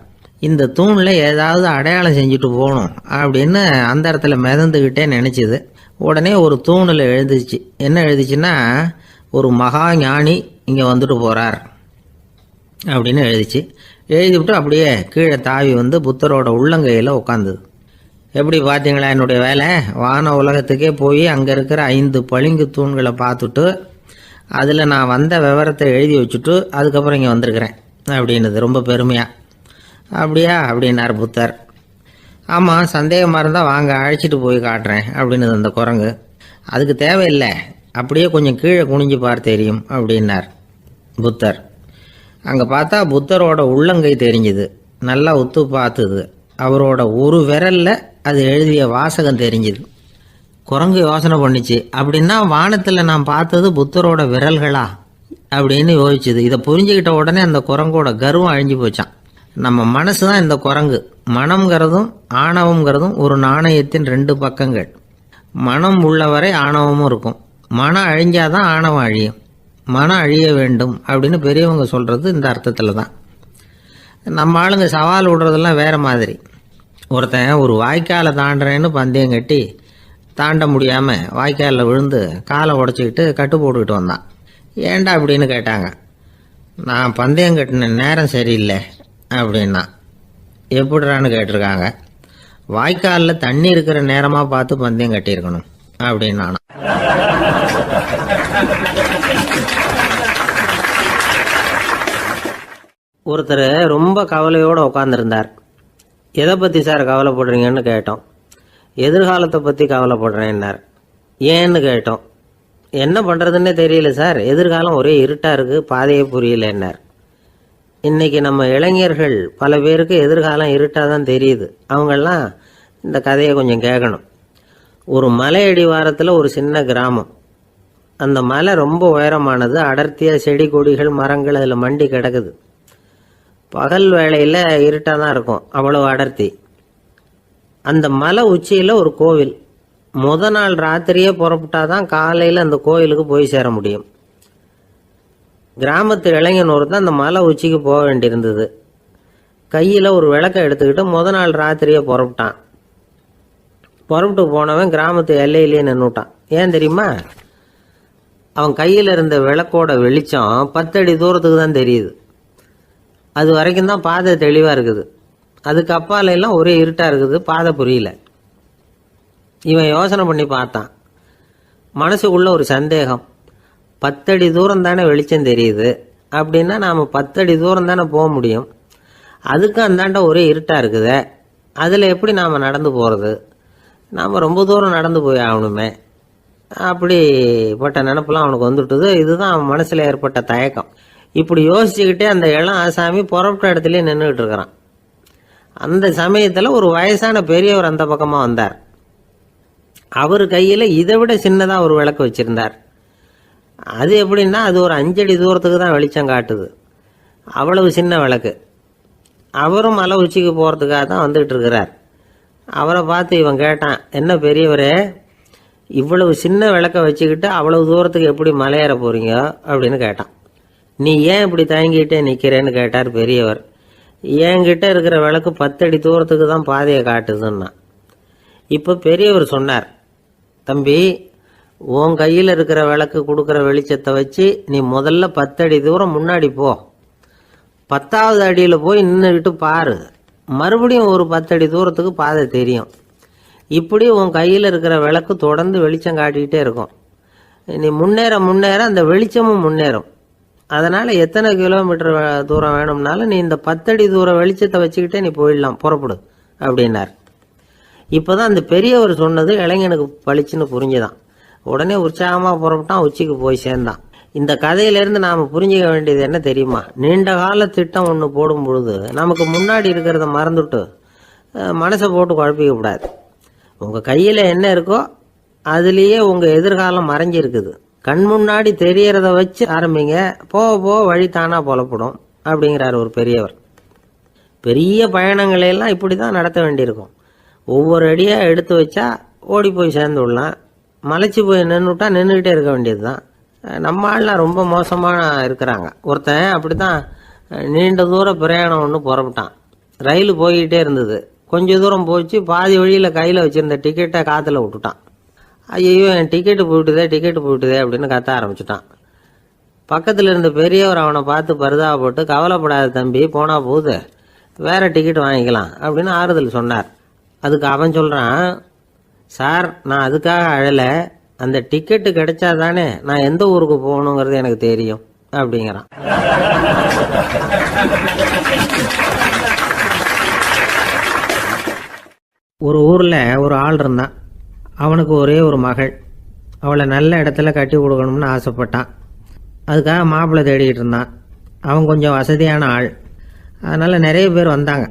இந்த தூணில் ஏதாவது அடையாளம் செஞ்சுட்டு போகணும் அப்படின்னு அந்த இடத்துல மிதந்துக்கிட்டே நினச்சிது. உடனே ஒரு தூணில் எழுதிச்சு. என்ன எழுதிச்சுன்னா, ஒரு மகா ஞானி இங்கே வந்துட்டு போகிறார் அப்படின்னு எழுதிச்சு. எழுதிவிட்டு அப்படியே கீழே தாவி புத்தரோட உள்ளங்கையில் உட்காந்துது. எப்படி பார்த்தீங்களா என்னுடைய வேலை? வான உலகத்துக்கே போய் அங்கே இருக்கிற 5 பளிங்கு தூண்களை பார்த்துட்டு அதில் நான் வந்த விவரத்தை எழுதி வச்சுட்டு அதுக்கப்புறம் இங்கே வந்திருக்கிறேன் அப்படின்னுது ரொம்ப பெருமையாக. அப்படியா அப்படின்னார் புத்தர். ஆமாம், சந்தேகமாக இருந்தால் வாங்க அழைச்சிட்டு போய் காட்டுறேன் அப்படின்னுது அந்த குரங்கு. அதுக்கு தேவையில்லை, அப்படியே கொஞ்சம் கீழே குனிஞ்சு பார் தெரியும் அப்படின்னார் புத்தர். அங்கே பார்த்தா புத்தரோட உள்ளங்கை தெரிஞ்சுது. நல்லா உத்து பார்த்துது. அவரோட ஒரு விரலில் அது எழுதிய வாசகம் தெரிஞ்சுது. குரங்கு யோசனை பண்ணிச்சு, அப்படின்னா வானத்தில் நான் பார்த்தது புத்தரோட விரல்களா அப்படின்னு யோசிச்சுது. இதை புரிஞ்சுக்கிட்ட உடனே அந்த குரங்கோட கர்வம் அழிஞ்சு போச்சான். நம்ம மனசு தான் இந்த குரங்கு. மனம்ங்கிறதும் ஆணவம்ங்கிறதும் ஒரு நாணயத்தின் 2 பக்கங்கள். மனம் உள்ளவரை ஆணவமும் இருக்கும். மனம் அழிஞ்சாதான் ஆணவம் அழியும். மனம் அழிய வேண்டும் அப்படின்னு பெரியவங்க சொல்கிறது இந்த அர்த்தத்தில் தான். நம்ம ஆளுங்க சவால் விடுறதெல்லாம் வேறு மாதிரி. ஒருத்தன் ஒரு வாய்க்காலை தாண்டுறேன்னு பந்தயம் கட்டி தாண்ட முடியாமல் வாய்க்காலில் விழுந்து காலை உடச்சிக்கிட்டு கட்டு போட்டுக்கிட்டு வந்தான். ஏன்டா அப்படின்னு கேட்டாங்க. நான் பந்தயம் கட்டின நேரம் சரியில்லை அப்படின்னா. எப்படிறான்னு கேட்டிருக்காங்க. வாய்க்காலில் தண்ணி இருக்கிற நேரமாக பார்த்து பந்தயம் கட்டியிருக்கணும் அப்படின்னு நானும். ஒருத்தர் ரொம்ப கவலையோடு உட்காந்துருந்தார். எதை பற்றி சார் கவலைப்படுறீங்கன்னு கேட்டோம். எதிர்காலத்தை பற்றி கவலைப்படுறேன்னார். ஏன்னு கேட்டோம். என்ன பண்ணுறதுன்னே தெரியல சார், எதிர்காலம் ஒரே இருட்டாக இருக்குது, பாதையே புரியலன்னார். இன்னைக்கு நம்ம இளைஞர்கள் பல பேருக்கு எதிர்காலம் இருட்டாக தான் தெரியுது. அவங்கெல்லாம் இந்த கதையை கொஞ்சம் கேட்கணும். ஒரு மலை அடிவாரத்தில் ஒரு சின்ன கிராமம். அந்த மலை ரொம்ப உயரமானது. அடர்த்தியாக செடி கொடிகள் மரங்கள் அதில் மண்டி கிடக்குது. பகல் வேளையில் இருட்டாக தான் இருக்கும், அவ்வளோ அடர்த்தி. அந்த மலை உச்சியில் ஒரு கோவில். நாள் ராத்திரியே புறப்பட்டாதான் காலையில் அந்த கோயிலுக்கு போய் சேர முடியும். கிராமத்து இளைஞன் ஒருத்தன் அந்த மலை உச்சிக்கு போக வேண்டியிருந்தது. கையில் ஒரு விளக்கை எடுத்துக்கிட்டு நாள் ராத்திரியே புறப்பட்டான். புறப்பட்டு போனவன் கிராமத்து எல்லையிலேயே நின்றுட்டான். ஏன் தெரியுமா? அவன் கையில் இருந்த விளக்கோட வெளிச்சம் 10 அடி தூரத்துக்கு தான் தெரியுது. அது வரைக்கும் தான் பாதை தெளிவாக இருக்குது. அதுக்கு அப்பால எல்லாம் ஒரே இருட்டாக இருக்குது, பாதை புரியல. இவன் யோசனை பண்ணி பார்த்தான். மனசுக்குள்ள ஒரு சந்தேகம். 10 அடி தூரம் தானே வெளிச்சம் தெரியுது, அப்படின்னா நாம் 10 அடி தூரம் தானே போக முடியும். அதுக்கும் அந்தாண்ட ஒரே இருட்டாக இருக்குது. அதில் எப்படி நாம் நடந்து போகிறது? நாம் ரொம்ப தூரம் நடந்து போய் ஆகணுமே. அப்படிப்பட்ட நினப்பெல்லாம் அவனுக்கு வந்துவிட்டது. இதுதான் அவன் மனசில் ஏற்பட்ட தயக்கம். இப்படி யோசிச்சுக்கிட்டே அந்த இளம் ஆசாமி புறப்பட்ட இடத்துலேயே நின்றுக்கிட்டு இருக்கிறான். அந்த சமயத்தில் ஒரு வயசான பெரியவர் அந்த பக்கமாக வந்தார். அவர் கையில் இதை விட சின்னதாக ஒரு விளக்கு வச்சுருந்தார். அது எப்படின்னா அது ஒரு 5 அடி தூரத்துக்கு தான் வெளிச்சம் காட்டுது. அவ்வளவு சின்ன விளக்கு. அவரும் மலை உச்சிக்கு போகிறதுக்காக தான் வந்துகிட்டு இருக்கிறார். அவரை பார்த்து இவன் கேட்டான், என்ன பெரியவரே, இவ்வளவு சின்ன விளக்கை வச்சுக்கிட்டு அவ்வளவு தூரத்துக்கு எப்படி மலையேற போகிறீங்க அப்படின்னு கேட்டான். நீ ஏன் இப்படி தயங்கிட்டே நிற்கிறேன்னு கேட்டார் பெரியவர். என்கிட்ட இருக்கிற விளக்கு 10 அடி தூரத்துக்கு தான் பாதையை காட்டுதுன்னா. இப்போ பெரியவர் சொன்னார், தம்பி, உன் கையில் இருக்கிற விளக்கு கொடுக்குற வெளிச்சத்தை வச்சு நீ முதல்ல 10 அடி தூரம் முன்னாடி போ. 10வது அடியில் போய் நின்றுக்கிட்டு பாரு. மறுபடியும் ஒரு 10 அடி தூரத்துக்கு பாதை தெரியும். இப்படி உன் கையில் இருக்கிற விளக்கு தொடர்ந்து வெளிச்சம் காட்டிக்கிட்டே இருக்கும். நீ முன்னேற முன்னேற அந்த வெளிச்சமும் முன்னேறும். அதனால் எத்தனை கிலோமீட்டர் தூரம் வேணும்னாலும் நீ இந்த 10 அடி தூரம் வெளிச்சத்தை வச்சுக்கிட்டே நீ போயிடலாம், புறப்படு அப்படின்னார். இப்போ தான் அந்த பெரியவர் சொன்னது இளைஞனுக்கு பளிச்சுன்னு புரிஞ்சுதான். உடனே உற்சாகமாக புறப்பட்டான், உச்சிக்கு போய் சேர்ந்தான். இந்த கதையிலேருந்து நாம் புரிஞ்சிக்க வேண்டியது என்ன தெரியுமா? நீண்ட கால திட்டம் ஒன்று போடும் பொழுது நமக்கு முன்னாடி இருக்கிறத மறந்துட்டு மனசை போட்டு குழப்பிக்க கூடாது. உங்கள் கையில் என்ன இருக்கோ அதுலேயே உங்கள் எதிர்காலம் மறைஞ்சிருக்குது. கண் முன்னாடி தெரியறத வச்சு ஆரம்பிங்க, போக போக வழி தானாக புலப்படும் அப்படிங்கிறார் ஒரு பெரியவர். பெரிய பயணங்களையெல்லாம் இப்படி தான் நடத்த வேண்டியிருக்கும். ஒவ்வொரு அடியாக எடுத்து வச்சா ஓடி போய் சேர்ந்து விடலாம். மலைச்சி போய் நின்றுட்டா நின்றுக்கிட்டே இருக்க வேண்டியது தான். நம்ம ஆள்லாம் ரொம்ப மோசமாக இருக்கிறாங்க. ஒருத்தன் அப்படி தான் நீண்ட தூர பிரயாணம் ஒன்று புறப்பட்டான். ரயில் போய்கிட்டே இருந்தது. கொஞ்சம் தூரம் போச்சு, பாதி வழியில் கையில் வச்சுருந்த டிக்கெட்டை காற்றுல விட்டுட்டான். ஐயோ, என் டிக்கெட்டு போயிட்டுதே அப்படின்னு கத்த ஆரம்பிச்சுட்டான். பக்கத்தில் இருந்த பெரியவர் அவனை பார்த்து பரிதாபப்பட்டு, கவலைப்படாத தம்பி, போனால் போகுது, வேறு டிக்கெட் வாங்கிக்கலாம் அப்படின்னு ஆறுதல் சொன்னார். அதுக்கு அவன் சொல்கிறான், சார், நான் அதுக்காக அழலை, அந்த டிக்கெட்டு கிடைச்சா தானே நான் எந்த ஊருக்கு போகணுங்கிறது எனக்கு தெரியும் அப்படிங்கிறான். ஒரு ஊரில் ஒரு ஆள் இருந்தான். அவனுக்கு ஒரே ஒரு மகள். அவளை நல்ல இடத்துல கட்டி கொடுக்கணும்னு ஆசைப்பட்டான். அதுக்காக மாப்பிள்ளை தேடிக்கிட்டு இருந்தான். அவன் கொஞ்சம் வசதியான ஆள். அதனால் நிறைய பேர் வந்தாங்க.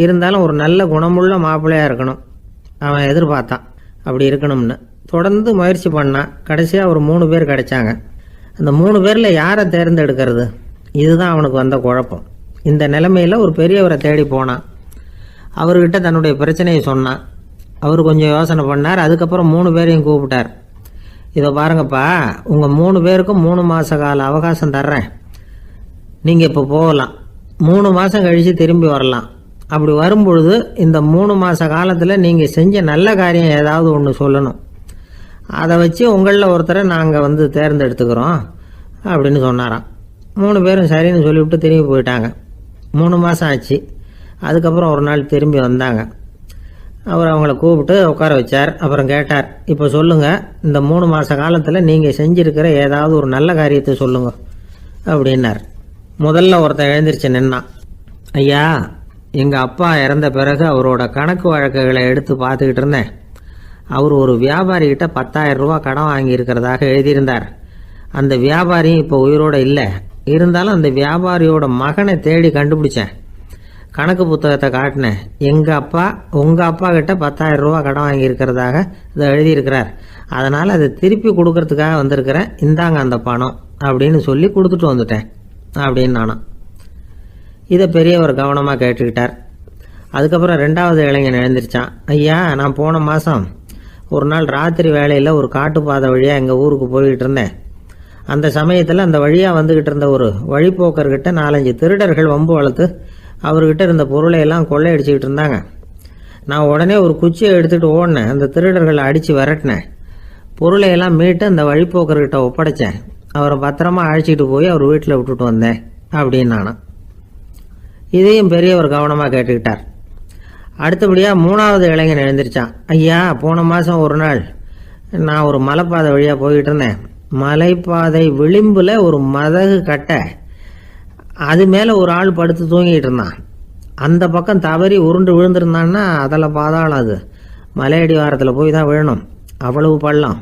இருந்தாலும் ஒரு நல்ல குணமுள்ள மாப்பிள்ளையாக இருக்கணும் அவன் எதிர்பார்த்தான். அப்படி இருக்கணும்னு தொடர்ந்து முயற்சி பண்ணான். கடைசியாக ஒரு 3 பேர் கிடைச்சாங்க. அந்த 3 பேரில் யாரை தேர்ந்தெடுக்கிறது, இதுதான் அவனுக்கு வந்த குழப்பம். இந்த நிலைமையில் ஒரு பெரியவரை தேடி போனான். அவர்கிட்ட தன்னுடைய பிரச்சனையை சொன்னான். அவர் கொஞ்சம் யோசனை பண்ணார். அதுக்கப்புறம் 3 பேரையும் கூப்பிட்டார். இதை பாருங்கப்பா, உங்கள் 3 பேருக்கும் 3 மாத கால அவகாசம் தர்றேன். நீங்கள் இப்போ போகலாம். 3 மாதம் கழித்து திரும்பி வரலாம். அப்படி வரும்பொழுது இந்த 3 மாத காலத்தில் நீங்கள் செஞ்ச நல்ல காரியம் ஏதாவது ஒன்று சொல்லணும். அதை வச்சு உங்களில் ஒருத்தரை நாங்கள் தேர்ந்தெடுத்துக்கிறோம் அப்படின்னு சொன்னாராம். 3 பேரும் சரின்னு சொல்லிவிட்டு திரும்பி போயிட்டாங்க. 3 மாதம் ஆச்சு. அதுக்கப்புறம் ஒரு நாள் திரும்பி வந்தாங்க. அவர் அவங்கள கூப்பிட்டு உட்கார வச்சார். அப்புறம் கேட்டார், இப்போ சொல்லுங்கள், இந்த 3 மாத காலத்தில் நீங்கள் செஞ்சுருக்கிற ஏதாவது ஒரு நல்ல காரியத்தை சொல்லுங்கள் அப்படின்னார். முதல்ல ஒருத்தன் எழுந்திரிச்சு நின்னான். ஐயா, எங்கள் அப்பா இறந்த பிறகு அவரோட கணக்கு வழக்குகளை எடுத்து பார்த்துக்கிட்டு இருந்தேன். அவர் ஒரு வியாபாரிகிட்ட 10,000 ரூபா கடன் வாங்கியிருக்கிறதாக எழுதியிருந்தார். அந்த வியாபாரியும் இப்போ உயிரோடு இல்லை. இருந்தாலும் அந்த வியாபாரியோட மகனை தேடி கண்டுபிடிச்சேன். கணக்கு புத்தகத்தை காட்டினேன். எங்கள் அப்பா உங்கள் அப்பா கிட்ட 10,000 ரூபா கடன் வாங்கியிருக்கிறதாக இதை எழுதியிருக்கிறார். அதனால் அதை திருப்பி கொடுக்கறதுக்காக வந்திருக்கிறேன், இந்தாங்க அந்த பணம் அப்படின்னு சொல்லி கொடுத்துட்டு வந்துட்டேன் அப்படின்னு நானும். இதை பெரியவர் கவனமாக கேட்டுக்கிட்டார். அதுக்கப்புறம் 2வது இளைஞன் எழுந்திருச்சான். ஐயா, நான் போன மாதம் ஒரு நாள் ராத்திரி வேளையில் ஒரு காட்டுப்பாதை வழியாக எங்கள் ஊருக்கு போய்கிட்டு இருந்தேன். அந்த சமயத்தில் அந்த வழியாக வந்துக்கிட்டு இருந்த ஒரு வழிப்போக்கர்கிட்ட 4-5 திருடர்கள் வம்பு வளர்த்து அவர்கிட்ட இருந்த பொருளை எல்லாம் கொள்ளையடிச்சிக்கிட்டு இருந்தாங்க. நான் உடனே ஒரு குச்சியை எடுத்துகிட்டு ஓடினேன். அந்த திருடர்களை அடித்து விரட்டினேன். பொருளையெல்லாம் மீட்டு அந்த வழிப்போக்கர்கிட்ட ஒப்படைச்சேன். அவரை பத்திரமா அழைச்சிட்டு போய் அவர் வீட்டில் விட்டுட்டு வந்தேன் அப்படின்னு நானும். இதையும் பெரியவர் கவனமாக கேட்டுக்கிட்டார். அடுத்தபடியாக 3வது இளைஞன் எழுந்திருச்சான். ஐயா, போன மாதம் ஒரு நாள் நான் ஒரு மலைப்பாதை வழியாக போய்கிட்டு இருந்தேன். மலைப்பாதை விளிம்பில் ஒரு மதகு கட்டை, அது மேலே ஒரு ஆள் படுத்து தூங்கிட்டு இருந்தான். அந்த பக்கம் தவறி உருண்டு விழுந்திருந்தான்னா அதில் பாதாளம், அது மலையடி வாரத்தில் போய் தான் விழணும், அவ்வளவு பள்ளம்.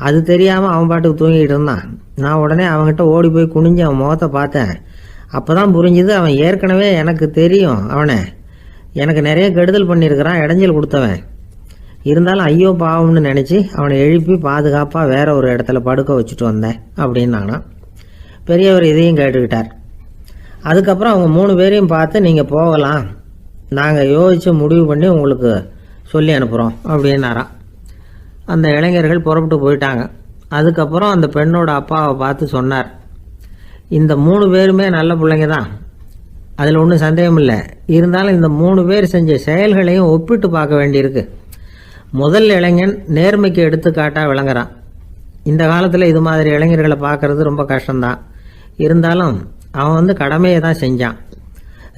அது தெரியாமல் அவன் பாட்டுக்கு தூங்கிட்டு இருந்தான். நான் உடனே அவன்கிட்ட ஓடி போய் குனிஞ்சு அவன் முகத்தை பார்த்தேன். அப்போ தான் புரிஞ்சுது, அவன் ஏற்கனவே எனக்கு தெரியும். அவனை எனக்கு நிறைய கெடுதல் பண்ணியிருக்கிறான், இடைஞ்சல் கொடுத்தவன். இருந்தாலும் ஐயோ பாவம்னு நினச்சி அவனை எழுப்பி பாதுகாப்பாக வேற ஒரு இடத்துல படுக்க வச்சுட்டு வந்தேன் அப்படின்னு நானும். பெரியவர் இதையும் கேட்டுக்கிட்டார். அதுக்கப்புறம் அவங்க 3 பேரையும் பார்த்து, நீங்கள் போகலாம், நாங்கள் யோசித்து முடிவு பண்ணி உங்களுக்கு சொல்லி அனுப்புகிறோம் அப்படின்னாராம். அந்த இளைஞர்கள் புறப்பட்டு போயிட்டாங்க. அதுக்கப்புறம் அந்த பெண்ணோட அப்பாவை பார்த்து சொன்னார், இந்த 3 பேருமே நல்ல பிள்ளைங்க தான், அதில் ஒன்றும் சந்தேகம் இல்லை. இருந்தாலும் இந்த 3 பேர் செஞ்ச செயல்களையும் ஒப்பிட்டு பார்க்க வேண்டியிருக்கு. முதல் இளைஞன் நேர்மைக்கு எடுத்துக்காட்டாக விளங்குறான். இந்த காலத்தில் இது மாதிரி இளைஞர்களை பார்க்கறது ரொம்ப கஷ்டம்தான். இருந்தாலும் அவன் கடமையை தான் செஞ்சான்.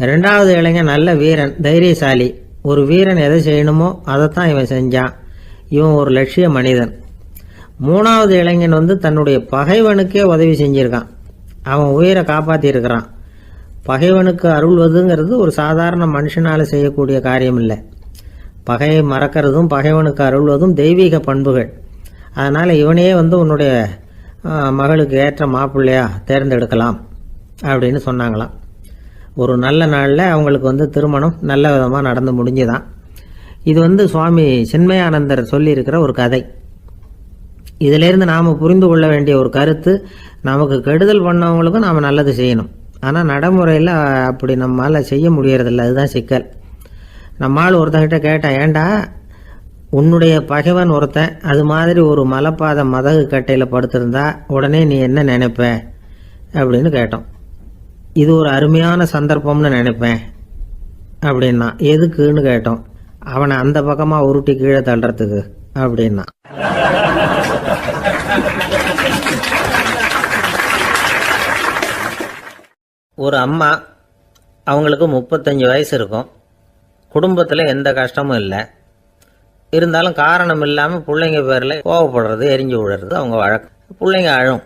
2வது இளைஞன் நல்ல வீரன், தைரியசாலி. ஒரு வீரன் எதை செய்யணுமோ அதைத்தான் இவன் செஞ்சான். இவன் ஒரு லட்சிய மனிதன். 3வது இளைஞன் தன்னுடைய பகைவனுக்கே உதவி செஞ்சிருக்கான். அவன் உயிரை காப்பாற்றியிருக்கிறான். பகைவனுக்கு அருள்வதுங்கிறது ஒரு சாதாரண மனுஷனால் செய்யக்கூடிய காரியம் இல்லை. பகையை மறக்கிறதும் பகைவனுக்கு அருள்வதும் தெய்வீக பண்புகள். அதனால் இவனையே உன்னுடைய மகளுக்கு ஏற்ற மாப்பிள்ளையா தேர்ந்தெடுக்கலாம் அப்படின்னு சொன்னாங்களாம். ஒரு நல்ல நாளில் அவங்களுக்கு திருமணம் நல்ல விதமாக நடந்து முடிஞ்சுதான். இது சுவாமி சின்மயானந்தர் சொல்லியிருக்கிற ஒரு கதை. இதிலேருந்து நாம் புரிந்து கொள்ள வேண்டிய ஒரு கருத்து, நமக்கு கெடுதல் பண்ணவங்களுக்கும் நாம் நல்லது செய்யணும். ஆனால் நடைமுறையில் அப்படி நம்மளால் செய்ய முடியறதில்ல. அதுதான் சிக்கல். நம்மால் ஒருத்தங்கிட்ட கேட்டேன், ஏண்டா உன்னுடைய பகைவன் ஒருத்தன் அது மாதிரி ஒரு மலைப்பாதை மதகு கட்டையில் படுத்திருந்தா உடனே நீ என்ன நினைப்ப அப்படின்னு கேட்டோம். இது ஒரு அருமையான சந்தர்ப்பம்னு நினைப்பேன் அப்படின்னா. எதுக்குன்னு கேட்டோம். அவனை அந்த பக்கமாக உருட்டி கீழே தள்ளுறதுக்கு அப்படின்னா. ஒரு அம்மா, அவங்களுக்கு 35 வயசு இருக்கும். குடும்பத்தில் எந்த கஷ்டமும் இல்லை. இருந்தாலும் காரணம் இல்லாமல் பிள்ளைங்க பேரில் கோவப்படுறது, எரிஞ்சு விடுறது அவங்க வழக்கம். பிள்ளைங்க அழும்.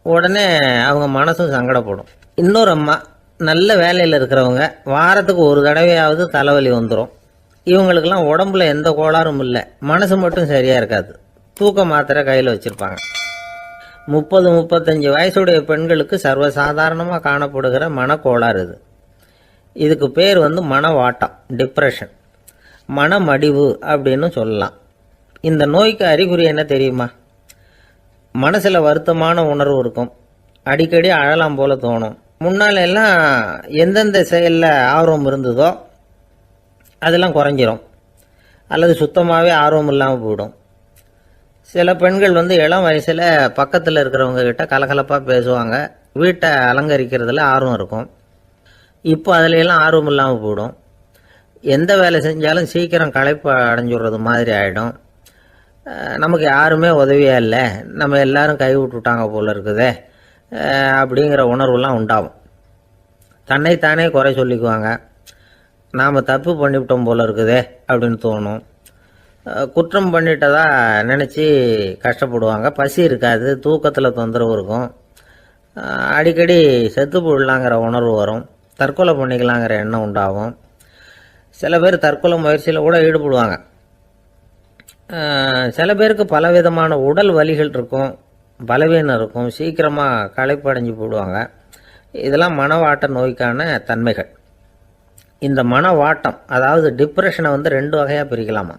உடனே அவங்க மனசும் சங்கடப்படும். இன்னொரு அம்மா, நல்ல வேலையில் இருக்கிறவங்க, வாரத்துக்கு ஒரு தடவையாவது தலைவலி வந்துடும். இவங்களுக்கெல்லாம் உடம்புல எந்த கோளாறும் இல்லை, மனசு மட்டும் சரியாக இருக்காது. தூக்க மாத்திரை கையில் வச்சுருப்பாங்க. 30-35 வயசுடைய பெண்களுக்கு சர்வசாதாரணமாக காணப்படுகிற மனக்கோளாறு இது. இதுக்கு பேர் மனவாட்டம், டிப்ரெஷன், மனமடிவு அப்படின்னு சொல்லலாம். இந்த நோய்க்கு அறிகுறி என்ன தெரியுமா? மனசில் வருத்தமான உணர்வு இருக்கும். அடிக்கடி அழலாம் போல தோணும். முன்னால எல்லாம் எந்தெந்த செயலில் ஆர்வம் இருந்ததோ அதெல்லாம் குறைஞ்சிரும், அல்லது சுத்தமாகவே ஆர்வம் இல்லாமல் போயிடும். சில பெண்கள் இளம் வயசில் பக்கத்தில் இருக்கிறவங்க கிட்ட கலகலப்பாக பேசுவாங்க, வீட்டை அலங்கரிக்கிறதுல ஆர்வம் இருக்கும். இப்போ அதில் எல்லாம் ஆர்வம் இல்லாமல் போயிடும். எந்த வேலை செஞ்சாலும் சீக்கிரம் களைப்பு அடைஞ்சுடுறது மாதிரி ஆகிடும். நமக்கு யாருமே உதவியாக இல்லை, நம்ம எல்லாரும் கை விட்டுட்டாங்க போல இருக்குதே அப்படிங்கிற உணர்வுலாம் உண்டாகும். தன்னைத்தானே குறை சொல்லிக்குவாங்க. நாம் தப்பு பண்ணிவிட்டோம் போல இருக்குதே அப்படின்னு தோணும். குற்றம் பண்ணிட்டதா நினச்சி கஷ்டப்படுவாங்க. பசி இருக்காது, தூக்கத்தில் தொந்தரவு இருக்கும். அடிக்கடி செத்து போடலாங்கிற உணர்வு வரும். தற்கொலை பண்ணிக்கலாங்கிற எண்ணம் உண்டாகும். சில பேர் தற்கொலை முயற்சியில் கூட ஈடுபடுவாங்க. சில பேருக்கு பலவிதமான உடல் வலிகள் இருக்கும், பலவீனம் இருக்கும், சீக்கிரமாக களைப்படைஞ்சு போடுவாங்க. இதெல்லாம் மனவாட்ட நோய்க்கான தன்மைகள். இந்த மனவாட்டம் அதாவது டிப்ரெஷனை வந்து 2 வகையாக பிரிக்கலாமா.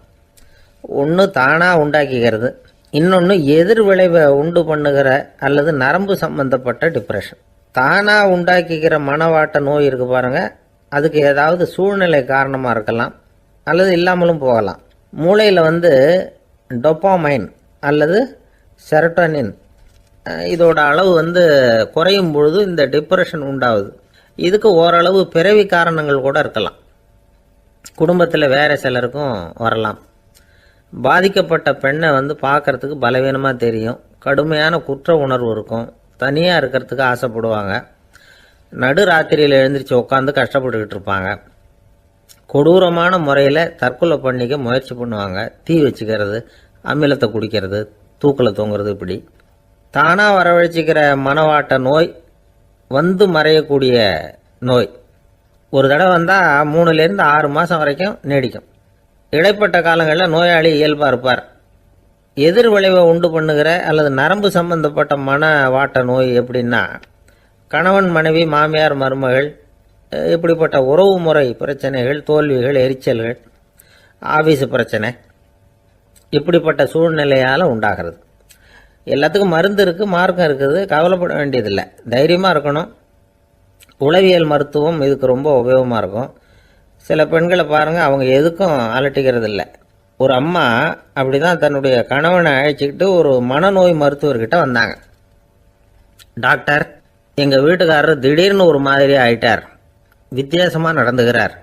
ஒன்று தானாக உண்டாக்கிக்கிறது, இன்னொன்று எதிர் விளைவை உண்டு பண்ணுகிற அல்லது நரம்பு சம்பந்தப்பட்ட டிப்ரெஷன். தானாக உண்டாக்கிக்கிற மனவாட்ட நோய் இருக்கு பாருங்கள், அதுக்கு ஏதாவது சூழ்நிலை காரணமாக இருக்கலாம் அல்லது இல்லாமலும் போகலாம். மூளையில் வந்து டொப்பாமைன் அல்லது செரட்டோனின் இதோட அளவு வந்து குறையும் பொழுது இந்த டிப்ரெஷன் உண்டாகுது. இதுக்கு ஓரளவு பிறவி காரணங்கள் கூட இருக்கலாம். குடும்பத்தில் வேற சிலருக்கும் வரலாம். பாதிக்கப்பட்ட பெண்ணை வந்து பார்க்கறதுக்கு பலவீனமாக தெரியும், கடுமையான குற்ற உணர்வு இருக்கும், தனியாக இருக்கிறதுக்கு ஆசைப்படுவாங்க, நடு ராத்திரியில் எழுந்திரிச்சு உட்காந்து கஷ்டப்பட்டுக்கிட்டு இருப்பாங்க, கொடூரமான முறையில் தற்கொலை பண்ணிக்க முயற்சி பண்ணுவாங்க, தீ வச்சுக்கிறது, அமிலத்தை குடிக்கிறது, தூக்கில் தொங்குறது. இப்படி தானாக வரவழைச்சிக்கிற மனவாட்ட நோய் வந்து மறையக்கூடிய நோய். ஒரு தடவை வந்தால் 3லேருந்து 6 மாதம் வரைக்கும் நீடிக்கும். இடைப்பட்ட காலங்களில் நோயாளி இயல்பாக இருப்பார். எதிர் விளைவை உண்டு பண்ணுகிற அல்லது நரம்பு சம்பந்தப்பட்ட மனவாட்ட நோய் எப்படின்னா, கணவன் மனைவி மாமியார் மருமகள் இப்படிப்பட்ட உறவு முறை பிரச்சனைகள், தோல்விகள், எரிச்சல்கள், ஆபீஸ் பிரச்சனை, இப்படிப்பட்ட சூழ்நிலையால் உண்டாகிறது. எல்லாத்துக்கும் மருந்து இருக்குது, மார்க்கம் இருக்குது, கவலைப்பட வேண்டியதில்லை, தைரியமாக இருக்கணும். உளவியல் மருத்துவம் இதுக்கு ரொம்ப உபயோகமாக இருக்கும். சில பெண்களை பாருங்கள், அவங்க எதுக்கும் அலட்டிக்கிறது இல்லை. ஒரு அம்மா அப்படி தான் தன்னுடைய கணவனை அழைச்சிக்கிட்டு ஒரு மனநோய் மருத்துவர்கிட்ட வந்தாங்க. டாக்டர், எங்கள் வீட்டுக்காரர் திடீர்னு ஒரு மாதிரி ஆயிட்டார், வித்தியாசமாக நடந்துகிறார்.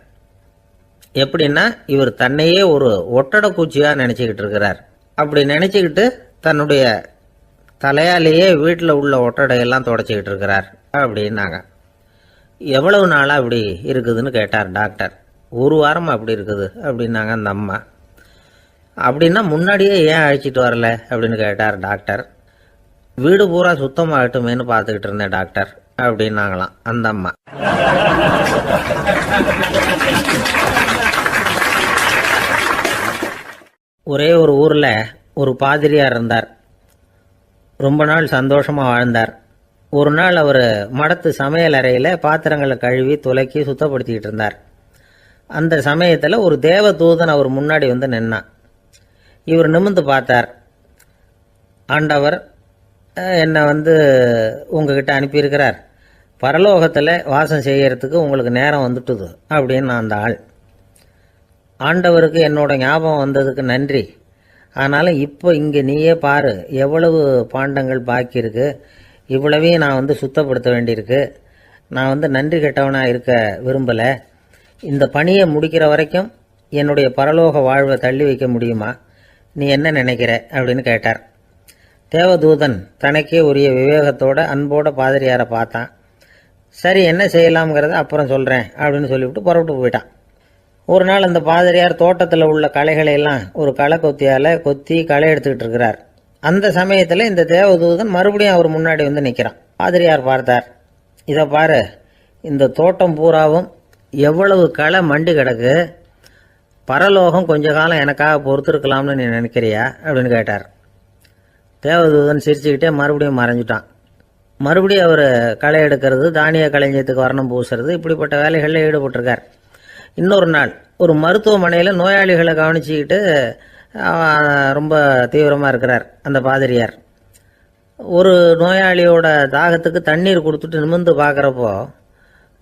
எப்படின்னா, இவர் தன்னையே ஒரு ஒட்டடை பூச்சியாக நினச்சிக்கிட்டு இருக்கிறார். அப்படி நினச்சிக்கிட்டு தன்னுடைய தலையாலேயே வீட்டில் உள்ள ஒட்டடையெல்லாம் தொடச்சிக்கிட்டு இருக்கிறார் அப்படின்னாங்க. எவ்வளவு நாளாக அப்படி இருக்குதுன்னு கேட்டார் டாக்டர். 1 வாரமாக அப்படி இருக்குது அப்படின்னாங்க அந்த அம்மா. அப்படின்னா முன்னாடியே ஏன் அழைச்சிட்டு வரல அப்படின்னு கேட்டார் டாக்டர். வீடு பூரா சுத்தமாகட்டுமேனு பார்த்துக்கிட்டு இருந்தேன் டாக்டர் அப்படின்னாங்களாம் அந்த அம்மா. ஒரே ஒரு ஊரில் ஒரு பாதிரியார் இருந்தார். ரொம்ப நாள் சந்தோஷமாக வாழ்ந்தார். ஒரு நாள் அவர் மடத்து சமையல் அறையில் பாத்திரங்களை கழுவி துலக்கி சுத்தப்படுத்திக்கிட்டு இருந்தார். அந்த சமயத்தில் ஒரு தேவதூதன் அவர் முன்னாடி வந்து நின்னான். இவர் நிமிர்ந்து பார்த்தார். ஆண்டவர் என்னை வந்து உங்ககிட்ட அனுப்பியிருக்கிறார், பரலோகத்தில் வாசம் செய்யறதுக்கு உங்களுக்கு நேரம் வந்துட்டுது அப்படின்னு அந்த ஆள். ஆண்டவருக்கு என்னோட ஞாபகம் வந்ததுக்கு நன்றி. ஆனாலும் இப்போ இங்கே நீயே பாரு, எவ்வளவு பாண்டங்கள் பாக்கி இருக்கு, இவ்வளவையும் நான் வந்து சுத்தப்படுத்த வேண்டியிருக்கு. நான் வந்து நன்றி கெட்டவனாக இருக்க விரும்பலை. இந்த பணியை முடிக்கிற வரைக்கும் என்னுடைய பரலோக வாழ்வை தள்ளி வைக்க முடியுமா? நீ என்ன நினைக்கிற அப்படின்னு கேட்டார். தேவதூதன் தனக்கே உரிய விவேகத்தோட அன்போட பாதிரியாரை பார்த்தான். சரி, என்ன செய்யலாம்ங்கிறத அப்புறம் சொல்கிறேன் அப்படின்னு சொல்லிவிட்டு புறப்பட்டு போயிட்டான். ஒரு நாள் அந்த பாதிரியார் தோட்டத்தில் உள்ள களைகளை எல்லாம் ஒரு களை கொத்தியால் கொத்தி களை எடுத்துக்கிட்டு இருக்கிறார். அந்த சமயத்தில் இந்த தேவதூதன் மறுபடியும் அவர் முன்னாடி வந்து நிற்கிறான். பாதிரியார் பார்த்தார். இதை பாரு, இந்த தோட்டம் பூராவும் எவ்வளவு களை மண்டி கிடக்கு, பரலோகம் கொஞ்ச காலம் எனக்காக பொறுத்திருக்கலாம்னு நீ நினைக்கிறியா அப்படின்னு கேட்டார். தேவதூதன் சிரிச்சுக்கிட்டே மறுபடியும் மறைஞ்சிட்டான். மறுபடியும் அவர் களை எடுக்கிறது, தானிய களஞ்சியத்துக்கு வர்ணம் பூசுறது, இப்படிப்பட்ட வேலைகளில் ஈடுபட்டிருக்கார். இன்னொரு நாள் ஒரு மருத்துவமனையில் நோயாளிகளை கவனிச்சுக்கிட்டு ரொம்ப தீவிரமாக இருக்கிறார் அந்த பாதிரியார். ஒரு நோயாளியோட தாகத்துக்கு தண்ணீர் கொடுத்துட்டு நிமிர்ந்து பார்க்குறப்போ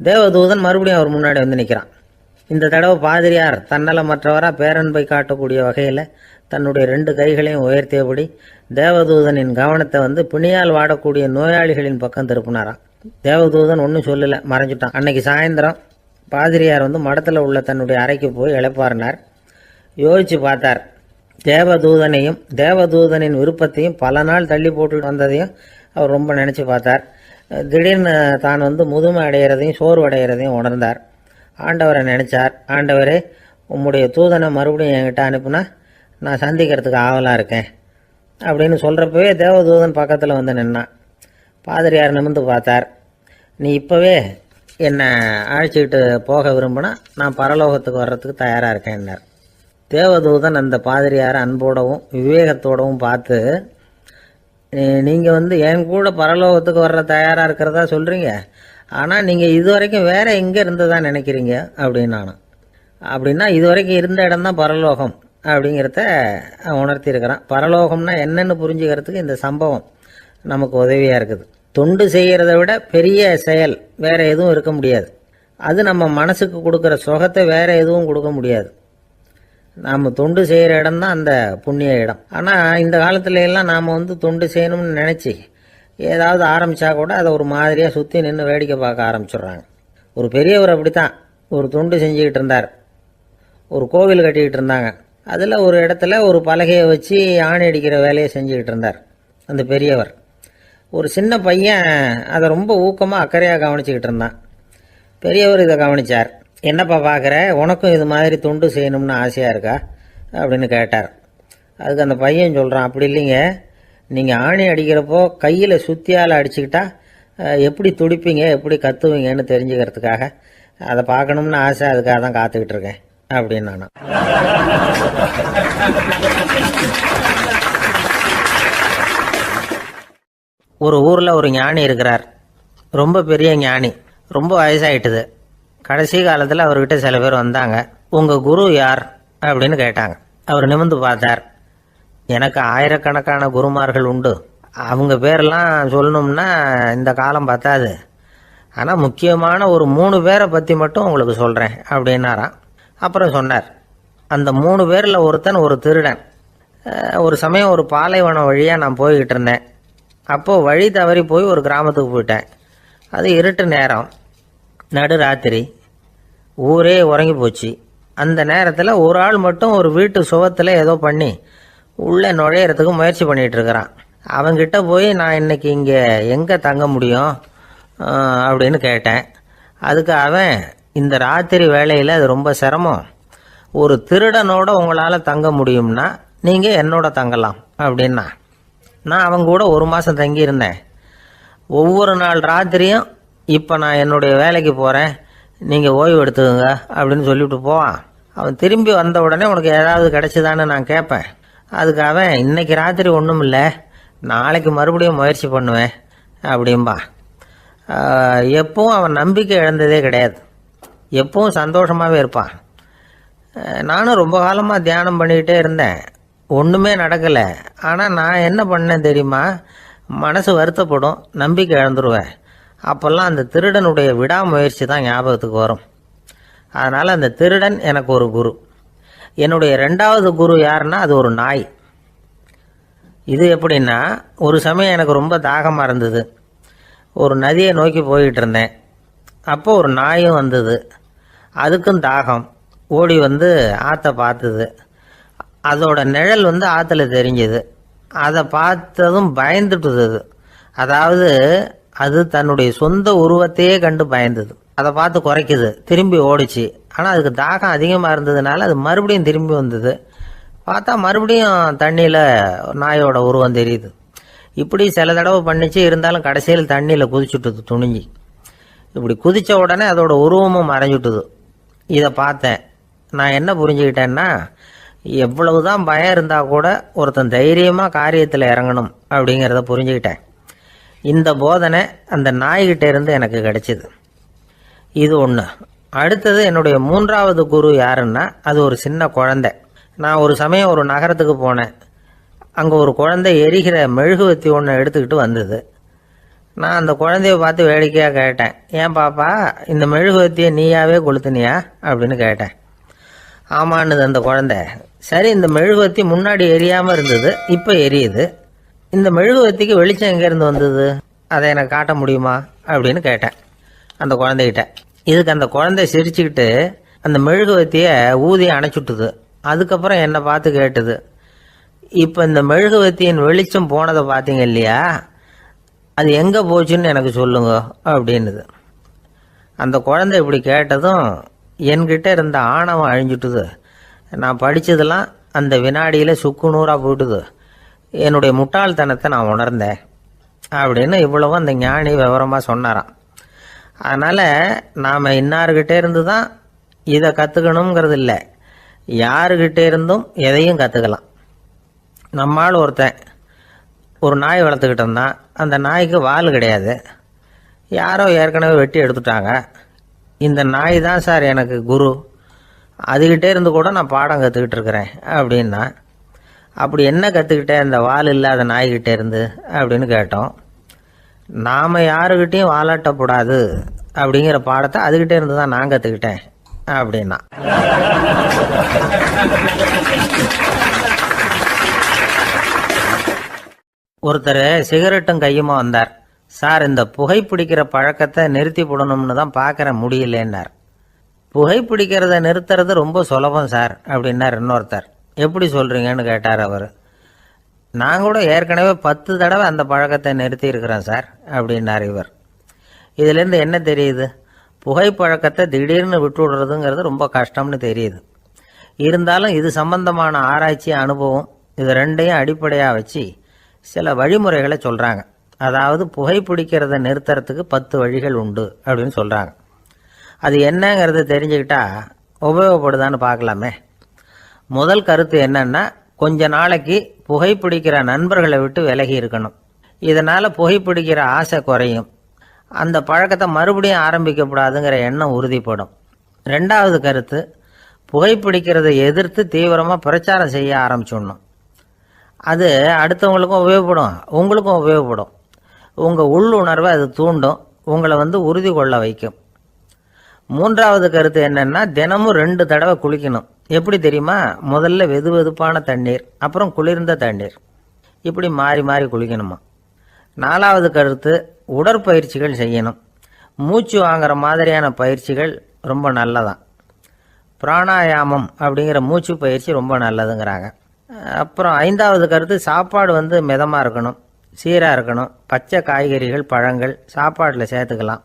தேவதூதன் மறுபடியும் அவர் முன்னாடி வந்து நிற்கிறான். இந்த தடவை பாதிரியார் தன்னலமற்றவராக பேரன்பை காட்டக்கூடிய வகையில் தன்னுடைய 2 கைகளையும் உயர்த்தியபடி தேவதூதனின் கவனத்தை வந்து பிணியால் வாடக்கூடிய நோயாளிகளின் பக்கம் திருப்பினாராம். தேவதூதன் ஒன்றும் சொல்லலை, மறைஞ்சிட்டான். அன்னைக்கு சாயந்தரம் பாதிரியார் வந்து மடத்தில் உள்ள தன்னுடைய அறைக்கு போய் இளைப்பாறினார். யோசித்து பார்த்தார். தேவதூதனையும் தேவதூதனின் விருப்பத்தையும் பல நாள் தள்ளி போட்டு வந்ததையும் அவர் ரொம்ப நினச்சி பார்த்தார். திடீர்னு தான் வந்து முதுமை அடைகிறதையும் சோர்வு அடைகிறதையும் உணர்ந்தார். ஆண்டவரை நினைச்சார். ஆண்டவரே, உம்முடைய தூதனை மறுபடியும் என்கிட்ட அனுப்புனா நான் சந்திக்கிறதுக்கு ஆவலாக இருக்கேன் அப்படின்னு சொல்கிறப்பவே தேவதூதன் பக்கத்தில் வந்து நின்னான். பாதிரியார் நிமிர்ந்து பார்த்தார். நீ இப்போவே என்னை அழைச்சிக்கிட்டு போக விரும்பினா நான் பரலோகத்துக்கு வர்றதுக்கு தயாராக இருக்கேன்னார். தேவதூதன் அந்த பாதிரியாரை அன்போடவும் விவேகத்தோடவும் பார்த்து, நீங்கள் வந்து என் கூட பரலோகத்துக்கு வர்ற தயாராக இருக்கிறதா சொல்கிறீங்க, ஆனால் நீங்கள் இது வரைக்கும் வேற எங்கே இருந்ததா நினைக்கிறீங்க அப்படின்னு நானும். அப்படின்னா இது வரைக்கும் இருந்த இடம் தான் பரலோகம் அப்படிங்கிறத உணர்த்தியிருக்கிறான். பரலோகம்னா என்னன்னு புரிஞ்சுக்கிறதுக்கு இந்த சம்பவம் நமக்கு உதவியாக இருக்குது. தொண்டு செய்கிறத விட பெரிய செயல் வேற எதுவும் இருக்க முடியாது. அது நம்ம மனசுக்கு கொடுக்குற சுகத்தை வேற எதுவும் கொடுக்க முடியாது. நாம் தொண்டு செய்கிற இடம் தான் அந்த புண்ணிய இடம். ஆனால் இந்த காலத்துல எல்லாம் நாம் தொண்டு செய்யணும்னு நினச்சி ஏதாவது ஆரம்பித்தா கூட அதை ஒரு மாதிரியாக சுற்றி நின்று வேடிக்கை பார்க்க ஆரம்பிச்சிடுறாங்க. ஒரு பெரியவர் அப்படித்தான் ஒரு தொண்டு செஞ்சுக்கிட்டு இருந்தார். ஒரு கோவில் கட்டிக்கிட்டு இருந்தாங்க. அதில் ஒரு இடத்துல ஒரு பலகையை வச்சு ஆணி அடிக்கிற வேலையை செஞ்சுக்கிட்டு இருந்தார் அந்த பெரியவர். ஒரு சின்ன பையன் அதை ரொம்ப ஊக்கமாக அக்கறையாக கவனிச்சுக்கிட்டு இருந்தான். பெரியவர் இதை கவனித்தார். என்னப்பா பார்க்குற, உனக்கும் இது மாதிரி தொண்டு செய்யணும்னு ஆசையாக இருக்கா அப்படின்னு கேட்டார். அதுக்கு அந்த பையன் சொல்கிறான், அப்படி இல்லைங்க, நீங்கள் ஆணி அடிக்கிறப்போ கையில் சுத்தியால் அடிச்சுக்கிட்டா எப்படி துடிப்பீங்க எப்படி கத்துவீங்கன்னு தெரிஞ்சுக்கிறதுக்காக அதை பார்க்கணும்னு ஆசை, அதுக்காக தான் காத்துக்கிட்டு இருக்கேன் அப்படின்னு நான். ஒரு ஊரில் ஒரு ஞானி இருக்கிறார். ரொம்ப பெரிய ஞானி, ரொம்ப வயசாயிட்டுது. கடைசி காலத்தில் அவர்கிட்ட சில பேர் வந்தாங்க. உங்கள் குரு யார் அப்படின்னு கேட்டாங்க. அவர் நிமிர்ந்து பார்த்தார். எனக்கு ஆயிரக்கணக்கான குருமார்கள் உண்டு, அவங்க பேரெல்லாம் சொல்லணும்னா இந்த காலம் பத்தாது. ஆனால் முக்கியமான ஒரு 3 பேரை பற்றி மட்டும் உங்களுக்கு சொல்கிறேன் அப்படின்னாராம். அப்புறம் சொன்னார், அந்த 3 பேரில் ஒருத்தன் ஒரு திருடன். ஒரு சமயம் ஒரு பாலைவனம் வழியாக நான் போய்கிட்டு இருந்தேன். அப்போது வழி தவறி போய் ஒரு கிராமத்துக்கு போயிட்டேன். அது இருட்டு நேரம், நடு ராத்திரி, ஊரே உறங்கி போச்சு. அந்த நேரத்தில் ஒரு ஆள் மட்டும் ஒரு வீட்டு சுவத்தில் ஏதோ பண்ணி உள்ளே நுழையிறதுக்கு முயற்சி பண்ணிகிட்டு இருக்கிறான். அவங்கிட்ட போய் நான் இன்னைக்கு இங்கே எங்கே தங்க முடியும் அப்படின்னு கேட்டேன். அதுக்கு அவன், இந்த ராத்திரி வேளையில் அது ரொம்ப சிரமம், ஒரு திருடனோட உங்களால் தங்க முடியும்னா நீங்கள் என்னோட தங்கலாம் அப்படின்னா. நான் அவங்க கூட 1 மாதம் தங்கியிருந்தேன். ஒவ்வொரு நாள் ராத்திரியும் இப்போ நான் என்னுடைய வேலைக்கு போகிறேன், நீங்கள் ஓய்வு எடுத்துக்கோங்க அப்படின்னு சொல்லிவிட்டு போவான். அவன் திரும்பி வந்த உடனே உனக்கு ஏதாவது கிடைச்சிதான்னு நான் கேட்பேன். அதுக்கு அவன், இன்னைக்கு ராத்திரி ஒன்றும் இல்லை, நாளைக்கு மறுபடியும் முயற்சி பண்ணுவேன் அப்படின்பா. எப்பவும் அவன் நம்பிக்கை இழந்ததே கிடையாது, எப்பவும் சந்தோஷமாகவே இருப்பான். நானும் ரொம்ப காலமாக தியானம் பண்ணிக்கிட்டே இருந்தேன், ஒன்றுமே நடக்கலை. ஆனால் நான் என்ன பண்ணேன் தெரியுமா, மனசு வருத்தப்படும், நம்பிக்கை இழந்துருவேன். அப்போல்லாம் அந்த திருடனுடைய விடாமுயற்சி தான் ஞாபகத்துக்கு வரும். அதனால் அந்த திருடன் எனக்கு ஒரு குரு. என்னுடைய 2வது குரு யாருன்னா அது ஒரு நாய். இது எப்படின்னா, ஒரு சமயம் எனக்கு ரொம்ப தாகமாக இருந்தது. ஒரு நதியை நோக்கி போய்கிட்டு இருந்தேன். அப்போ ஒரு நாயும் வந்தது. அதுக்கும் தாகம். ஓடி வந்து ஆற்றை பார்த்தது. அதோட நிழல் ஆற்றுல தெரிஞ்சுது. அதை பார்த்ததும் பயந்துட்டுது. அதாவது அது தன்னுடைய சொந்த உருவத்தையே கண்டு பயந்தது. அதை பார்த்து குறைக்குது, திரும்பி ஓடிச்சு. ஆனால் அதுக்கு தாகம் அதிகமாக இருந்ததுனால அது மறுபடியும் திரும்பி வந்தது. பார்த்தா மறுபடியும் தண்ணியில் நாயோட உருவம் தெரியுது. இப்படி சில தடவை பண்ணிச்சு. இருந்தாலும் கடைசியில் தண்ணியில் குதிச்சுட்டுது துணிஞ்சி. இப்படி குதித்த உடனே அதோட உருவமும் மறைஞ்சுட்டுது. இதை பார்த்தேன். நான் என்ன புரிஞ்சுக்கிட்டேன்னா, எவ்வளவுதான் பயம் இருந்தால் கூட ஒருத்தன் தைரியமாக காரியத்தில் இறங்கணும் அப்படிங்கிறத புரிஞ்சுக்கிட்டேன். இந்த போதனை அந்த நாய்கிட்ட இருந்து எனக்கு கிடைச்சிது. இது ஒன்று. அடுத்தது என்னுடைய 3வது குரு யாருன்னா அது ஒரு சின்ன குழந்தை. நான் ஒரு சமயம் ஒரு நகரத்துக்கு போனேன். அங்கே ஒரு குழந்தை எரிகிற மெழுகுவத்தி ஒன்று எடுத்துக்கிட்டு வந்தது. நான் அந்த குழந்தைய பார்த்து வேடிக்கையாக கேட்டேன், ஏன் பாப்பா இந்த மெழுகுவத்தியை நீயாவே கொளுத்துனியா அப்படின்னு கேட்டேன். ஆமான்னுது அந்த குழந்தை. சரி, இந்த மெழுகுவத்தி முன்னாடி எரியாமல் இருந்தது, இப்போ எரியுது. இந்த மெழுகுவத்திக்கு வெளிச்சம் எங்கேருந்து வந்தது, அதை எனக்கு காட்ட முடியுமா அப்படின்னு கேட்டேன் அந்த குழந்தைகிட்ட. இதுக்கு அந்த குழந்தை சிரிச்சுக்கிட்டு அந்த மெழுகுவத்தியை ஊதி அணைச்சுட்டுது. அதுக்கப்புறம் என்னை பார்த்து கேட்டுது, இப்போ இந்த மெழுகுவத்தியின் வெளிச்சம் போனதை பார்த்தீங்க இல்லையா, அது எங்கே போச்சுன்னு எனக்கு சொல்லுங்க அப்படின்னுது. அந்த குழந்தை இப்படி கேட்டதும் என்கிட்ட இருந்த ஆணவம் அழிஞ்சுட்டுது. நான் படித்ததெல்லாம் அந்த வினாடியில் சுக்கு நூறாக போயிட்டுது. என்னுடைய முட்டாள்தனத்தை நான் உணர்ந்தேன் அப்படின்னு இவ்வளவும் அந்த ஞானி விவரமாக சொன்னாராம். அதனால் நாம் இன்னார்கிட்ட இருந்து தான் இதை கற்றுக்கணுங்கிறது இல்லை, யாருக்கிட்டே இருந்தும் எதையும் கற்றுக்கலாம். நம்மால் ஒருத்தன் ஒரு நாய் வளர்த்துக்கிட்டு இருந்தான். அந்த நாய்க்கு வால் கிடையாது. யாரோ ஏற்கனவே வெட்டி எடுத்துட்டாங்க. இந்த நாய் தான் சார் எனக்கு குரு, அதுகிட்டே இருந்து கூட நான் பாடம் கற்றுக்கிட்டு இருக்கிறேன் அப்படின்னா. அப்படி என்ன கற்றுக்கிட்டேன் இந்த வால் இல்லாத நாய்கிட்டே இருந்து அப்படின்னு கேட்டோம். நாம் யாருக்கிட்டையும் வாலாட்டக்கூடாது அப்படிங்கிற பாடத்தை அதுகிட்டே இருந்து தான் நான் கற்றுக்கிட்டேன் அப்படின்னா. ஒருத்தர் சிகரெட்டும் கையுமா வந்தார். சார், இந்த புகைப்பிடிக்கிற பழக்கத்தை நிறுத்தி போடணும்னு தான் பார்க்குறேன், முடியலன்னார். புகைப்பிடிக்கிறத நிறுத்துறது ரொம்ப சுலபம் சார் அப்படின்னார் இன்னொருத்தர். எப்படி சொல்கிறீங்கன்னு கேட்டார் அவர். நான் கூட ஏற்கனவே 10 தடவை அந்த பழக்கத்தை நிறுத்தி இருக்கிறேன் சார் அப்படின்னார் இவர். இதுலேருந்து என்ன தெரியுது? புகைப்பழக்கத்தை திடீர்னு விட்டு விடுறதுங்கிறது ரொம்ப கஷ்டம்னு தெரியுது. இருந்தாலும் இது சம்பந்தமான ஆராய்ச்சி, அனுபவம், இது ரெண்டையும் அடிப்படையாக வச்சு சில வழிமுறைகளை சொல்கிறாங்க. அதாவது புகைப்பிடிக்கிறத நிறுத்துறதுக்கு 10 வழிகள் உண்டு அப்படின்னு சொல்கிறாங்க. அது என்னங்கிறத தெரிஞ்சுக்கிட்டா உபயோகப்படுதான்னு பார்க்கலாமே. முதல் கருத்து என்னன்னா, கொஞ்ச நாளைக்கு புகைப்பிடிக்கிற நண்பர்களை விட்டு விலகி இருக்கணும். இதனால் புகைப்பிடிக்கிற ஆசை குறையும். அந்த பழக்கத்தை மறுபடியும் ஆரம்பிக்கப்படாதுங்கிற எண்ணம் உறுதிப்படும். ரெண்டாவது கருத்து, புகைப்பிடிக்கிறதை எதிர்த்து தீவிரமாக பிரச்சாரம் செய்ய ஆரம்பிச்சிடணும். அது அடுத்தவங்களுக்கும் உபயோகப்படும், உங்களுக்கும் உபயோகப்படும். உங்கள் உள்ளுணர்வை அது தூண்டும், உங்களை உறுதி கொள்ள வைக்கும். மூன்றாவது கருத்து என்னன்னா, தினமும் 2 தடவை குளிக்கணும். எப்படி தெரியுமா? முதல்ல வெது வெதுப்பான தண்ணீர், அப்புறம் குளிர்ந்த தண்ணீர், இப்படி மாறி மாறி குளிக்கணுமா. நாலாவது கருத்து, உடற்பயிற்சிகள் செய்யணும். மூச்சு வாங்குற மாதிரியான பயிற்சிகள் ரொம்ப நல்லதான். பிராணாயாமம் அப்படிங்கிற மூச்சு பயிற்சி ரொம்ப நல்லதுங்கிறாங்க. அப்புறம் 5வது கருத்து, சாப்பாடு மிதமாக இருக்கணும், சீராக இருக்கணும். பச்சை காய்கறிகள், பழங்கள் சாப்பாட்டில் சேர்த்துக்கலாம்.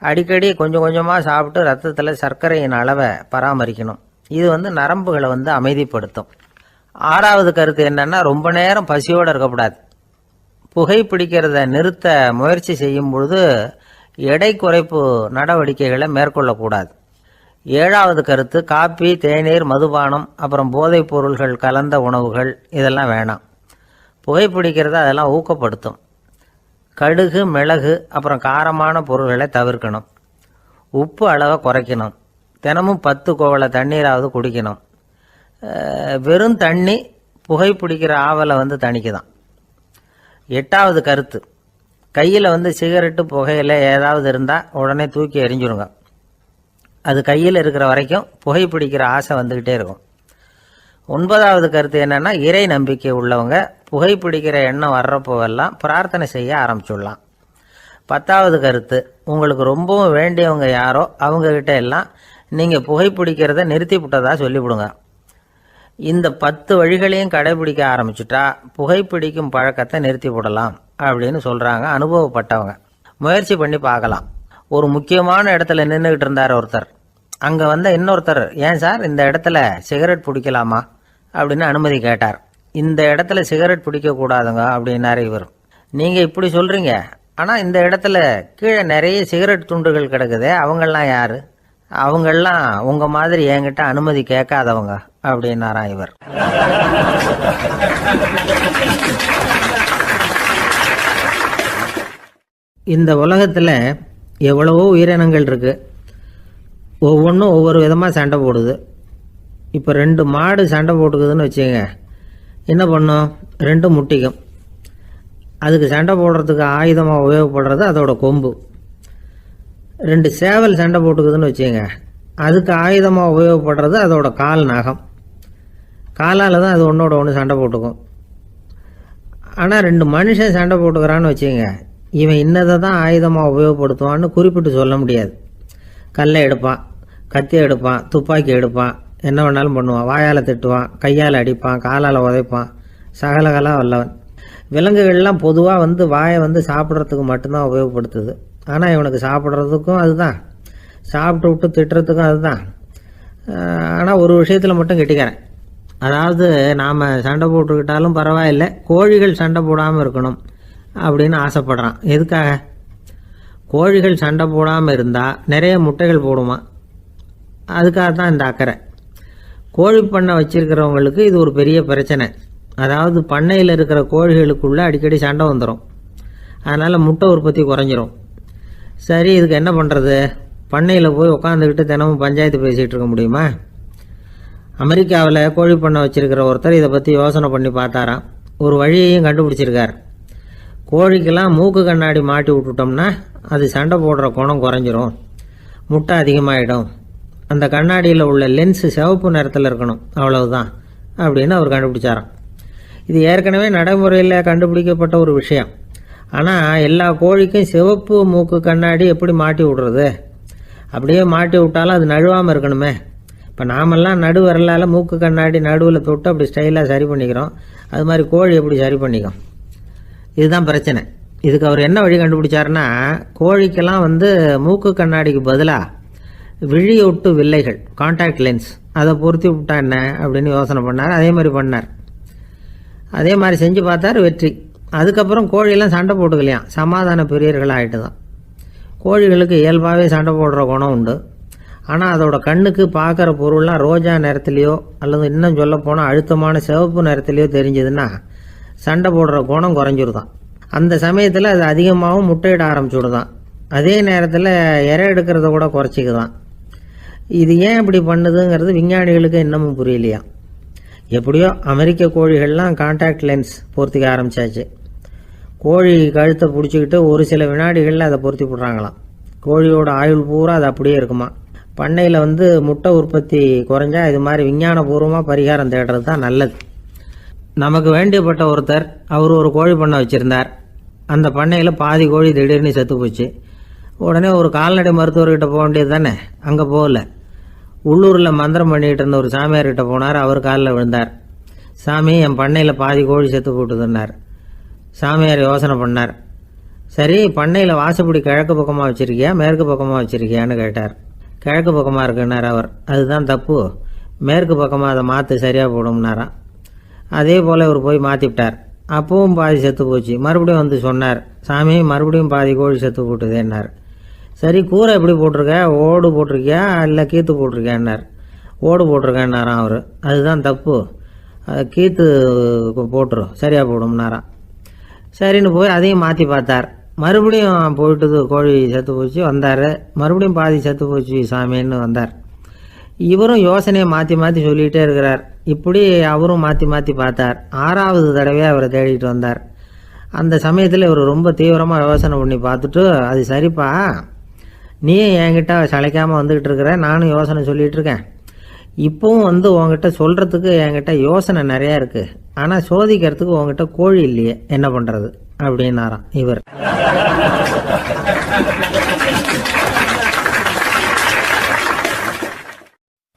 அடிக்கடி கொஞ்சம் கொஞ்சமாக சாப்பிட்டு ரத்தத்தில் சர்க்கரையின் அளவை பராமரிக்கணும். இது நரம்புகளை அமைதிப்படுத்தும். 6வது கருத்து என்னன்னா, ரொம்ப நேரம் பசியோடு இருக்கக்கூடாது. புகைப்பிடிக்கிறத நிறுத்த முயற்சி செய்யும் பொழுது எடை குறைப்பு நடவடிக்கைகளை மேற்கொள்ளக்கூடாது. 7வது கருத்து, காப்பி, தேநீர், மதுபானம், அப்புறம் போதைப் பொருள்கள் கலந்த உணவுகள் இதெல்லாம் வேணாம். புகைப்பிடிக்கிறத அதெல்லாம் ஊக்கப்படுத்தும். கடுகு, மிளகு, அப்புறம் காரமான பொருள்களை தவிர்க்கணும். உப்பு அளவை குறைக்கணும். தினமும் 10 குவளை தண்ணீராவது குடிக்கணும். வெறும் தண்ணி புகைப்பிடிக்கிற ஆவலை தணிக்குதான். 8வது கருத்து, கையில் சிகரெட்டு, புகையில ஏதாவது இருந்தால் உடனே தூக்கி எறிஞ்சிருங்க. அது கையில் இருக்கிற வரைக்கும் புகைப்பிடிக்கிற ஆசை வந்துக்கிட்டே இருக்கும். 9வது கருத்து என்னன்னா, இறை நம்பிக்கை உள்ளவங்க புகைப்பிடிக்கிற எண்ணம் வர்றப்போவெல்லாம் பிரார்த்தனை செய்ய ஆரம்பிச்சுடலாம். 10வது கருத்து, உங்களுக்கு ரொம்பவும் வேண்டியவங்க யாரோ அவங்கக்கிட்ட எல்லாம் நீங்கள் புகைப்பிடிக்கிறத நிறுத்தி விட்டதா சொல்லிவிடுங்க. இந்த 10 வழிகளையும் கடைபிடிக்க ஆரம்பிச்சுட்டா புகைப்பிடிக்கும் பழக்கத்தை நிறுத்தி விடலாம் அப்படின்னு சொல்கிறாங்க அனுபவப்பட்டவங்க. முயற்சி பண்ணி பார்க்கலாம். ஒரு முக்கியமான இடத்துல நின்றுக்கிட்டு இருந்தார் ஒருத்தர். அங்கே இன்னொருத்தர், ஏன் சார் இந்த இடத்துல சிகரெட் பிடிக்கலாமா அப்படின்னு அனுமதி கேட்டார். இந்த இடத்துல சிகரெட் பிடிக்கக்கூடாதுங்க அப்படின்னாரு இவர். நீங்கள் இப்படி சொல்கிறீங்க, ஆனால் இந்த இடத்துல கீழே நிறைய சிகரெட் துண்டுகள் கிடக்குதே, அவங்கெல்லாம் யார்? அவங்கெல்லாம் உங்கள் மாதிரி என்கிட்ட அனுமதி கேட்காதவங்க அப்படின்னாராம் இவர். இந்த உலகத்தில் எவ்வளவோ உயிரினங்கள் இருக்குது. ஒவ்வொன்றும் ஒவ்வொரு விதமாக சண்டை போடுது. இப்போ 2 மாடு சண்டை போட்டுக்குதுன்னு வச்சுங்க, என்ன பண்ணும்? 2 முட்டிக்கும். அதுக்கு சண்டை போடுறதுக்கு ஆயுதமாக உபயோகப்படுறது அதோட கொம்பு. 2 சேவல் சண்டை போட்டுக்குதுன்னு வச்சுங்க, அதுக்கு ஆயுதமாக உபயோகப்படுறது அதோட கால் நகம். காலால் தான் அது ஒன்றோட ஒன்று சண்டை போட்டுக்கும். ஆனால் 2 மனுஷன் சண்டை போட்டுக்கிறான்னு வச்சுங்க, இவன் இன்னதை தான் ஆயுதமாக உபயோகப்படுத்துவான்னு குறிப்பிட்டு சொல்ல முடியாது. கல்லை எடுப்பான், கத்தி எடுப்பான், துப்பாக்கி எடுப்பான், என்ன வேணாலும் பண்ணுவான். வாயால் திட்டுவான், கையால் அடிப்பான், காலால் உதைப்பான், சகலகலா வல்லவன். விலங்குகள்லாம் பொதுவாக வாயை சாப்பிட்றதுக்கு மட்டும்தான் உபயோகப்படுத்துது. ஆனால் இவனுக்கு சாப்பிட்றதுக்கும் அதுதான், சாப்பிட்டு விட்டு திட்டுறதுக்கும் அதுதான். ஆனால் ஒரு விஷயத்தில் மட்டும் கெட்டிக்கிறேன். அதாவது நாம் சண்டை போட்டுக்கிட்டாலும் பரவாயில்லை, கோழிகள் சண்டை போடாமல் இருக்கணும் அப்படின்னு ஆசைப்படுறான். எதுக்காக? கோழிகள் சண்டை போடாமல் இருந்தால் நிறைய முட்டைகள் போடுமா, அதுக்காக தான் இந்த அக்கறை. கோழி பண்ணை வச்சிருக்கிறவங்களுக்கு இது ஒரு பெரிய பிரச்சனை. அதாவது பண்ணையில் இருக்கிற கோழிகளுக்குள்ளே அடிக்கடி சண்டை வந்துடும். அதனால் முட்டை உற்பத்தி குறைஞ்சிரும். சரி, இதுக்கு என்ன பண்ணுறது? பண்ணையில் போய் உட்காந்துக்கிட்டு தினமும் பஞ்சாயத்து பேசிகிட்டு இருக்க முடியுமா? அமெரிக்காவில் கோழி பண்ணை வச்சுருக்கிற ஒருத்தர் இதை பற்றி யோசனை பண்ணி பார்த்தாராம். ஒரு வழியையும் கண்டுபிடிச்சிருக்கார். கோழிக்கெல்லாம் மூக்கு கண்ணாடி மாட்டி விட்டுட்டோம்னா அது சண்டை போடுற குணம் குறைஞ்சிரும், முட்டை அதிகமாகிடும். அந்த கண்ணாடியில் உள்ள லென்ஸு சிவப்பு நிறத்தில் இருக்கணும், அவ்வளவுதான் அப்படின்னு அவர் கண்டுபிடிச்சாராம். இது ஏற்கனவே நடைமுறையில் கண்டுபிடிக்கப்பட்ட ஒரு விஷயம். ஆனால் எல்லா கோழிக்கும் சிவப்பு மூக்கு கண்ணாடி எப்படி மாட்டி விடுறது? அப்படியே மாட்டி விட்டாலும் அது நழுவாமல் இருக்கணுமே. இப்போ நாமெல்லாம் நடு வரலால் மூக்கு கண்ணாடி நடுவில் தொட்டு அப்படி ஸ்டைலாக சரி பண்ணிக்கிறோம். அது மாதிரி கோழி எப்படி சரி பண்ணிக்கும்? இதுதான் பிரச்சனை. இதுக்கு அவர் என்ன வழி கண்டுபிடிச்சாருன்னா, கோழிக்கெல்லாம் மூக்கு கண்ணாடிக்கு பதிலாக விழியொட்டு வில்லைகள், கான்டாக்ட் லென்ஸ், அதை பொருத்தி விட்டா என்ன அப்படின்னு யோசனை பண்ணார். அதே மாதிரி பண்ணார். அதே மாதிரி செஞ்சு பார்த்தார், வெற்றி. அதுக்கப்புறம் கோழியெல்லாம் சண்டை போட்டுக்கலையாம், சமாதான பிரியர்கள் ஆகிட்டு தான். கோழிகளுக்கு இயல்பாகவே சண்டை போடுற குணம் உண்டு. ஆனால் அதோட கண்ணுக்கு பார்க்குற பொருள்லாம் ரோஜா நிறத்துலையோ அல்லது இன்னும் சொல்ல போனால் அழுத்தமான சிவப்பு நிறத்துலையோ தெரிஞ்சதுன்னா சண்டை போடுற குணம் குறைஞ்சிருதான். அந்த சமயத்தில் அது அதிகமாகவும் முட்டையிட ஆரம்பிச்சுடுதான். அதே நேரத்தில் இறை எடுக்கிறத கூட குறைச்சிக்குதான். இது ஏன் இப்படி பண்ணுதுங்கிறது விஞ்ஞானிகளுக்கு இன்னமும் புரியலையா. எப்படியோ அமெரிக்க கோழிகள்லாம் கான்டாக்ட் லென்ஸ் பொருத்திக்க ஆரம்பித்தாச்சு. கோழி கழுத்தை பிடிச்சிக்கிட்டு ஒரு சில வினாடிகளில் அதை பொருத்தி விட்றாங்களாம். கோழியோட ஆயுள் பூரா அது அப்படியே இருக்குமா. பண்ணையில் முட்டை உற்பத்தி குறைஞ்சா இது மாதிரி விஞ்ஞானபூர்வமாக பரிகாரம் தேடுறது தான் நல்லது. நமக்கு வேண்டியப்பட்ட ஒருத்தர், அவர் ஒரு கோழி பண்ணை வச்சுருந்தார். அந்த பண்ணையில் பாதி கோழி திடீர்னு செத்து போச்சு. உடனே ஒரு கால்நடை மருத்துவர்கிட்ட போக வேண்டியது தானே. அங்கே போகல. உள்ளூரில் மந்திரம் பண்ணிகிட்டு இருந்த ஒரு சாமியார்கிட்ட போனார். அவர் காலில் விழுந்தார். சாமி, என் பண்ணையில் பாதி கோழி செத்து போட்டுதுன்னார். சாமியார் யோசனை பண்ணார். சரி, பண்ணையில் வாசப்படி கிழக்கு பக்கமாக வச்சுருக்கியா மேற்கு பக்கமாக வச்சுருக்கியான்னு கேட்டார். கிழக்கு பக்கமாக இருக்குன்னார் அவர். அதுதான் தப்பு, மேற்கு பக்கமாக அதை மாற்று சரியாக போடும்னாராம். அதே போல் அவர் போய் மாற்றிவிட்டார். அப்பவும் பாதி செத்து போச்சு. மறுபடியும் சொன்னார், சாமி மறுபடியும் பாதி கோழி செத்து போட்டுதேன்னார். சரி, கூரை எப்படி போட்டிருக்க? ஓடு போட்டிருக்கியா இல்லை கீத்து போட்டிருக்கியான்னார். ஓடு போட்டிருக்கேன்னாராம் அவர். அதுதான் தப்பு, கீத்து போட்டுரும் சரியாக போடும்னாராம். சரின்னு போய் அதையும் மாற்றி பார்த்தார். மறுபடியும் போயிட்டுது, கோழி செத்து போச்சு. வந்தார். மறுபடியும் பாதி செத்து போச்சு சாமின்னு வந்தார். இவரும் யோசனையை மாற்றி மாற்றி சொல்லிகிட்டே இருக்கிறார். இப்படி அவரும் மாற்றி மாற்றி பார்த்தார். 6வது தடவையாக அவரை தேடிட்டு வந்தார். அந்த சமயத்தில் இவர் ரொம்ப தீவிரமாக யோசனை பண்ணி பார்த்துட்டு, அது சரிப்பா, நீயும் என்கிட்ட சளைக்காமல் வந்துக்கிட்டு இருக்கிற, நானும் யோசனை சொல்லிகிட்டு இருக்கேன். இப்போவும் உங்ககிட்ட சொல்கிறதுக்கு என்கிட்ட யோசனை நிறையா இருக்குது. ஆனால் சோதிக்கிறதுக்கு உங்ககிட்ட கோழி இல்லையே, என்ன பண்ணுறது அப்படின்னாராம் இவர்.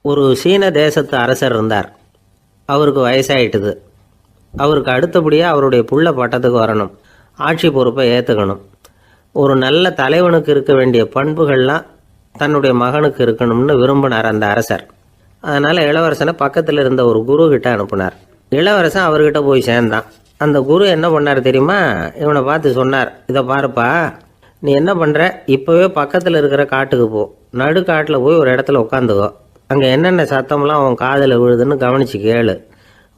ஒரு சீன தேசத்து அரசர் இருந்தார். அவருக்கு வயசாயிட்டுது. அவருக்கு அடுத்தபடியாக அவருடைய புள்ள பட்டத்துக்கு வரணும், ஆட்சி பொறுப்பை ஏற்றுக்கணும். ஒரு நல்ல தலைவனுக்கு இருக்க வேண்டிய பண்புகள்லாம் தன்னுடைய மகனுக்கு இருக்கணும்னு விரும்பினார் அந்த அரசர். அதனால் இளவரசனை பக்கத்தில் இருந்த ஒரு குரு கிட்ட அனுப்புனார். இளவரசன் அவர்கிட்ட போய் சேர்ந்தான். அந்த குரு என்ன பண்ணார் தெரியுமா? இவனை பார்த்து சொன்னார், இதை பாருப்பா, நீ என்ன பண்ணுற, இப்போவே பக்கத்தில் இருக்கிற காட்டுக்கு போ, நடு காட்டில் போய் ஒரு இடத்துல உட்காந்துக்கோ. அங்கே என்னென்ன சத்தம்லாம் உன் காதில் விழுதுன்னு கவனித்து கேளு.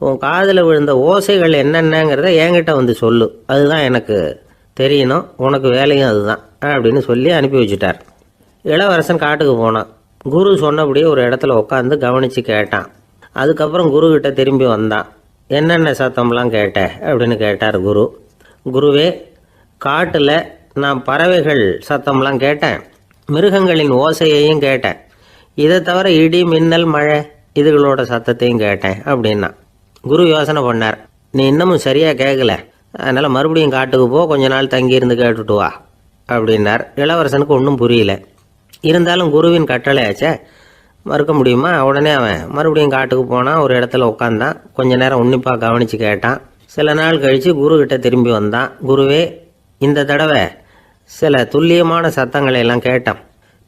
உன் காதில் விழுந்த ஓசைகள் என்னென்னங்கிறத என்கிட்ட சொல்லு, அதுதான் எனக்கு தெரியணும், உனக்கு வேலையும் அதுதான் அப்படின்னு சொல்லி அனுப்பி வச்சுட்டார். இளவரசன் காட்டுக்கு போனான். குரு சொன்னபடியே ஒரு இடத்துல உட்காந்து கவனித்து கேட்டான். அதுக்கப்புறம் குருக்கிட்ட திரும்பி வந்தான். என்னென்ன சத்தம்லாம் கேட்ட அப்படின்னு கேட்டார் குரு. குருவே, காட்டில் நான் பறவைகள் சத்தம்லாம் கேட்டேன், மிருகங்களின் ஓசையையும் கேட்டேன், இதை தவிர இடி மின்னல் மழை இதுகளோட சத்தத்தையும் கேட்டேன் அப்படின்னா. குரு யோசனை பண்ணார், நீ இன்னமும் சரியாக கேட்கல, அதனால் மறுபடியும் காட்டுக்கு போ, கொஞ்ச நாள் தங்கியிருந்து கேட்டுட்டு வா அப்படின்னார். இளவரசனுக்கு ஒன்றும் புரியல. இருந்தாலும் குருவின் கட்டளையாச்சே, மறுக்க முடியுமா? உடனே அவன் மறுபடியும் காட்டுக்கு போனான். ஒரு இடத்துல உட்காந்தான். கொஞ்ச நேரம் உன்னிப்பாக கவனித்து கேட்டான். சில நாள் கழித்து குருக்கிட்ட திரும்பி வந்தான். குருவே, இந்த தடவை சில துல்லியமான சத்தங்களை எல்லாம் கேட்டான்.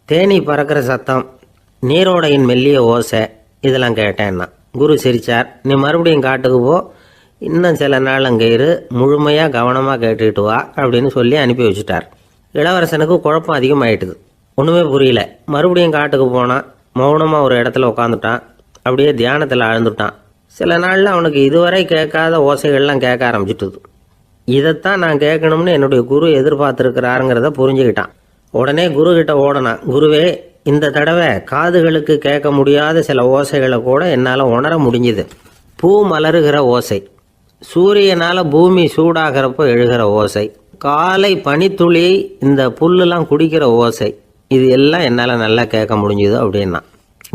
தேனி பறக்கிற சத்தம், நீரோடையின் மெல்லிய ஓசை, இதெல்லாம் கேட்டேன்னா. குரு சிரித்தார். நீ மறுபடியும் காட்டுக்கு போ, இன்னும் சில நாள் அங்கே இரு, முழுமையாக கவனமாக கேட்டுக்கிட்டு வா அப்படின்னு சொல்லி அனுப்பி வச்சுட்டார். இளவரசனுக்கு குழப்பம் அதிகமாயிட்டுது. ஒன்றுமே புரியல. மறுபடியும் காட்டுக்கு போனான். மௌனமாக ஒரு இடத்துல உட்காந்துட்டான். அப்படியே தியானத்தில் ஆழ்ந்துட்டான். சில நாளில் அவனுக்கு இதுவரை கேட்காத ஓசைகள்லாம் கேட்க ஆரம்பிச்சிட்டுது. இதைத்தான் நான் கேட்கணும்னு என்னுடைய குரு எதிர்பார்த்துருக்கிறாருங்கிறத புரிஞ்சுக்கிட்டான். உடனே குரு கிட்ட ஓடனான். குருவே, இந்த தடவை காதுகளுக்கு கேட்க முடியாத சில ஓசைகளை கூட என்னால் உணர முடிஞ்சுது. பூ மலருகிற ஓசை, சூரியனால் பூமி சூடாகிறப்போ எழுகிற ஓசை, காலை பனித்துளி இந்த புல்லுலாம் குடிக்கிற ஓசை, இது எல்லாம் என்னால் நல்லா கேட்க முடிஞ்சுது அப்படின்னா.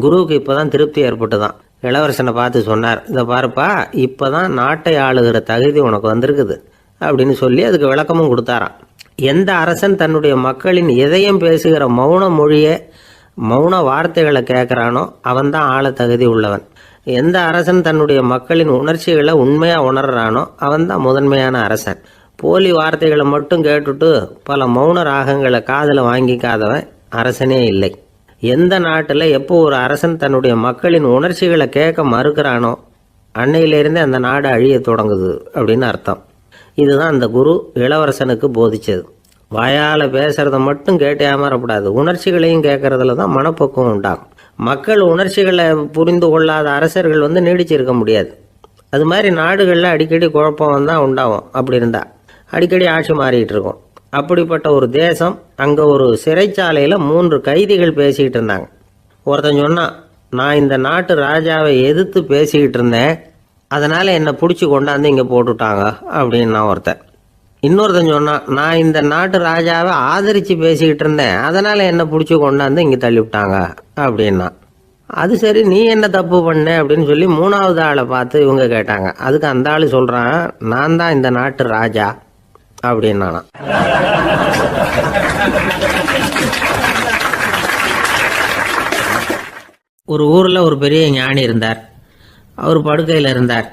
குருவுக்கு இப்போ தான் திருப்தி ஏற்பட்டு தான் இளவரசனை பார்த்து சொன்னார், இதை பாருப்பா, இப்போ தான் நாட்டை ஆளுகிற தகுதி உனக்கு வந்திருக்குது அப்படின்னு சொல்லி அதுக்கு விளக்கமும் கொடுத்தாராம். எந்த அரசன் தன்னுடைய மக்களின் இதயம் பேசுகிற மௌன மொழியை, மௌன வார்த்தைகளை கேட்குறானோ அவன்தான் ஆள தகுதி உள்ளவன். எந்த அரசன் தன்னுடைய மக்களின் உணர்ச்சிகளை உண்மையாக உணர்றானோ அவன்தான் முதன்மையான அரசன். போலி வார்த்தைகளை மட்டும் கேட்டுட்டு பல மௌன ராகங்களை காதில் வாங்கிக்காதவன் அரசனே இல்லை. எந்த நாட்டில் எப்போ ஒரு அரசன் தன்னுடைய மக்களின் உணர்ச்சிகளை கேட்க மறுக்கிறானோ அன்னையிலேருந்தே அந்த நாடு அழிய தொடங்குது அப்படின்னு அர்த்தம். இதுதான் அந்த குரு இளவரசனுக்கு போதிச்சது. வாயால் பேசுறத மட்டும் கேட்டு ஏமாறக்கூடாது, உணர்ச்சிகளையும் கேட்கறதுல தான் மனப்பக்குவம் உண்டாகும். மக்கள் உணர்ச்சிகளை புரிந்து கொள்ளாத அரசர்கள் நீடிச்சிருக்க முடியாது. அது மாதிரி நாடுகளில் அடிக்கடி குழப்பம் தான் உண்டாகும். அப்படி இருந்தால் அடிக்கடி ஆட்சி மாறிட்டு இருக்கும். அப்படிப்பட்ட ஒரு தேசம், அங்கே ஒரு சிறைச்சாலையில் 3 கைதிகள் பேசிக்கிட்டு இருந்தாங்க. ஒருத்தன் சொன்னான், நான் இந்த நாட்டு ராஜாவை எதிர்த்து பேசிக்கிட்டு இருந்தேன், அதனால் என்னை பிடிச்சி கொண்டாந்து இங்கே போட்டுட்டாங்க அப்படின்னு நான் ஒருத்தன். இன்னொருத்தன் சொன்னான், நான் இந்த நாட்டு ராஜாவை ஆதரித்து பேசிக்கிட்டு இருந்தேன், அதனால் என்னை பிடிச்சி கொண்டாந்து இங்கே தள்ளிவிட்டாங்க அப்படின்னா. அது சரி, நீ என்ன தப்பு பண்ண அப்படின்னு சொல்லி 3வது ஆளை பார்த்து இவங்க கேட்டாங்க. அதுக்கு அந்த ஆள் சொல்கிறான், நான் தான் இந்த நாட்டு ராஜா அப்படின்னானா. ஒரு ஊரில் ஒரு பெரிய ஞானி இருந்தார். அவர் படுக்கையில் இருந்தார்.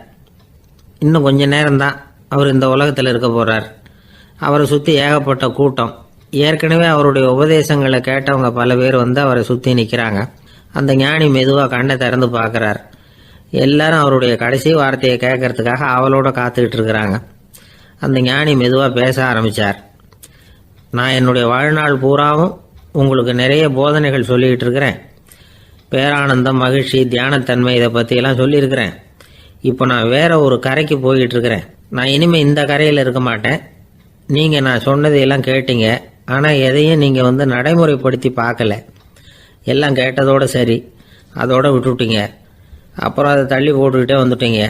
இன்னும் கொஞ்ச நேரம்தான் அவர் இந்த உலகத்தில் இருக்க போகிறார். அவரை சுற்றி ஏகப்பட்ட கூட்டம். ஏற்கனவே அவருடைய உபதேசங்களை கேட்டவங்க பல பேர் அவரை சுற்றி நிற்கிறாங்க. அந்த ஞானி மெதுவாக கண்ணை திறந்து பார்க்குறார். எல்லாரும் அவருடைய கடைசி வார்த்தையை கேட்கறதுக்காக அவளோட காத்துக்கிட்டு இருக்கிறாங்க. அந்த ஞானி மெதுவாக பேச ஆரம்பித்தார். நான் என்னுடைய வாழ்நாள் பூராவும் உங்களுக்கு நிறைய போதனைகள் சொல்லிக்கிட்டு இருக்கிறேன். பேரானந்தம், மகிழ்ச்சி, தியானத்தன்மை, இதை பற்றியெல்லாம் சொல்லியிருக்கிறேன். இப்போ நான் வேற ஒரு கரைக்கு போய்கிட்டு இருக்கிறேன். நான் இனிமேல் இந்த கரையில் இருக்க மாட்டேன். நீங்கள் நான் சொன்னதையெல்லாம் கேட்டீங்க, ஆனால் எதையும் நீங்கள் நடைமுறைப்படுத்தி பார்க்கல. எல்லாம் கேட்டதோடு சரி, அதோடு விட்டுவிட்டீங்க. அப்புறம் அதை தள்ளி போட்டுக்கிட்டே வந்துட்டீங்க.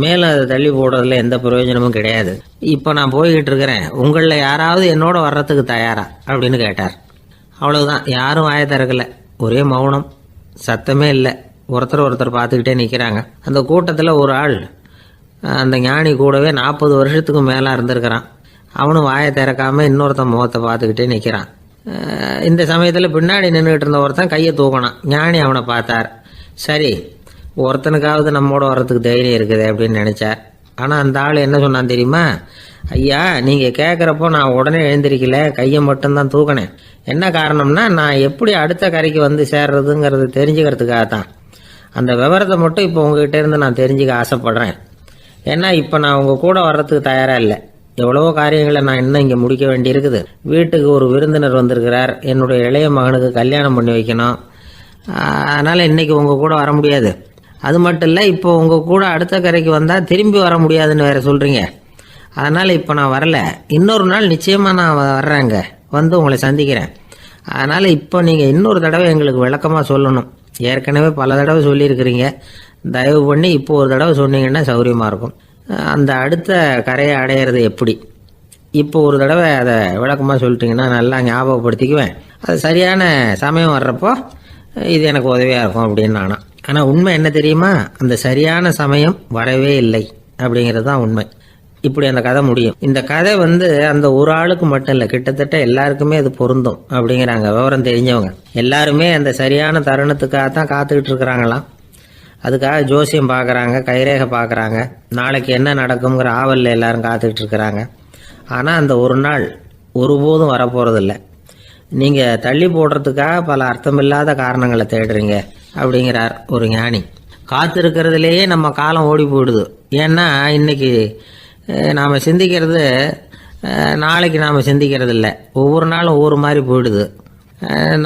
மேலும் அதை தள்ளி போடுறதுல எந்த பிரயோஜனமும் கிடையாது. இப்போ நான் போய்கிட்டு இருக்கிறேன், உங்களில் யாராவது என்னோட வர்றதுக்கு தயாரா அப்படின்னு கேட்டார். அவ்வளவுதான், யாரும் வாயை திறக்கல. ஒரே மௌனம், சத்தமே இல்லை. ஒருத்தர் பார்த்துக்கிட்டே நிற்கிறாங்க. அந்த கூட்டத்தில் ஒரு ஆள் அந்த ஞானி கூடவே 40 வருஷத்துக்கு மேலே இருந்திருக்கிறான். அவனும் வாயை திறக்காமல் இன்னொருத்தன் முகத்தை பார்த்துக்கிட்டே நிற்கிறான். இந்த சமயத்தில் பின்னாடி நின்றுக்கிட்டு இருந்த ஒருத்தன் கையை தூக்கினான். ஞானி அவனை பார்த்தார். சரி, ஒருத்தனுக்காவது நம்மோட வர்றதுக்கு தைரியம் இருக்குது அப்படின்னு நினச்சார். ஆனால் அந்த ஆள் என்ன சொன்னான் தெரியுமா? ஐயா, நீங்கள் கேட்குறப்போ நான் உடனே எழுந்திருக்கல, கையை மட்டும்தான் தூக்கினேன். என்ன காரணம்னா, நான் எப்படி அடுத்த கரைக்கு சேர்றதுங்கிறது தெரிஞ்சுக்கிறதுக்காக தான். அந்த விவரத்தை மட்டும் இப்போ உங்ககிட்ட இருந்து நான் தெரிஞ்சுக்க ஆசைப்படுறேன். ஏன்னா இப்போ நான் உங்கள் கூட வர்றதுக்கு தயாராக இல்லை. எவ்வளவோ காரியங்களை நான் இன்னும் இங்கே முடிக்க வேண்டியிருக்குது. வீட்டுக்கு ஒரு விருந்தினர் வந்திருக்கிறார். என்னுடைய இளைய மகனுக்கு கல்யாணம் பண்ணி வைக்கணும். அதனால் இன்றைக்கி உங்கள் கூட வர முடியாது. அது மட்டும் இல்லை, இப்போ உங்கள் கூட அடுத்த கரைக்கு வந்தால் திரும்பி வர முடியாதுன்னு வேறு சொல்கிறீங்க. அதனால் இப்போ நான் வரல. இன்னொரு நாள் நிச்சயமாக நான் வர்றேங்க, உங்களை சந்திக்கிறேன். அதனால் இப்போ நீங்கள் இன்னொரு தடவை எங்களுக்கு விளக்கமாக சொல்லணும். ஏற்கனவே பல தடவை சொல்லியிருக்கிறீங்க. தயவு பண்ணி இப்போ ஒரு தடவை சொன்னீங்கன்னா சௌரியமாக இருக்கும். அந்த அடுத்த கரையை அடையிறது எப்படி, இப்போ ஒரு தடவை அதை விளக்கமாக சொல்லிட்டீங்கன்னா நல்லா ஞாபகப்படுத்திக்குவேன். அது சரியான சமயம் வர்றப்போ இது எனக்கு உதவியாக இருக்கும் அப்படின்னு நானா. ஆனால் உண்மை என்ன தெரியுமா? அந்த சரியான சமயம் வரவே இல்லை அப்படிங்கிறது தான் உண்மை. இப்படி அந்த கதை முடியும். இந்த கதை அந்த ஒரு ஆளுக்கு மட்டும் இல்லை, கிட்டத்தட்ட எல்லாருக்குமே அது பொருந்தும் அப்படிங்கிறாங்க விவரம் தெரிஞ்சவங்க. எல்லாருமே அந்த சரியான தருணத்துக்காக தான் காத்துக்கிட்டு இருக்கிறாங்களாம். அதுக்காக ஜோசியம் பார்க்குறாங்க, கைரேகை பார்க்குறாங்க, நாளைக்கு என்ன நடக்குங்கிற ஆவலில் எல்லாரும் காத்துக்கிட்டு இருக்கிறாங்க. ஆனால் அந்த ஒரு நாள் ஒருபோதும் வரப்போகிறதில்ல. நீங்கள் தள்ளி போடுறதுக்காக பல அர்த்தமில்லாத காரணங்களை தேடுறீங்க அப்படிங்கிறார் ஒரு ஞானி. காத்திருக்கிறதுலேயே நம்ம காலம் ஓடி போயிடுது. ஏன்னா இன்னைக்கு நாம் சிந்திக்கிறது நாளைக்கு நாம் சிந்திக்கிறது இல்லை. ஒவ்வொரு நாளும் ஒவ்வொரு மாதிரி போயிடுது.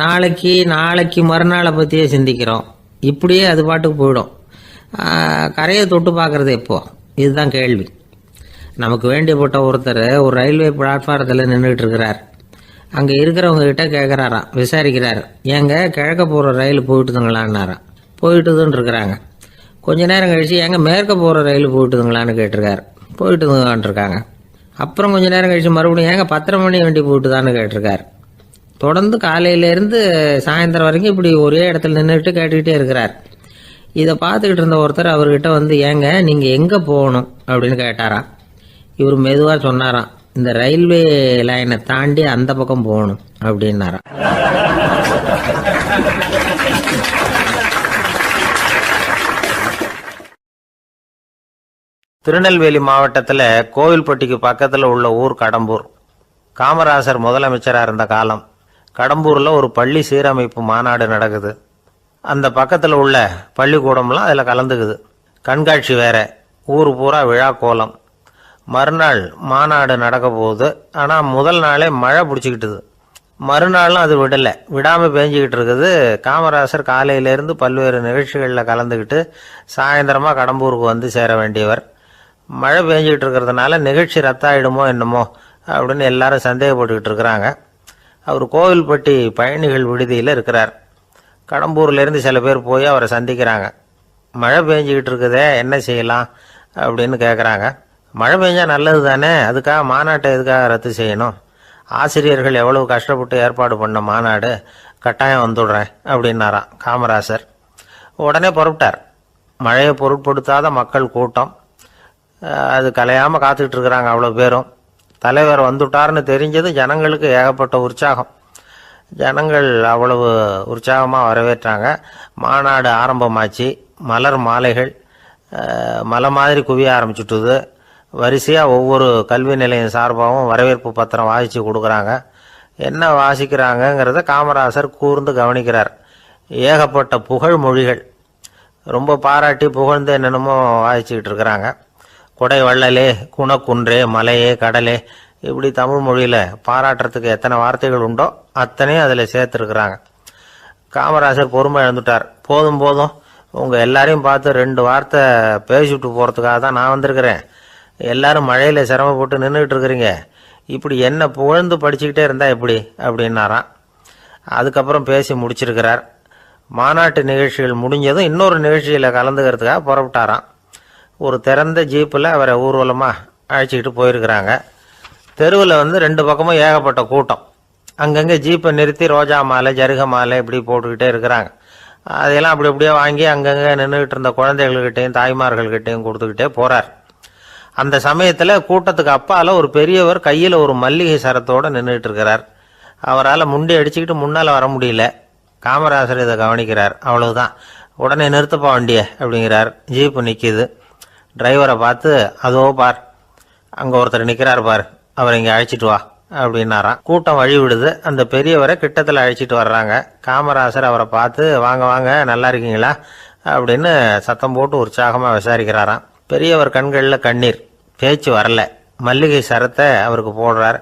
நாளைக்கு மறுநாளை பற்றியே சிந்திக்கிறோம். இப்படியே அது பாட்டுக்கு போயிடும். கரையை தொட்டு பார்க்குறது எப்போ, இதுதான் கேள்வி. நமக்கு வேண்டியப்பட்ட ஒருத்தர் ஒரு ரயில்வே பிளாட்ஃபாரத்தில் நின்றுட்டு இருக்கிறார். அங்கே இருக்கிறவங்க கிட்ட கேட்குறாராம், விசாரிக்கிறாரு. ஏங்க கிழக்க போகிற ரயில் போயிட்டுதுங்களான்னாராம். போயிட்டுதுன்னு இருக்கிறாங்க. கொஞ்ச நேரம் கழிச்சு ஏங்க மேற்க போகிற ரயில் போயிட்டுதுங்களான்னு கேட்டிருக்காரு. போயிட்டுதுங்களான் இருக்காங்க. அப்புறம் கொஞ்ச நேரம் கழிச்சு மறுபடியும் ஏங்க 10:30 மணி வண்டி போயிட்டுதான்னு கேட்டிருக்காரு. தொடர்ந்து காலையிலேருந்து சாயந்தரம் வரைக்கும் இப்படி ஒரே இடத்துல நின்றுட்டு கேட்டுக்கிட்டே இருக்கிறார். இதை பார்த்துக்கிட்டு இருந்த ஒருத்தர் அவர்கிட்ட வந்து, ஏங்க நீங்கள் எங்கே போகணும் அப்படின்னு கேட்டாராம். இவர் மெதுவாக சொன்னாராம், இந்த ரயில்வே லைனை தாண்டி அந்த பக்கம் போகணும் அப்படின்னாராம். திருநெல்வேலி மாவட்டத்தில் கோவில்பட்டிக்கு பக்கத்தில் உள்ள ஊர் கடம்பூர். காமராசர் முதலமைச்சராக இருந்த காலம். கடம்பூரில் ஒரு பள்ளி சீரமைப்பு மாநாடு நடக்குது. அந்த பக்கத்தில் உள்ள பள்ளிக்கூடம்லாம் அதில் கலந்துக்குது. கண்காட்சி வேற, ஊர் பூரா விழா கோலம். மறுநாள் மாநாடு நடக்க போகுது. ஆனால் முதல் நாளே மழை பிடிச்சிக்கிட்டுது. மறுநாளும் அது விடாமல் பேஞ்சிக்கிட்டு இருக்குது. காமராசர் காலையிலேருந்து பல்வேறு நிகழ்ச்சிகளில் கலந்துக்கிட்டு சாயந்தரமாக கடம்பூருக்கு வந்து சேர வேண்டியவர். மழை பேஞ்சிக்கிட்டு இருக்கிறதுனால நிகழ்ச்சி ரத்தாயிடுமோ என்னமோ அப்படின்னு எல்லாரும் சந்தேகப்பட்டுக்கிட்டு இருக்கிறாங்க. அவர் கோவில்பட்டி பயணிகள் விடுதியில் இருக்கிறார். கடம்பூர்லேருந்து சில பேர் போய் அவரை சந்திக்கிறாங்க. மழை பெஞ்சிக்கிட்டு இருக்குதே, என்ன செய்யலாம் அப்படின்னு கேட்குறாங்க. மழை பெஞ்சா நல்லது தானே, அதுக்காக மாநாட்டை எதுக்காக ரத்து செய்யணும்? ஆசிரியர்கள் எவ்வளவு கஷ்டப்பட்டு ஏற்பாடு பண்ண மாநாடு, கட்டாயம் வந்துடுறேன் அப்படின்னாராம் காமராசர். உடனே புறப்பட்டார். மழையை பொருட்படுத்தாத மக்கள் கூட்டம். அது கலையாமல் காத்துக்கிட்டு இருக்கிறாங்க அவ்வளோ பேரும். தலைவர் வந்துட்டார்னு தெரிஞ்சது ஜனங்களுக்கு ஏகப்பட்ட உற்சாகம். ஜனங்கள் அவ்வளவு உற்சாகமாக வரவேற்றாங்க. மாநாடு ஆரம்பமாச்சு. மலர் மாலைகள் மலை மாதிரி குவிய ஆரம்பிச்சுட்டுது. வரிசையாக ஒவ்வொரு கல்வி நிலையம் சார்பாகவும் வரவேற்பு பத்திரம் வாசித்து கொடுக்குறாங்க. என்ன வாசிக்கிறாங்கங்கிறத காமராசர் கூர்ந்து கவனிக்கிறார். ஏகப்பட்ட புகழ் மொழிகள், ரொம்ப பாராட்டி புகழ்ந்து என்னென்னமோ வாசிச்சுக்கிட்டு இருக்கிறாங்க. கொடை வள்ளலே, குணக்குன்றே, மலையே, கடலே, இப்படி தமிழ் மொழியில் பாராட்டுறதுக்கு எத்தனை வார்த்தைகள் உண்டோ அத்தனையும் அதில் சேர்த்துருக்குறாங்க. காமராசர் பொறுமை இழந்துட்டார். போதும் போதும், உங்கள் எல்லாரையும் பார்த்து 2 வார்த்தை பேசிவிட்டு போகிறதுக்காக தான் நான் வந்திருக்கிறேன். எல்லாரும் மழையில் சிரமப்பட்டு நின்றுக்கிட்டு இருக்கிறீங்க. இப்படி என்ன புகழ்ந்து படிச்சுக்கிட்டே இருந்தால் எப்படி அப்படின்னாராம். அதுக்கப்புறம் பேசி முடிச்சிருக்கிறார். மாநாட்டு நிகழ்ச்சிகள் முடிஞ்சதும் இன்னொரு நிகழ்ச்சியில் கலந்துக்கிறதுக்காக புறப்பட்டாராம். ஒரு திறந்த ஜீப்பில் அவரை ஊர்வலமாக அழைச்சிக்கிட்டு போயிருக்கிறாங்க. தெருவில் 2 பக்கமும் ஏகப்பட்ட கூட்டம். அங்கங்கே ஜீப்பை நிறுத்தி ரோஜா மாலை, ஜருக மாலை இப்படி போட்டுக்கிட்டே இருக்கிறாங்க. அதையெல்லாம் அப்படி அப்படியே வாங்கி அங்கங்கே நின்றுக்கிட்டு இருந்த குழந்தைகள்கிட்டையும் தாய்மார்கள்கிட்டையும் கொடுத்துக்கிட்டே போகிறார். அந்த சமயத்தில் கூட்டத்துக்கு அப்பால் ஒரு பெரியவர் கையில் ஒரு மல்லிகை சரத்தோடு நின்றுட்டு இருக்கிறார். அவரால் முண்டி அடிச்சுக்கிட்டு முன்னால் வர முடியல. காமராசர் இதை கவனிக்கிறார். அவ்வளவுதான், உடனே நிறுத்தப்பா வண்டியை அப்படிங்கிறார். ஜீப்பு நிற்கிது. டிரைவரை பார்த்து, அதோ பார், அங்கே ஒருத்தர் நிற்கிறார் பார், அவரை இங்கே அழைச்சிட்டு வா அப்படின்னாராம். கூட்டம் வழி விடுது. அந்த பெரியவரை கிட்டத்தில் அழைச்சிட்டு வர்றாங்க. காமராசர் அவரை பார்த்து, வாங்க வாங்க, நல்லா இருக்கீங்களா அப்படின்னு சத்தம் போட்டு உற்சாகமாக விசாரிக்கிறாராம். பெரியவர் கண்களில் கண்ணீர், பேச்சு வரல. மல்லிகை சரத்தை அவருக்கு போடுறார்.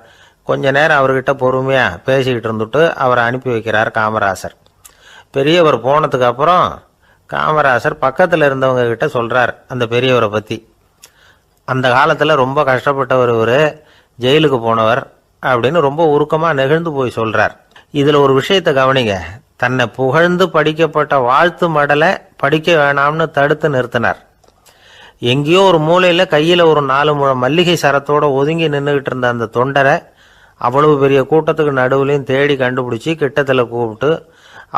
கொஞ்ச நேரம் அவர்கிட்ட பொறுமையாக பேசிக்கிட்டு இருந்துட்டு அவரை அனுப்பி வைக்கிறார் காமராசர். பெரியவர் போனதுக்கு அப்புறம் காமராசர் பக்கத்தில் இருந்தவங்க கிட்ட சொல்கிறார் அந்த பெரியவரை பற்றி. அந்த காலத்தில் ரொம்ப கஷ்டப்பட்டவர் இவர், ஜெயிலுக்கு போனவர் அப்படின்னு ரொம்ப உருக்கமாக நெகிழ்ந்து போய் சொல்கிறார். இதில் ஒரு விஷயத்தை கவனிங்க. தன்னை புகழ்ந்து படிக்கப்பட்ட வாழ்த்து மடலை படிக்க வேணாம்னு தடுத்து நிறுத்தினார். எங்கேயோ ஒரு மூலையில் கையில் ஒரு 4 முழம் மல்லிகை சரத்தோடு ஒதுங்கி நின்றுக்கிட்டு இருந்த அந்த தொண்டரை அவ்வளவு பெரிய கூட்டத்துக்கு நடுவுலையும் தேடி கண்டுபிடிச்சி கிட்டத்தில் கூப்பிட்டு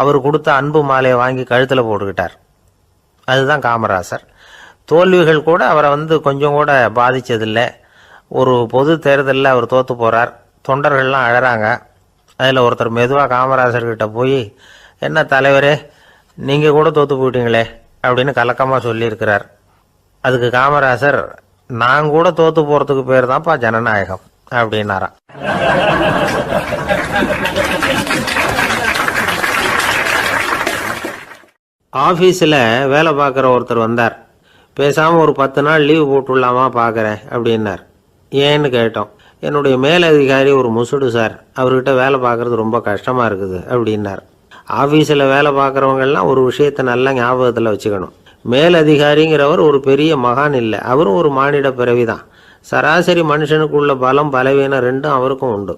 அவர் கொடுத்த அன்பு மாலையை வாங்கி கழுத்தில் போட்டுக்கிட்டார். அதுதான் காமராசர். தோல்விகள் கூட அவரை கொஞ்சம் கூட பாதித்ததில்லை. ஒரு பொது தேர்தலில் அவர் தோற்று போகிறார். தொண்டர்கள்லாம் அழறாங்க. அதில் ஒருத்தர் மெதுவாக காமராசர்கிட்ட போய், என்ன தலைவரே, நீங்கள் கூட தோற்று போயிட்டீங்களே அப்படின்னு கலக்கமாக சொல்லியிருக்கிறார். அதுக்கு காமராசர், நான் கூட தோற்று போகிறதுக்கு பேர் தான்ப்பா ஜனநாயகம் அப்படின்னாராம். ஆஃபீஸில் வேலை பார்க்குற ஒருத்தர் வந்தார். பேசாமல் ஒரு 10 நாள் லீவு போட்டுடலாமா பார்க்குறேன் அப்படின்னார். ஏன்னு கேட்டோம். என்னுடைய மேலதிகாரி ஒரு முசுடு சார், அவர்கிட்ட வேலை பார்க்குறது ரொம்ப கஷ்டமாக இருக்குது அப்படின்னார். ஆஃபீஸில் வேலை பார்க்குறவங்கெல்லாம் ஒரு விஷயத்தை நல்லா ஞாபகத்தில் வச்சுக்கணும். மேலதிகாரிங்கிறவர் ஒரு பெரிய மகான் இல்லை, அவரும் ஒரு மானிட பிறவி தான். சராசரி மனுஷனுக்குள்ள பலம் பலவீனம் 2ம் அவருக்கும் உண்டு.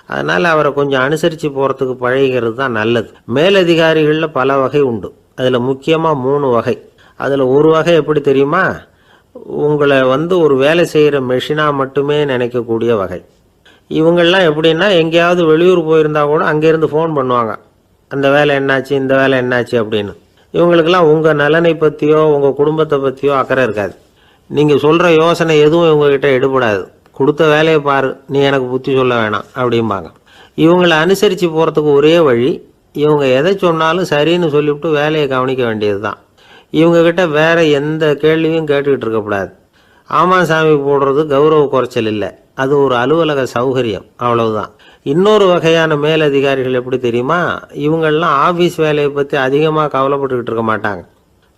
அதனால் அவரை கொஞ்சம் அனுசரித்து போகிறதுக்கு பழகிறது தான் நல்லது. மேலதிகாரிகளில் பல வகை உண்டு. அதில் முக்கியமாக 3 வகை. அதில் ஒரு வகை எப்படி தெரியுமா? உங்களை ஒரு வேலை செய்கிற மெஷினாக மட்டுமே நினைக்கக்கூடிய வகை. இவங்கள்லாம் எப்படின்னா, எங்கேயாவது வெளியூர் போயிருந்தா கூட அங்கேருந்து ஃபோன் பண்ணுவாங்க, அந்த வேலை என்னாச்சு, இந்த வேலை என்னாச்சு அப்படின்னு. இவங்களுக்கெல்லாம் உங்கள் நலனை பற்றியோ உங்கள் குடும்பத்தை பற்றியோ அக்கறை இருக்காது. நீங்கள் சொல்கிற யோசனை எதுவும் இவங்ககிட்ட எடுபடாது. கொடுத்த வேலையை பாரு, நீ எனக்கு புத்தி சொல்ல வேணாம் அப்படிம்பாங்க. இவங்களை அனுசரித்து போகிறதுக்கு ஒரே வழி, இவங்க எதை சொன்னாலும் சரின்னு சொல்லிவிட்டு வேலையை கவனிக்க வேண்டியது தான். இவங்ககிட்ட வேற எந்த கேள்வியும் கேட்டுக்கிட்டு இருக்கக்கூடாது. ஆமாம் சாமி போடுறது கௌரவ குறைச்சல் இல்லை, அது ஒரு அலுவலக சௌகரியம், அவ்வளவுதான். இன்னொரு வகையான மேலதிகாரிகள் எப்படி தெரியுமா? இவங்கெல்லாம் ஆஃபீஸ் வேலையை பற்றி அதிகமாக கவலைப்பட்டுக்கிட்டு இருக்க மாட்டாங்க.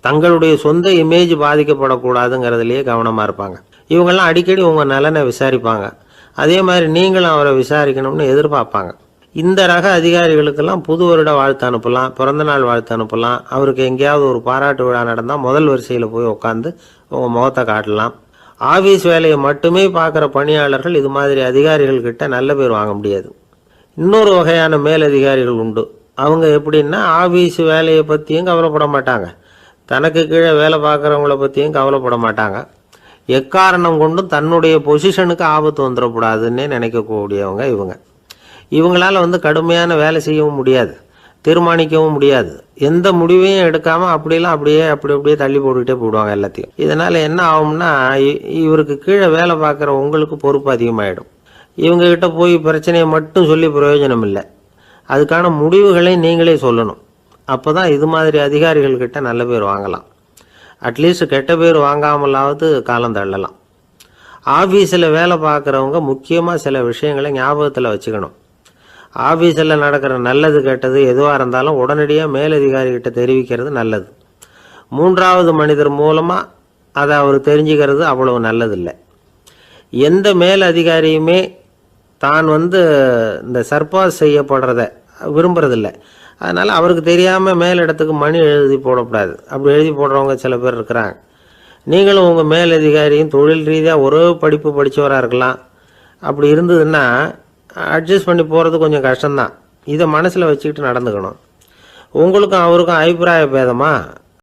தங்களுடைய சொந்த இமேஜ் பாதிக்கப்படக்கூடாதுங்கிறதுலையே கவனமாக இருப்பாங்க. இவங்கெல்லாம் அடிக்கடி உங்கள் நலனை விசாரிப்பாங்க. அதே மாதிரி நீங்களும் அவரை விசாரிக்கணும்னு எதிர்பார்ப்பாங்க. இந்த ரக அதிகாரிகளுக்கெல்லாம் புது வருட வாழ்த்து அனுப்பலாம், பிறந்தநாள் வாழ்த்து அனுப்பலாம். அவருக்கு எங்கேயாவது ஒரு பாராட்டு விழா நடந்தால் முதல் வரிசையில் போய் உட்காந்து உங்கள் முகத்தை காட்டலாம். ஆஃபீஸ் வேலையை மட்டுமே பார்க்குற பணியாளர்கள் இது மாதிரி அதிகாரிகள்கிட்ட நல்ல பேர் வாங்க முடியாது. இன்னொரு வகையான மேலதிகாரிகள் உண்டு. அவங்க எப்படின்னா, ஆஃபீஸ் வேலையை பற்றியும் கவலைப்பட மாட்டாங்க, தனக்கு கீழே வேலை பார்க்குறவங்கள பற்றியும் கவலைப்பட மாட்டாங்க. எக்காரணம் கொண்டும் தன்னுடைய பொசிஷனுக்கு ஆபத்து வந்துடக்கூடாதுன்னே நினைக்கக்கூடியவங்க இவங்க. இவங்களால் கடுமையான வேலை செய்யவும் முடியாது, தீர்மானிக்கவும் முடியாது. எந்த முடிவையும் எடுக்காமல் அப்படியே தள்ளி போட்டுக்கிட்டே போடுவாங்க எல்லாத்தையும். இதனால் என்ன ஆகும்னா, இவருக்கு கீழே வேலை பார்க்குற உங்களுக்கு பொறுப்பு அதிகமாகிடும். இவங்ககிட்ட போய் பிரச்சனையை மட்டும் சொல்லி பிரயோஜனம் இல்லை, அதுக்கான முடிவுகளை நீங்களே சொல்லணும். அப்போ தான் இது மாதிரி அதிகாரிகள்கிட்ட நல்ல பேர் வாங்கலாம். அட்லீஸ்ட் கெட்ட பேர் வாங்காமலாவது காலம் தள்ளலாம். ஆஃபீஸில் வேலை பார்க்குறவங்க முக்கியமாக சில விஷயங்களை ஞாபகத்தில் வச்சுக்கணும். ஆஃபீஸில் நடக்கிற நல்லது கெட்டது எதுவாக இருந்தாலும் உடனடியாக மேலதிகாரிகிட்ட தெரிவிக்கிறது நல்லது. 3வது மனிதர் மூலமாக அதை அவர் தெரிஞ்சுக்கிறது அவ்வளவு நல்லதில்லை. எந்த மேலதிகாரியுமே தான் இந்த சர்பாஸ் செய்யப்படுறத விரும்புறதில்லை. அதனால் அவருக்கு தெரியாமல் மேலிடத்துக்கு மணி எழுதி போடக்கூடாது. அப்படி எழுதி போடுறவங்க சில பேர் இருக்கிறாங்க. நீங்களும் உங்கள் மேலதிகாரியும் தொழில் ரீதியாக ஒரே படிப்பு படித்தவராக இருக்கலாம். அப்படி இருந்ததுன்னா அட்ஜஸ்ட் பண்ணி போகிறது கொஞ்சம் கஷ்டம்தான். இதை மனசில் வச்சுக்கிட்டு நடந்துக்கணும். உங்களுக்கும் அவருக்கும் அபிப்பிராய பேதமாக